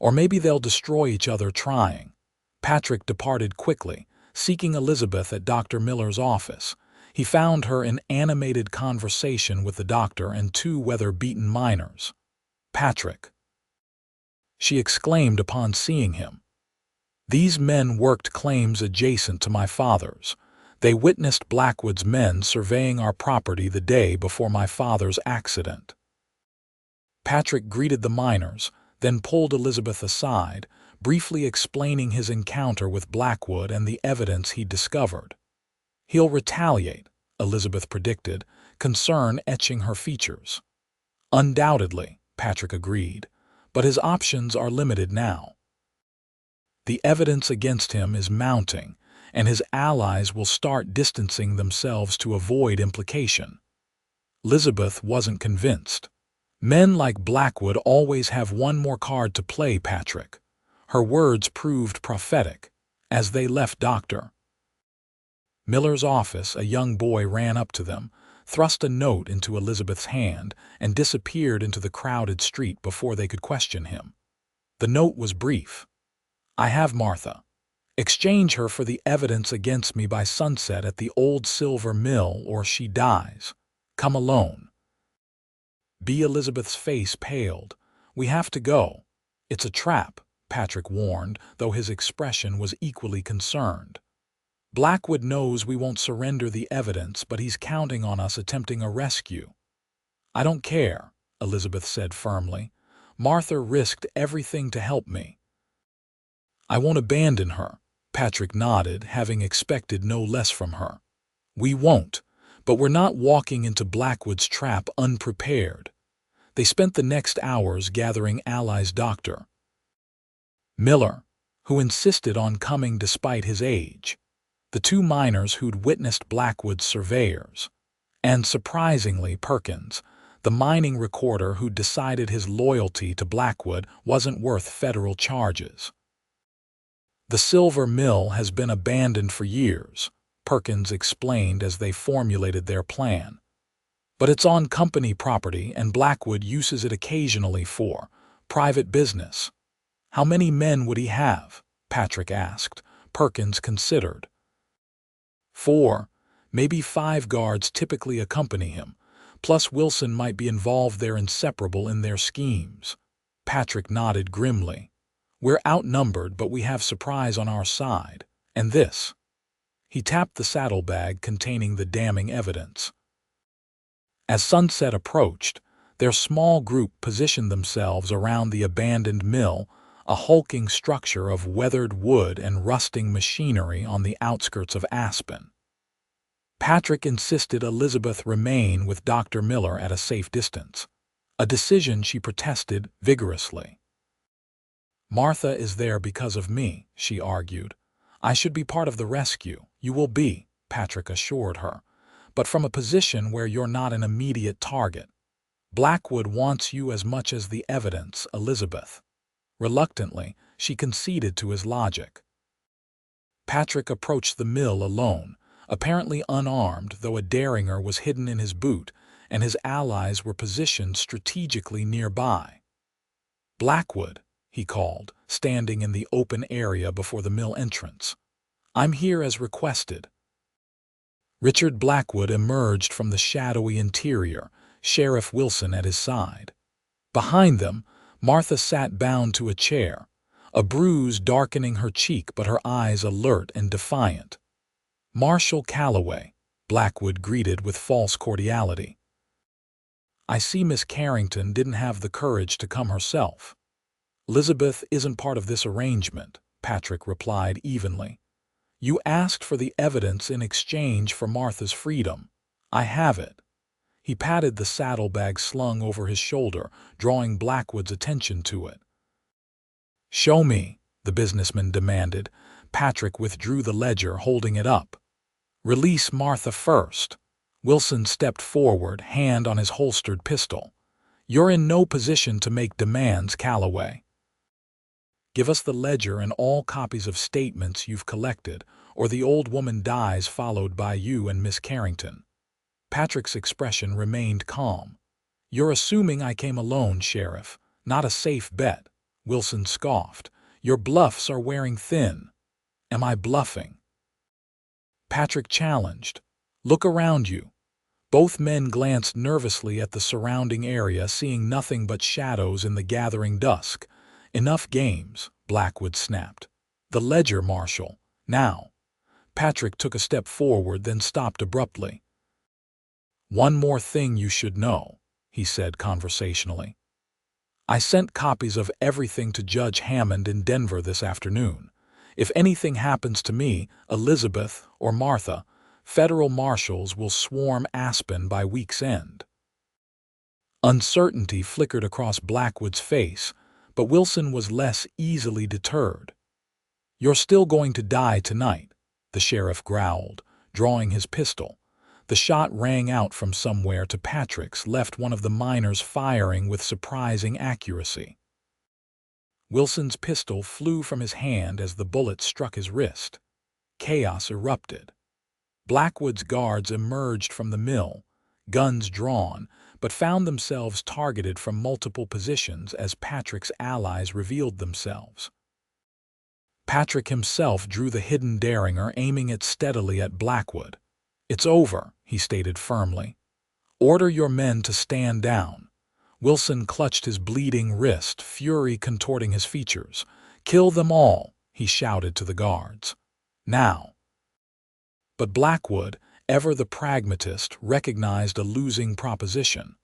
"Or maybe they'll destroy each other trying." Patrick departed quickly, seeking Elizabeth at Dr. Miller's office. He found her in animated conversation with the doctor and two weather-beaten miners. "Patrick," she exclaimed upon seeing him. "These men worked claims adjacent to my father's. They witnessed Blackwood's men surveying our property the day before my father's accident." Patrick greeted the miners, then pulled Elizabeth aside, briefly explaining his encounter with Blackwood and the evidence he'd discovered. "He'll retaliate," Elizabeth predicted, concern etching her features. "Undoubtedly," Patrick agreed, "but his options are limited now. The evidence against him is mounting, and his allies will start distancing themselves to avoid implication." Elizabeth wasn't convinced. "Men like Blackwood always have one more card to play, Patrick." Her words proved prophetic. As they left Dr. Miller's office, a young boy ran up to them, thrust a note into Elizabeth's hand, and disappeared into the crowded street before they could question him. The note was brief. "I have Martha. Exchange her for the evidence against me by sunset at the old silver mill or she dies. Come alone." Elizabeth's face paled. "We have to go." "It's a trap," Patrick warned, though his expression was equally concerned. "Blackwood knows we won't surrender the evidence, but he's counting on us attempting a rescue." "I don't care," Elizabeth said firmly. "Martha risked everything to help me." "I won't abandon her," Patrick nodded, having expected no less from her. "We won't, but we're not walking into Blackwood's trap unprepared." They spent the next hours gathering allies. Dr. Miller, who insisted on coming despite his age, the two miners who'd witnessed Blackwood's surveyors, and, surprisingly, Perkins, the mining recorder who'd decided his loyalty to Blackwood wasn't worth federal charges. "The silver mill has been abandoned for years," Perkins explained as they formulated their plan. "But it's on company property and Blackwood uses it occasionally for private business." "How many men would he have?" Patrick asked. Perkins considered. "4, maybe 5 guards typically accompany him, plus Wilson might be involved. They're inseparable in their schemes." Patrick nodded grimly. "We're outnumbered, but we have surprise on our side. And this." He tapped the saddlebag containing the damning evidence. As sunset approached, their small group positioned themselves around the abandoned mill, a hulking structure of weathered wood and rusting machinery on the outskirts of Aspen. Patrick insisted Elizabeth remain with Dr. Miller at a safe distance, a decision she protested vigorously. "Martha is there because of me," she argued. "I should be part of the rescue." "You will be," Patrick assured her, "but from a position where you're not an immediate target. Blackwood wants you as much as the evidence." Elizabeth. Reluctantly, she conceded to his logic. Patrick approached the mill alone, apparently unarmed, though a derringer was hidden in his boot, and his allies were positioned strategically nearby. "Blackwood," he called, standing in the open area before the mill entrance. "I'm here as requested." Richard Blackwood emerged from the shadowy interior, Sheriff Wilson at his side. Behind them, Martha sat bound to a chair, a bruise darkening her cheek but her eyes alert and defiant. "Marshal Calloway," Blackwood greeted with false cordiality. "I see Miss Carrington didn't have the courage to come herself." "Elizabeth isn't part of this arrangement," Patrick replied evenly. "You asked for the evidence in exchange for Martha's freedom. I have it." He patted the saddlebag slung over his shoulder, drawing Blackwood's attention to it. "Show me," the businessman demanded. Patrick withdrew the ledger, holding it up. "Release Martha first." Wilson stepped forward, hand on his holstered pistol. "You're in no position to make demands, Calloway. Give us the ledger and all copies of statements you've collected, or the old woman dies followed by you and Miss Carrington." Patrick's expression remained calm. "You're assuming I came alone, Sheriff. Not a safe bet." Wilson scoffed. "Your bluffs are wearing thin." "Am I bluffing?" Patrick challenged. "Look around you." Both men glanced nervously at the surrounding area, seeing nothing but shadows in the gathering dusk. "Enough games," Blackwood snapped. "The ledger, Marshal. Now." Patrick took a step forward, then stopped abruptly. "One more thing you should know," he said conversationally. "I sent copies of everything to Judge Hammond in Denver this afternoon. If anything happens to me, Elizabeth, or Martha, federal marshals will swarm Aspen by week's end." Uncertainty flickered across Blackwood's face, but Wilson was less easily deterred. "You're still going to die tonight," the sheriff growled, drawing his pistol. The shot rang out from somewhere to Patrick's left, one of the miners firing with surprising accuracy. Wilson's pistol flew from his hand as the bullet struck his wrist. Chaos erupted. Blackwood's guards emerged from the mill, guns drawn, but found themselves targeted from multiple positions as Patrick's allies revealed themselves. Patrick himself drew the hidden derringer, aiming it steadily at Blackwood. "It's over," he stated firmly. "Order your men to stand down." Wilson clutched his bleeding wrist, fury contorting his features. "Kill them all," he shouted to the guards. "Now." But Blackwood, ever the pragmatist, recognized a losing proposition.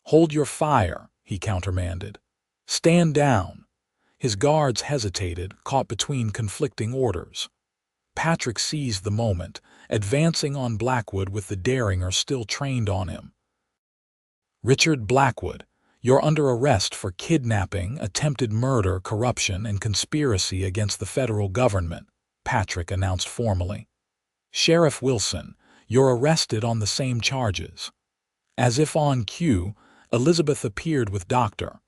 "Hold your fire," he countermanded. "Stand down." His guards hesitated, caught between conflicting orders. Patrick seized the moment, advancing on Blackwood with the Derringer still trained on him. "Richard Blackwood, you're under arrest for kidnapping, attempted murder, corruption, and conspiracy against the federal government," Patrick announced formally. "Sheriff Wilson, you're arrested on the same charges." As if on cue, Elizabeth appeared with Dr.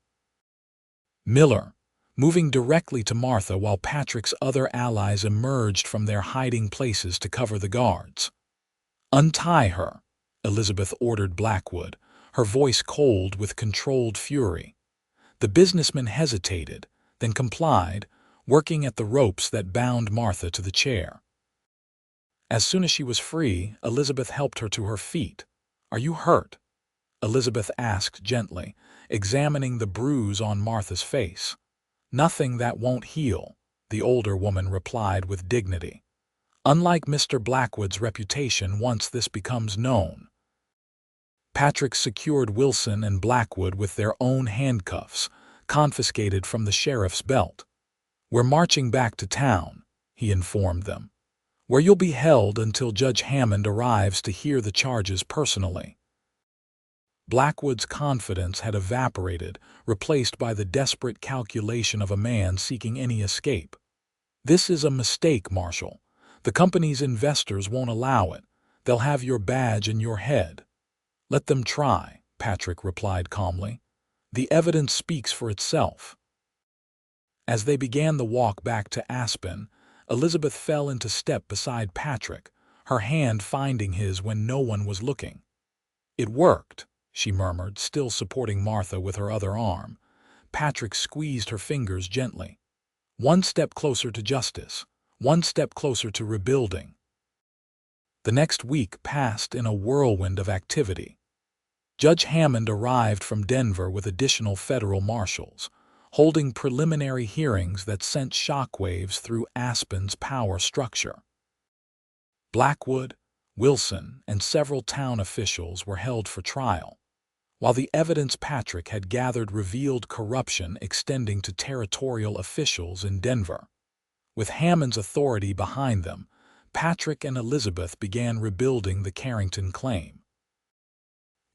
Miller, moving directly to Martha while Patrick's other allies emerged from their hiding places to cover the guards. "Untie her," Elizabeth ordered Blackwood, her voice cold with controlled fury. The businessman hesitated, then complied, working at the ropes that bound Martha to the chair. As soon as she was free, Elizabeth helped her to her feet. "Are you hurt?" Elizabeth asked gently, examining the bruise on Martha's face. "Nothing that won't heal," the older woman replied with dignity. "Unlike Mr. Blackwood's reputation once this becomes known." Patrick secured Wilson and Blackwood with their own handcuffs, confiscated from the sheriff's belt. "We're marching back to town," he informed them, "where you'll be held until Judge Hammond arrives to hear the charges personally." Blackwood's confidence had evaporated, replaced by the desperate calculation of a man seeking any escape. "This is a mistake, Marshal. The company's investors won't allow it. They'll have your badge in your head." "Let them try," Patrick replied calmly. "The evidence speaks for itself." As they began the walk back to Aspen, Elizabeth fell into step beside Patrick, her hand finding his when no one was looking. "It worked," she murmured, still supporting Martha with her other arm. Patrick squeezed her fingers gently. "One step closer to justice, one step closer to rebuilding." The next week passed in a whirlwind of activity. Judge Hammond arrived from Denver with additional federal marshals, holding preliminary hearings that sent shockwaves through Aspen's power structure. Blackwood, Wilson, and several town officials were held for trial, while the evidence Patrick had gathered revealed corruption extending to territorial officials in Denver. With Hammond's authority behind them, Patrick and Elizabeth began rebuilding the Carrington claim.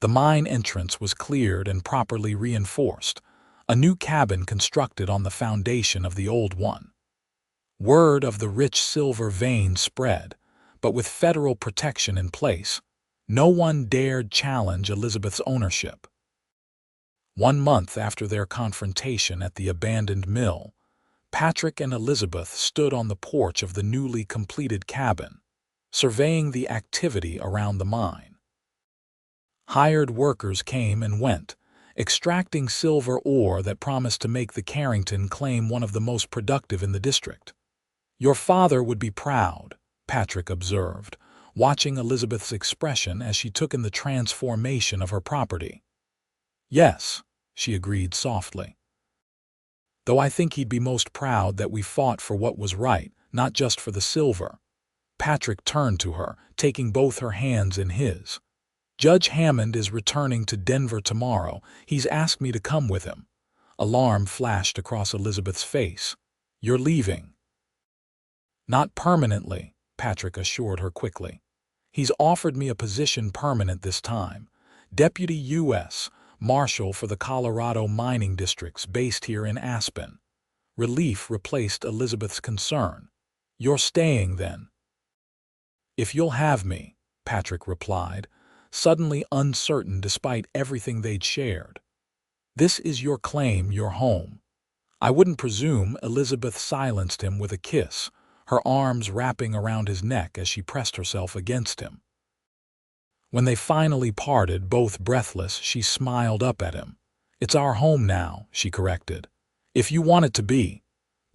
The mine entrance was cleared and properly reinforced, a new cabin constructed on the foundation of the old one. Word of the rich silver vein spread, but with federal protection in place, no one dared challenge Elizabeth's ownership. 1 month after their confrontation at the abandoned mill, Patrick and Elizabeth stood on the porch of the newly completed cabin, surveying the activity around the mine. Hired workers came and went, extracting silver ore that promised to make the Carrington claim one of the most productive in the district. "Your father would be proud," Patrick observed, watching Elizabeth's expression as she took in the transformation of her property. "Yes," she agreed softly. "Though I think he'd be most proud that we fought for what was right, not just for the silver." Patrick turned to her, taking both her hands in his. "Judge Hammond is returning to Denver tomorrow. He's asked me to come with him." Alarm flashed across Elizabeth's face. "You're leaving?" "Not permanently," Patrick assured her quickly. "He's offered me a position permanent this time. Deputy U.S. Marshal for the Colorado mining districts based here in Aspen." Relief replaced Elizabeth's concern. "You're staying, then?" "If you'll have me," Patrick replied, suddenly uncertain despite everything they'd shared. "This is your claim, your home." "I wouldn't presume," Elizabeth silenced him with a kiss, her arms wrapping around his neck as she pressed herself against him. When they finally parted, both breathless, she smiled up at him. "It's our home now," she corrected. "If you want it to be."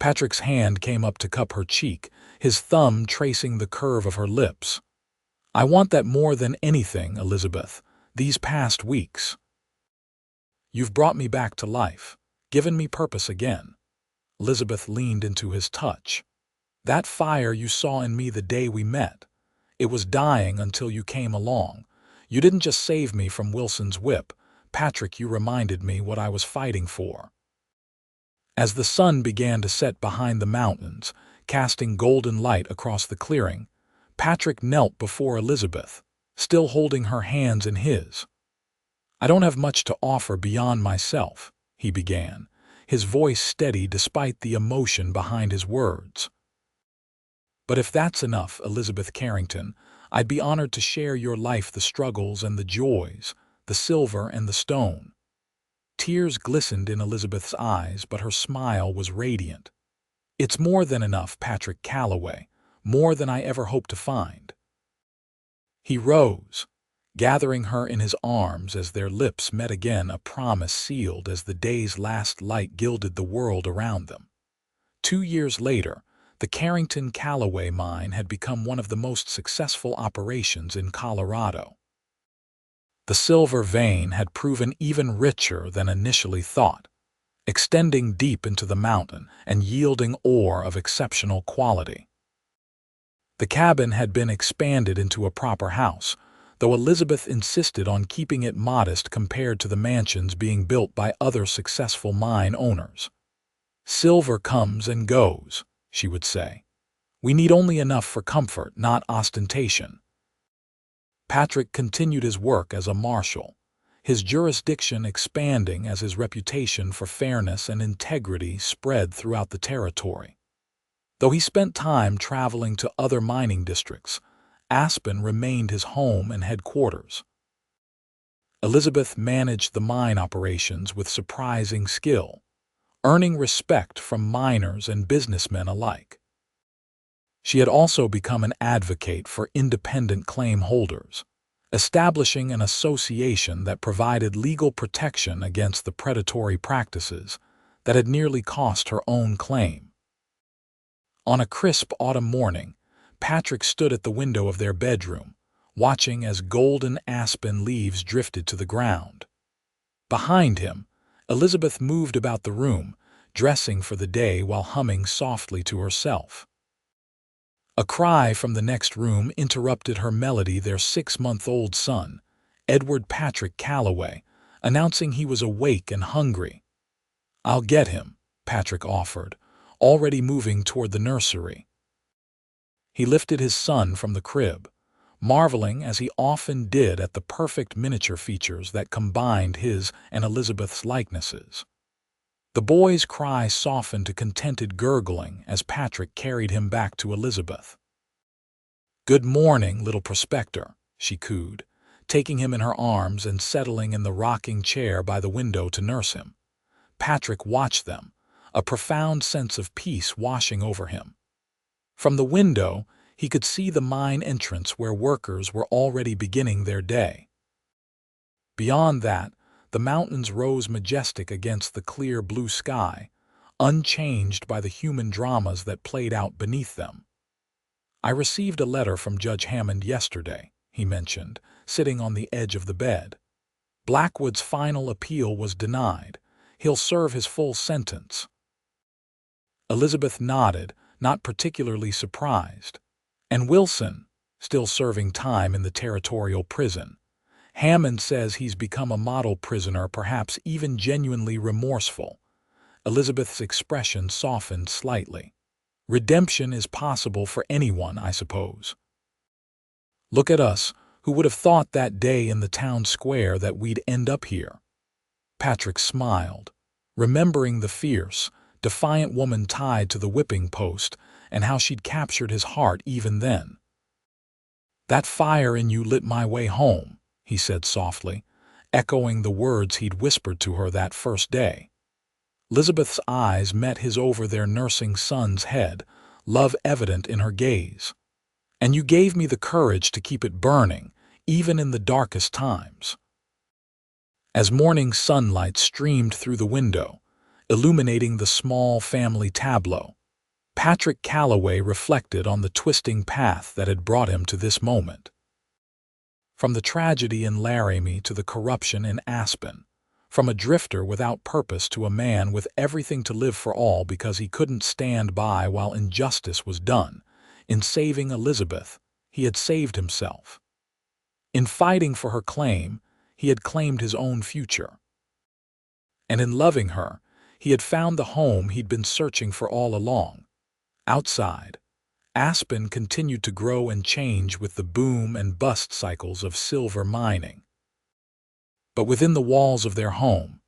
Patrick's hand came up to cup her cheek, his thumb tracing the curve of her lips. "I want that more than anything, Elizabeth, these past weeks." You've brought me back to life, given me purpose again." Elizabeth leaned into his touch. "That fire you saw in me the day we met, it was dying until you came along. You didn't just save me from Wilson's whip, Patrick, you reminded me what I was fighting for." As the sun began to set behind the mountains, casting golden light across the clearing, Patrick knelt before Elizabeth, still holding her hands in his. "I don't have much to offer beyond myself," he began, his voice steady despite the emotion behind his words. "But if that's enough, Elizabeth Carrington, I'd be honored to share your life, the struggles and the joys, the silver and the stone." Tears glistened in Elizabeth's eyes, but her smile was radiant. "It's more than enough, Patrick Calloway, more than I ever hoped to find." He rose, gathering her in his arms as their lips met again, a promise sealed as the day's last light gilded the world around them. 2 years later, the Carrington Calloway mine had become one of the most successful operations in Colorado. The silver vein had proven even richer than initially thought, extending deep into the mountain and yielding ore of exceptional quality. The cabin had been expanded into a proper house, though Elizabeth insisted on keeping it modest compared to the mansions being built by other successful mine owners. "Silver comes and goes," she would say. "We need only enough for comfort, not ostentation." Patrick continued his work as a marshal, his jurisdiction expanding as his reputation for fairness and integrity spread throughout the territory. Though he spent time traveling to other mining districts, Aspen remained his home and headquarters. Elizabeth managed the mine operations with surprising skill, earning respect from miners and businessmen alike. She had also become an advocate for independent claim holders, establishing an association that provided legal protection against the predatory practices that had nearly cost her own claim. On a crisp autumn morning, Patrick stood at the window of their bedroom, watching as golden aspen leaves drifted to the ground. Behind him, Elizabeth moved about the room, dressing for the day while humming softly to herself. A cry from the next room interrupted her melody, their 6-month-old son, Edward Patrick Calloway, announcing he was awake and hungry. "I'll get him," Patrick offered, already moving toward the nursery. He lifted his son from the crib, marveling as he often did at the perfect miniature features that combined his and Elizabeth's likenesses. The boy's cry softened to contented gurgling as Patrick carried him back to Elizabeth. "Good morning, little prospector," she cooed, taking him in her arms and settling in the rocking chair by the window to nurse him. Patrick watched them, a profound sense of peace washing over him. From the window, he could see the mine entrance where workers were already beginning their day. Beyond that, the mountains rose majestic against the clear blue sky, unchanged by the human dramas that played out beneath them. "I received a letter from Judge Hammond yesterday," he mentioned, sitting on the edge of the bed. "Blackwood's final appeal was denied. He'll serve his full sentence." Elizabeth nodded, not particularly surprised. "And Wilson, still serving time in the territorial prison. Hammond says he's become a model prisoner, perhaps even genuinely remorseful." Elizabeth's expression softened slightly. "Redemption is possible for anyone, I suppose. Look at us, who would have thought that day in the town square that we'd end up here?" Patrick smiled, remembering the fierce, defiant woman tied to the whipping post and how she'd captured his heart even then. "That fire in you lit my way home," he said softly, echoing the words he'd whispered to her that first day. Elizabeth's eyes met his over their nursing son's head, love evident in her gaze. "And you gave me the courage to keep it burning, even in the darkest times." As morning sunlight streamed through the window, illuminating the small family tableau, Patrick Calloway reflected on the twisting path that had brought him to this moment. From the tragedy in Laramie to the corruption in Aspen, From a drifter without purpose to a man with everything to live for all because he couldn't stand by while injustice was done. In saving Elizabeth, he had saved himself. In fighting for her claim, he had claimed his own future. And in loving her, he had found the home he'd been searching for all along. Outside, Aspen continued to grow and change with the boom and bust cycles of silver mining. But within the walls of their home,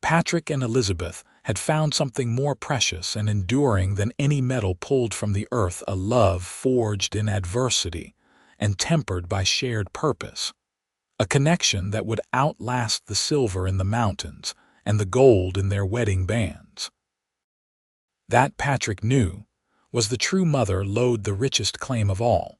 Patrick and Elizabeth had found something more precious and enduring than any metal pulled from the earth, a love forged in adversity and tempered by shared purpose, a connection that would outlast the silver in the mountains and the gold in their wedding bands. That, Patrick knew, was the true mother lode the richest claim of all.